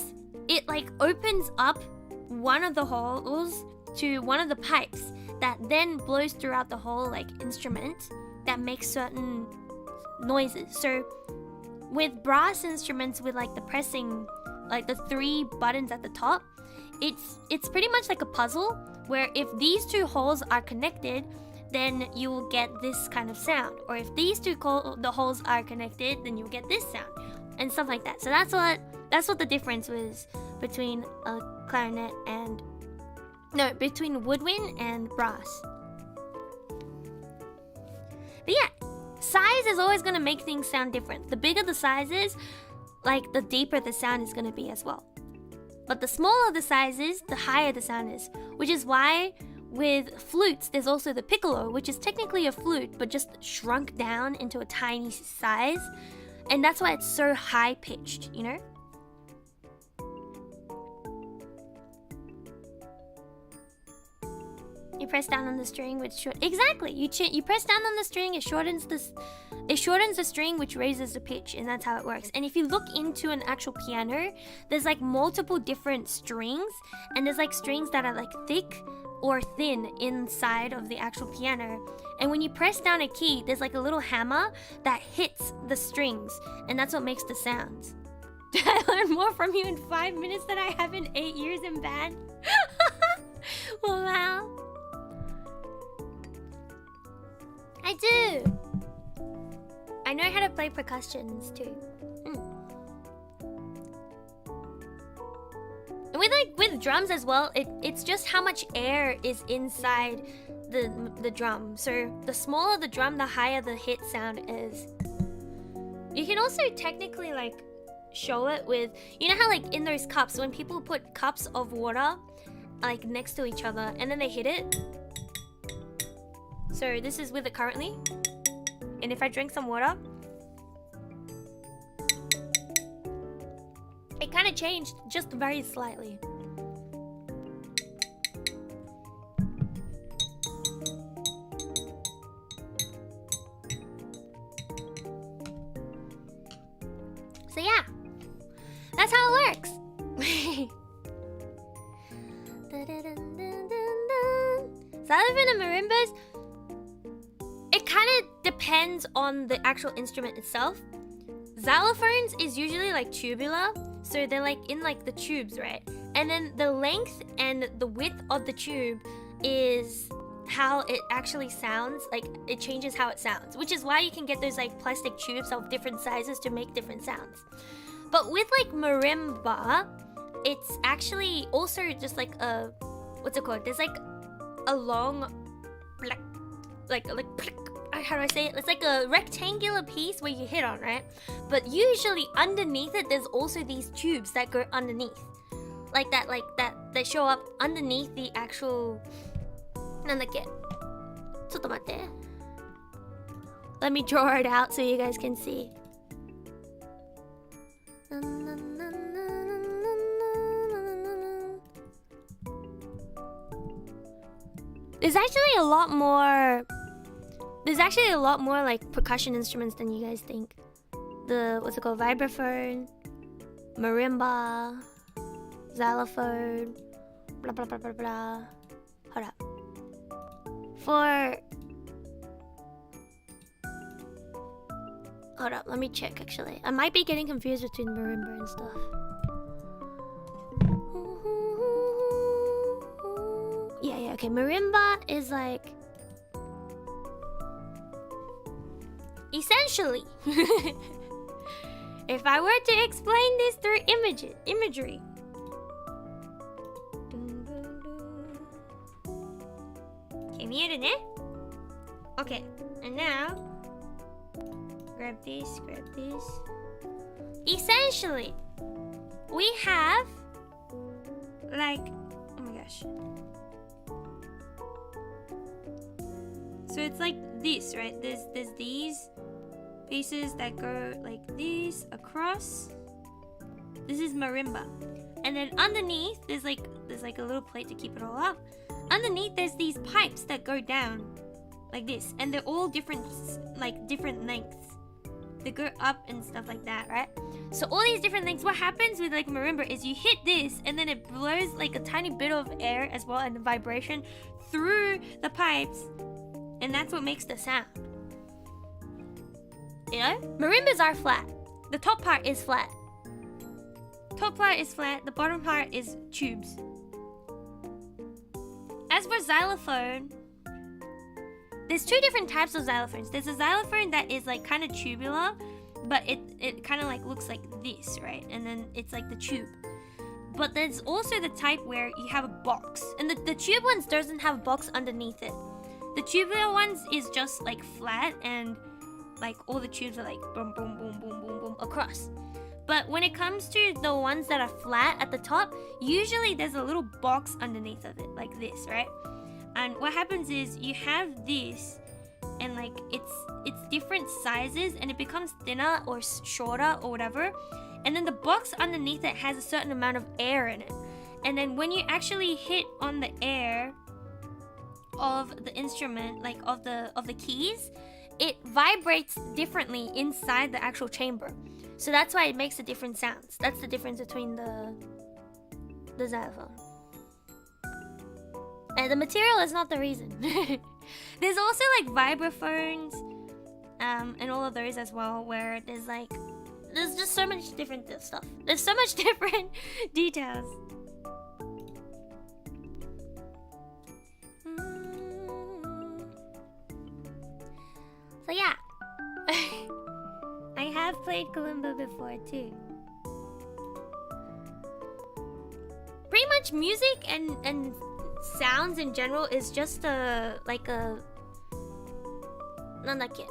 Speaker 1: opens up one of the holes to one of the pipes that then blows throughout the whole instrument that makes certain noises. So with brass instruments with the pressing, the 3 buttons at the top, it's pretty much like a puzzle where if these 2 holes are connected, then you will get this kind of sound, or if these 2 the holes are connected, then you'll get this sound, and stuff like that. So that's what the difference was between a clarinet and between woodwind and brass. But yeah, size is always gonna make things sound different. The bigger the size is, the deeper the sound is gonna be as well. But the smaller the size is, the higher the sound is, which is why with flutes, there's also the piccolo, which is technically a flute, but just shrunk down into a tiny size. And that's why it's so high-pitched, you know? You press down on the string, which exactly. You press down on the string, it shortens the string, which raises the pitch, and that's how it works. And if you look into an actual piano, there's multiple different strings, and there's strings that are thick or thin inside of the actual piano. And when you press down a key, there's a little hammer that hits the strings, and that's what makes the sounds. I learned more from you in 5 minutes than I have in 8 years in band. Wow. I do. I know how to play percussions too. And with drums as well, it's just how much air is inside the drum. So the smaller the drum, the higher the hit sound is. You can also technically show it with, you know how in those cups, when people put cups of water next to each other and then they hit it. So this is with it currently, and if I drink some water, it kind of changed just very slightly. So yeah, that's how it works. Xylophone and marimbas, it kind of depends on the actual instrument itself. Xylophones is usually tubular, so they're in the tubes, right? And then the length and the width of the tube is how it actually sounds. It changes how it sounds, which is why you can get those plastic tubes of different sizes to make different sounds. But with marimba, it's actually also just a, what's it called? There's a long, how do I say it? It's a rectangular piece where you hit on, right? But usually underneath it, there's also these tubes that go underneath, that show up underneath the actual. Let me draw it out so you guys can see. There's actually a lot more. There's actually a lot more like percussion instruments than you guys think. The what's it called? Vibraphone, marimba, xylophone, blah blah blah blah blah. Hold up. Hold up, let me check actually. I might be getting confused between marimba and stuff. Yeah, okay. Marimba is like essentially if I were to explain this through imagery. Okay, and now grab this. Essentially, we have like, oh my gosh. So it's like this, right? There's these pieces that go like this across. This is marimba. And then underneath there's like a little plate to keep it all up. Underneath there's these pipes that go down like this, and they're all different lengths. They go up and stuff like that, right? So all these different lengths. What happens with like marimba is you hit this and then it blows like a tiny bit of air as well and vibration through the pipes, and that's what makes the sound. You know? Marimbas are flat. The top part is flat. The bottom part is tubes. As for xylophone, there's two different types of xylophones. There's a xylophone that is like kind of tubular, but it kind of like looks like this, right? And then it's like the tube. But there's also the type where you have a box, and the tube ones doesn't have a box underneath it. The tubular ones is just like flat, and like all the tubes are like boom, boom, boom, boom, boom, boom across. But when it comes to the ones that are flat at the top, usually there's a little box underneath of it, like this, right? And what happens is you have this, and like it's different sizes, and it becomes thinner or shorter or whatever. And then the box underneath it has a certain amount of air in it. And then when you actually hit on the air of the instrument, like of the keys, it vibrates differently inside the actual chamber. So that's why it makes the different sounds. That's the difference between the xylophone. And the material is not the reason. There's also like vibraphones, and all of those as well, where there's just so much different stuff. There's so much different details. So yeah. I have played kalimba before too. Pretty much music and sounds in general is just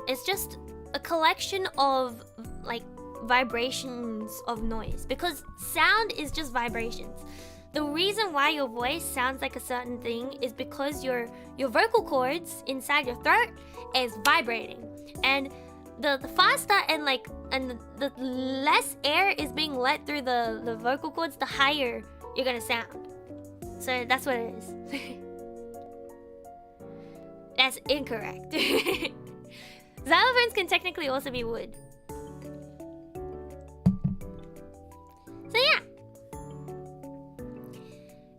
Speaker 1: it's just a collection of like vibrations of noise, because sound is just vibrations. The reason why your voice sounds like a certain thing is because your vocal cords inside your throat is vibrating, and the faster and the less air is being let through the vocal cords, the higher you're gonna sound. So that's what it is. That's incorrect. Xylophones can technically also be wood. So yeah.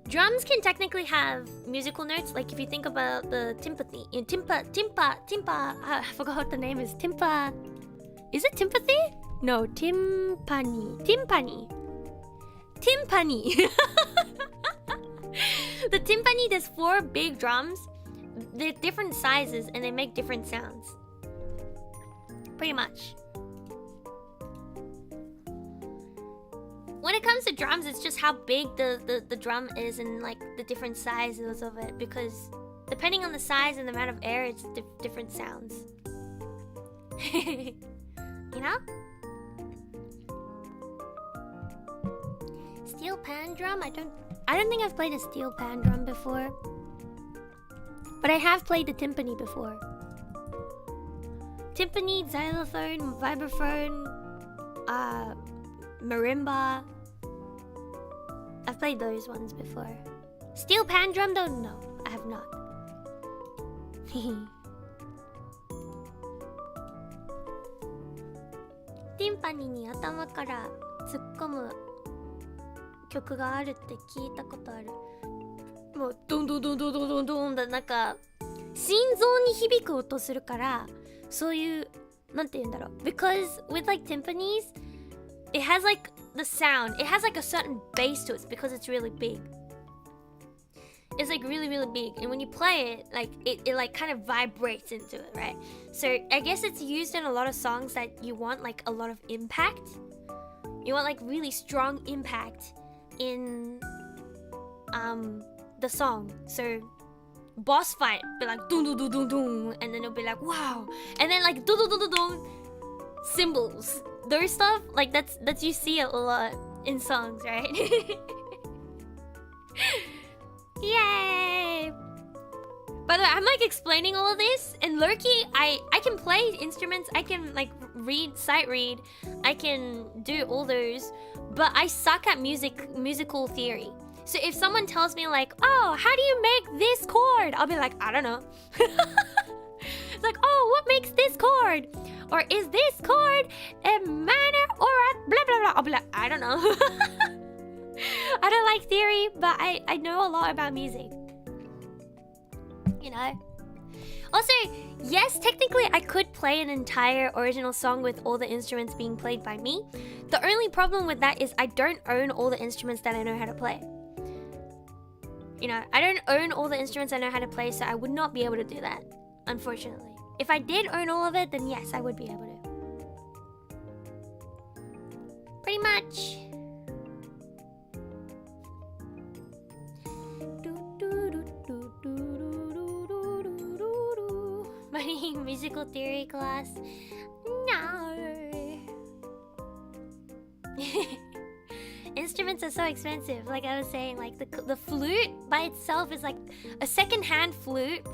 Speaker 1: Drums can technically have musical notes. Like if you think about the timpani. Timpa. I forgot what the name is. Timpa. Is it timpani? No, timpani. The timpani, there's 4 big drums. They're different sizes and they make different sounds. Pretty much. When it comes to drums, it's just how big the drum is and like the different sizes of it, because depending on the size and the amount of air, it's different sounds. You know? Steel pan drum? I don't think I've played a steel pan drum before. But I have played the timpani before. Timpani, xylophone, vibraphone, marimba. I've played those ones before. Steel pan drum though? No, I have not. ティンパニーに頭から突っ込む曲があるって聞いたことある。もうドンドンドンドンドンドンドンだ、なんか心臓に響く音するから、そういうなんて言うんだろう。Because with like timpanis, it has like the sound. It has like a certain bass to it because it's really big. It's like really really big, and when you play it, like it like kind of vibrates into it, right? So I guess it's used in a lot of songs that you want like a lot of impact. You want like really strong impact in the song. So boss fight be like dun dun dun dun dun, and then it'll be like wow, and then like dun dun dun dun dun, cymbals, those stuff like that's you see it a lot in songs, right? Yay! By the way, I'm like explaining all of this, and Loki, I can play instruments, I can like sight read, I can do all those, but I suck at musical theory. So if someone tells me like, oh, how do you make this chord? I'll be like, I don't know. It's like, oh, what makes this chord? Or is this chord a minor or a blah blah blah? I'll be like, I don't know. I don't like theory, but I know a lot about music. You know? Also, yes, technically I could play an entire original song with all the instruments being played by me. The only problem with that is I don't own all the instruments that I know how to play. You know, I don't own all the instruments I know how to play, so I would not be able to do that, unfortunately. If I did own all of it, then yes, I would be able to. Pretty much. My musical theory class? No. Instruments are so expensive. Like I was saying, like the flute by itself is like a second-hand flute,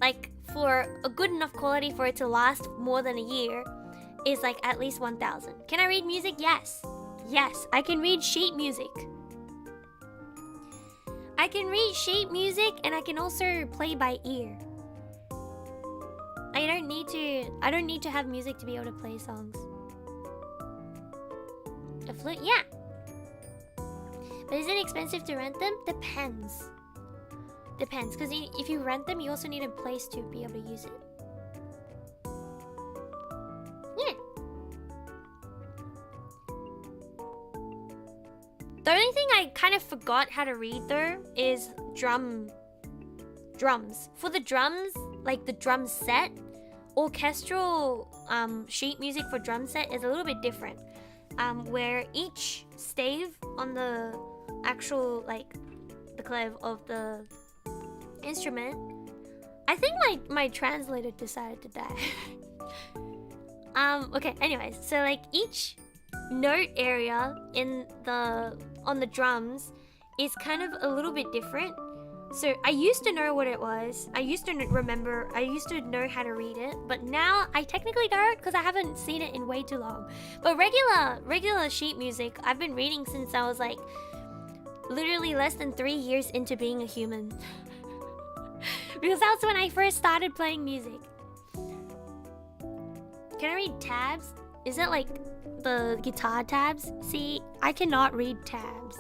Speaker 1: like for a good enough quality for it to last more than a year, is like at least 1,000. Can I read music? Yes. Yes, I can read sheet music. I can read sheet music, and I can also play by ear. I don't need to have music to be able to play songs. A flute? Yeah. But is it expensive to rent them? Depends. Depends, because if you rent them, you also need a place to be able to use it. Yeah. The only thing I kind of forgot how to read though is drums. For the drums, like the drum set, orchestral sheet music for drum set is a little bit different. Where each stave on the actual like the clave of the instrument, I think my translator decided to die. Okay, anyways, so like each note area on the drums is kind of a little bit different. So I used to know what it was. I used to remember. I used to know how to read it. But now I technically don't because I haven't seen it in way too long. But regular sheet music, I've been reading since I was like literally less than 3 years into being a human. Because that's when I first started playing music. Can I read tabs? Is it like the guitar tabs? See, I cannot read tabs.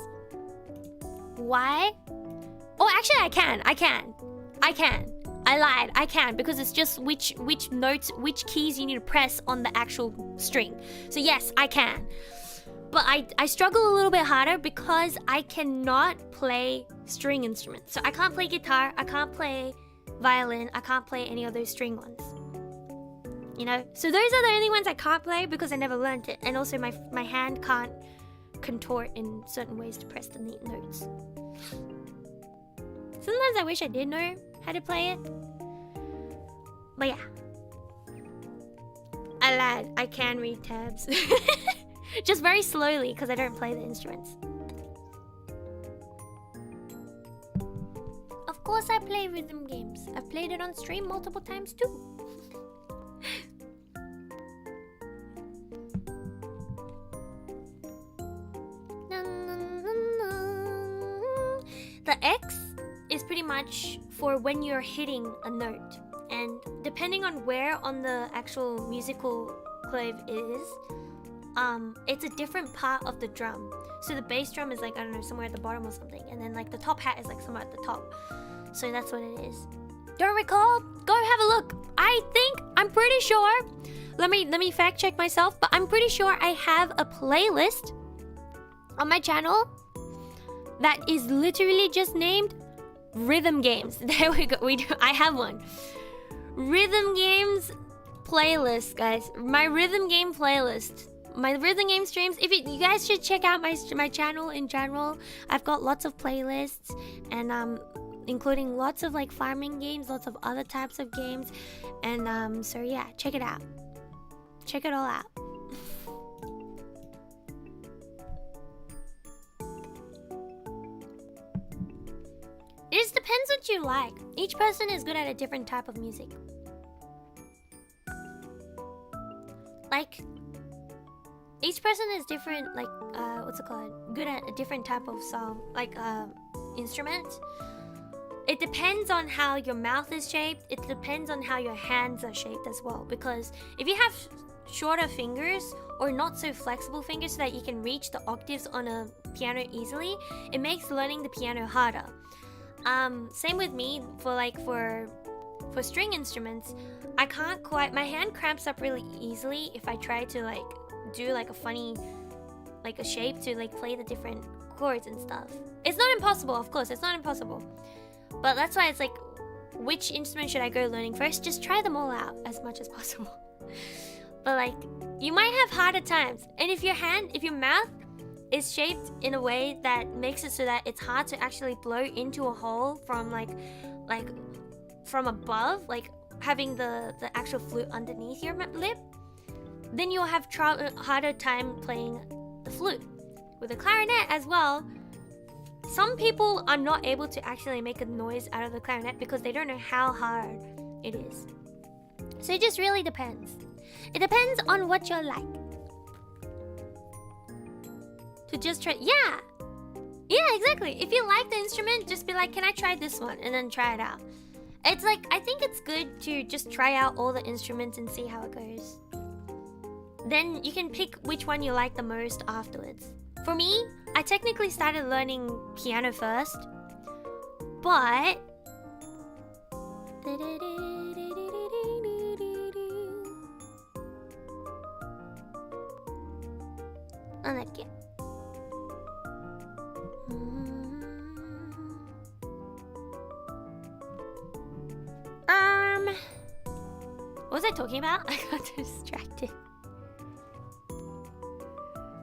Speaker 1: Why? Oh, actually I can. I lied. I can, because it's just which notes, which keys you need to press on the actual string. So yes, I can. But I struggle a little bit harder because I cannot play string instruments. So I can't play guitar, I can't play violin, I can't play any of those string ones. You know? So those are the only ones I can't play because I never learned it. And also my hand can't contort in certain ways to press the neat notes. Sometimes I wish I did know how to play it. But yeah. I lied. I can read tabs. Just very slowly because I don't play the instruments. Of course I play rhythm games. I've played it on stream multiple times too. The X is pretty much for when you're hitting a note, and depending on where on the actual musical clave is, it's a different part of the drum. So the bass drum is like, I don't know, somewhere at the bottom or something, and then like the top hat is like somewhere at the top. So that's what it is. Don't recall? Go have a look. I'm pretty sure. Let me fact check myself, but I'm pretty sure I have a playlist on my channel that is literally just named Rhythm Games. There we go. I have one. Rhythm Games playlist, guys. My rhythm game playlist. My rhythm game streams. You guys should check out my channel in general. I've got lots of playlists, and including lots of like farming games, lots of other types of games, and so yeah, check it out. Check it all out. It just depends what you like. Each person is good at a different type of music. Like, each person is different, like, what's it called? Good at a different type of song, like, instrument. It depends on how your mouth is shaped. It depends on how your hands are shaped as well. Because if you have shorter fingers or not so flexible fingers so that you can reach the octaves on a piano easily, it makes learning the piano harder. Same with me for string instruments. I can't quite, my hand cramps up really easily if I try to like do like a funny, like a shape to like play the different chords and stuff. It's not impossible, of course, it's not impossible. But that's why it's like, which instrument should I go learning first? Just try them all out as much as possible. But like, you might have harder times. And if your mouth is shaped in a way that makes it so that it's hard to actually blow into a hole from like from above, like having the actual flute underneath your lip, then you'll have harder time playing the flute. With a clarinet as well, some people are not able to actually make a noise out of the clarinet because they don't know how hard it is. So it just really depends. It depends on what you like. To just try, yeah, exactly. If you like the instrument, just be like, can I try this one? And then try it out. It's like, I think it's good to just try out all the instruments and see how it goes. Then you can pick which one you like the most afterwards. For me, I technically started learning piano first, but what was I talking about? I got distracted.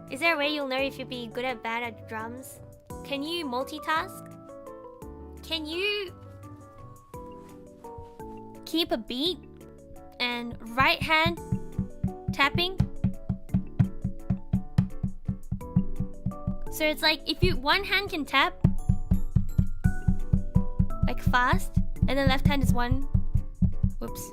Speaker 1: Is there a way you'll know if you'll be good or bad at drums? Can you multitask? Can you keep a beat and right hand tapping? So it's like if one hand can tap like fast, and then left hand is one. Whoops.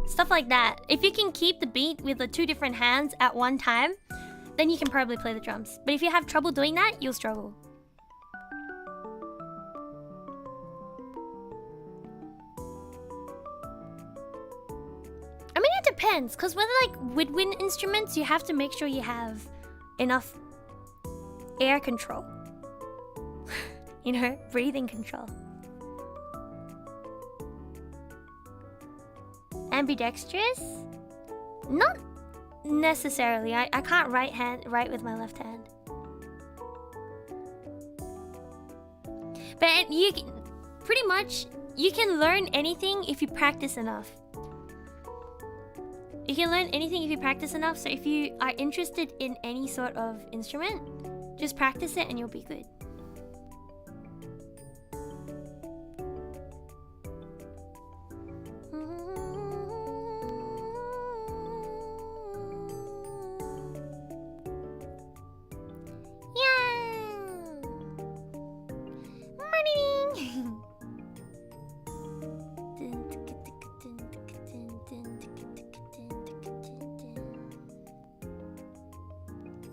Speaker 1: Stuff like that. If you can keep the beat with the two different hands at one time, then you can probably play the drums. But if you have trouble doing that, you'll struggle. I mean, it depends, because with like woodwind instruments, you have to make sure you have enough air control. You know, breathing control. Ambidextrous? Not necessarily. I can't write with my left hand. But you pretty much you can learn anything if you practice enough. You can learn anything if you practice enough. So if you are interested in any sort of instrument, just practice it and you'll be good.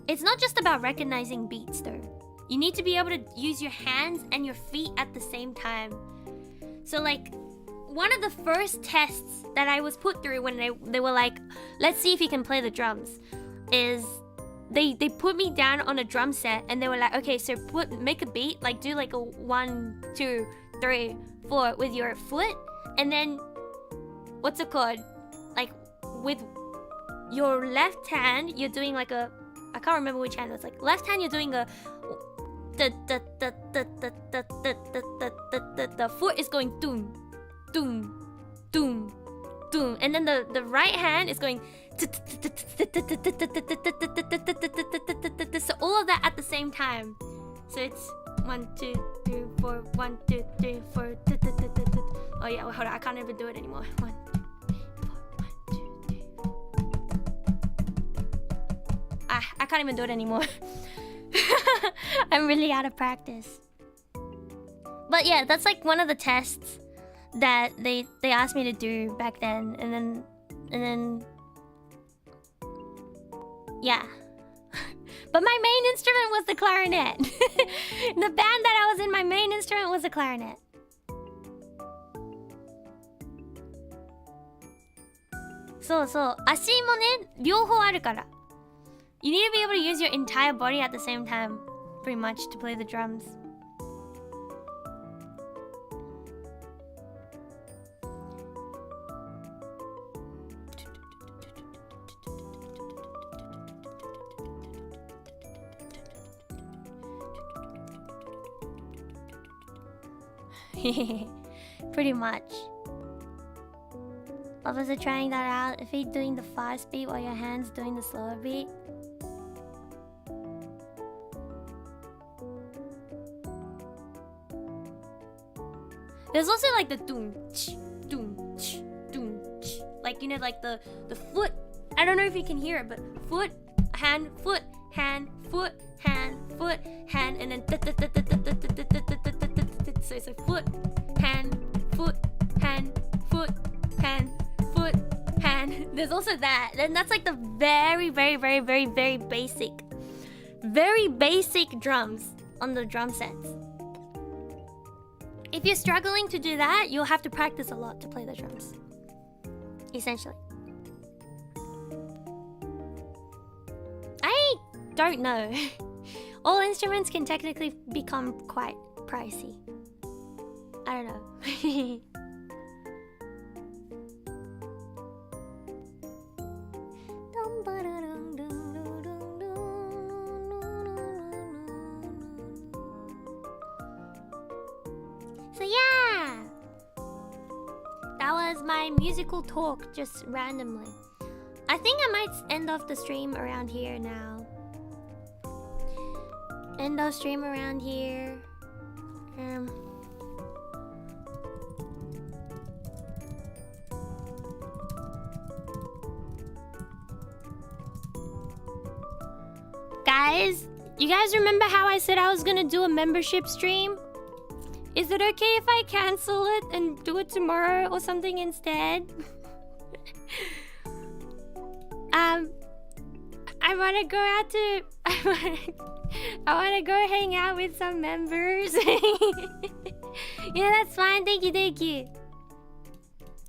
Speaker 1: it's not just about recognizing beats though. You need to be able to use your hands and your feet at the same time. So like, one of the first tests that I was put through when they were like, let's see if you can play the drums, is they put me down on a drum set and they were like, okay, so make a beat, like do like a 1, 2, 3, 4 with your foot, and then what's it called? Like with your left hand, you're doing like a, I can't remember which hand. It's like left hand, you're doing a the foot is going doom, doom, doom, doom, and then the right hand is going. So all of that at the same time. So it's 1, 2, 3, 4, 1, 2, 3, 4. Oh yeah, well, hold on, I can't even do it anymore. 1, 2, 3, 4, 1, 2, 3. I can't even do it anymore. I'm really out of practice. But yeah, that's like one of the tests that they asked me to do back then, and then yeah. But my main instrument was the clarinet. The band that I was in, my main instrument was the clarinet. So, 足もね、両方あるから。You need to be able to use your entire body at the same time, pretty much, to play the drums. Pretty much. Officer trying that out. If you're doing the fast beat while your hands doing the slower beat. There's also like the doom, doom, doom, like, you know, like the foot. I don't know if you can hear it, but foot, hand, foot, hand, foot, hand, foot, hand, and then so it's like foot, hand, foot, hand, foot, hand, foot, hand. There's also that. Then that's like the very basic drums on the drum sets. If you're struggling to do that, you'll have to practice a lot to play the drums. Essentially. I don't know. All instruments can technically become quite pricey. I don't know. So yeah, that was my musical talk, just randomly. I think I might end off the stream around here now. End of stream around here. Guys, you guys remember how I said I was gonna do a membership stream? Is it okay if I cancel it and do it tomorrow or something instead? I wanna go out to... I wanna go hang out with some members. Yeah, that's fine. Thank you.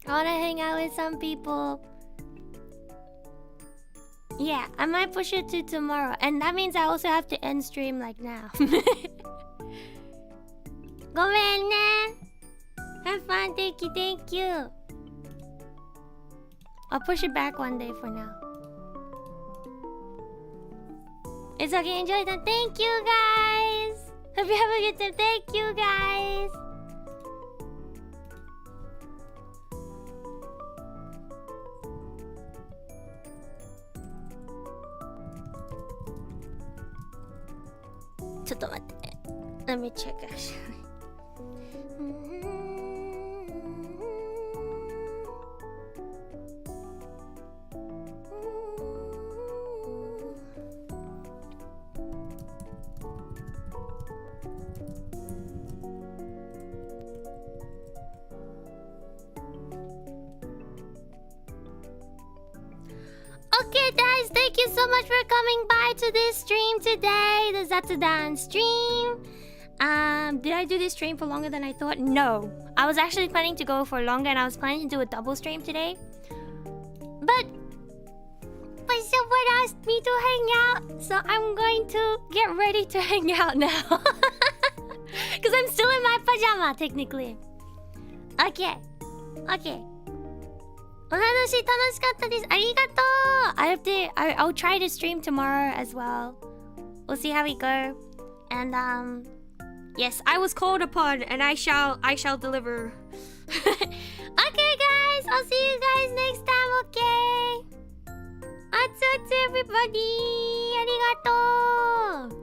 Speaker 1: I wanna hang out with some people. Yeah, I might push it to tomorrow. And that means I also have to end stream like now. ごめんね. Have fun. Thank you. I'll push it back one day for now. It's okay. Enjoy them. Thank you, guys. Hope you have a good time. Thank you, guys. Let me check actually. Okay, guys, thank you so much for coming by to this stream today, the Zatsudan stream. Did I do this stream for longer than I thought? No. I was actually planning to go for longer, and I was planning to do a double stream today. But someone asked me to hang out, so I'm going to get ready to hang out now. Because I'm still in my pajama, technically. Okay. Okay. お話楽しかったです。ありがとう。I'll try to stream tomorrow as well. We'll see how we go. And yes, I was called upon, and I shall deliver. Okay, guys, I'll see you guys next time. Okay. Atsu everybody. ありがとう。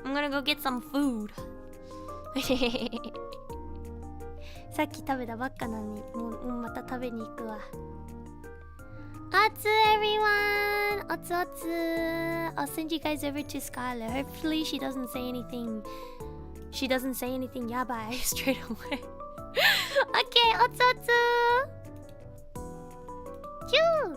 Speaker 1: I'm gonna go get some food. さっき食べたばっかなのに、もうまた食べに行くわ。Atsu everyone! Atsu. I'll send you guys over to Scarle. Hopefully she doesn't say anything. She doesn't say anything yabai straight away. Okay, atsu. Choo!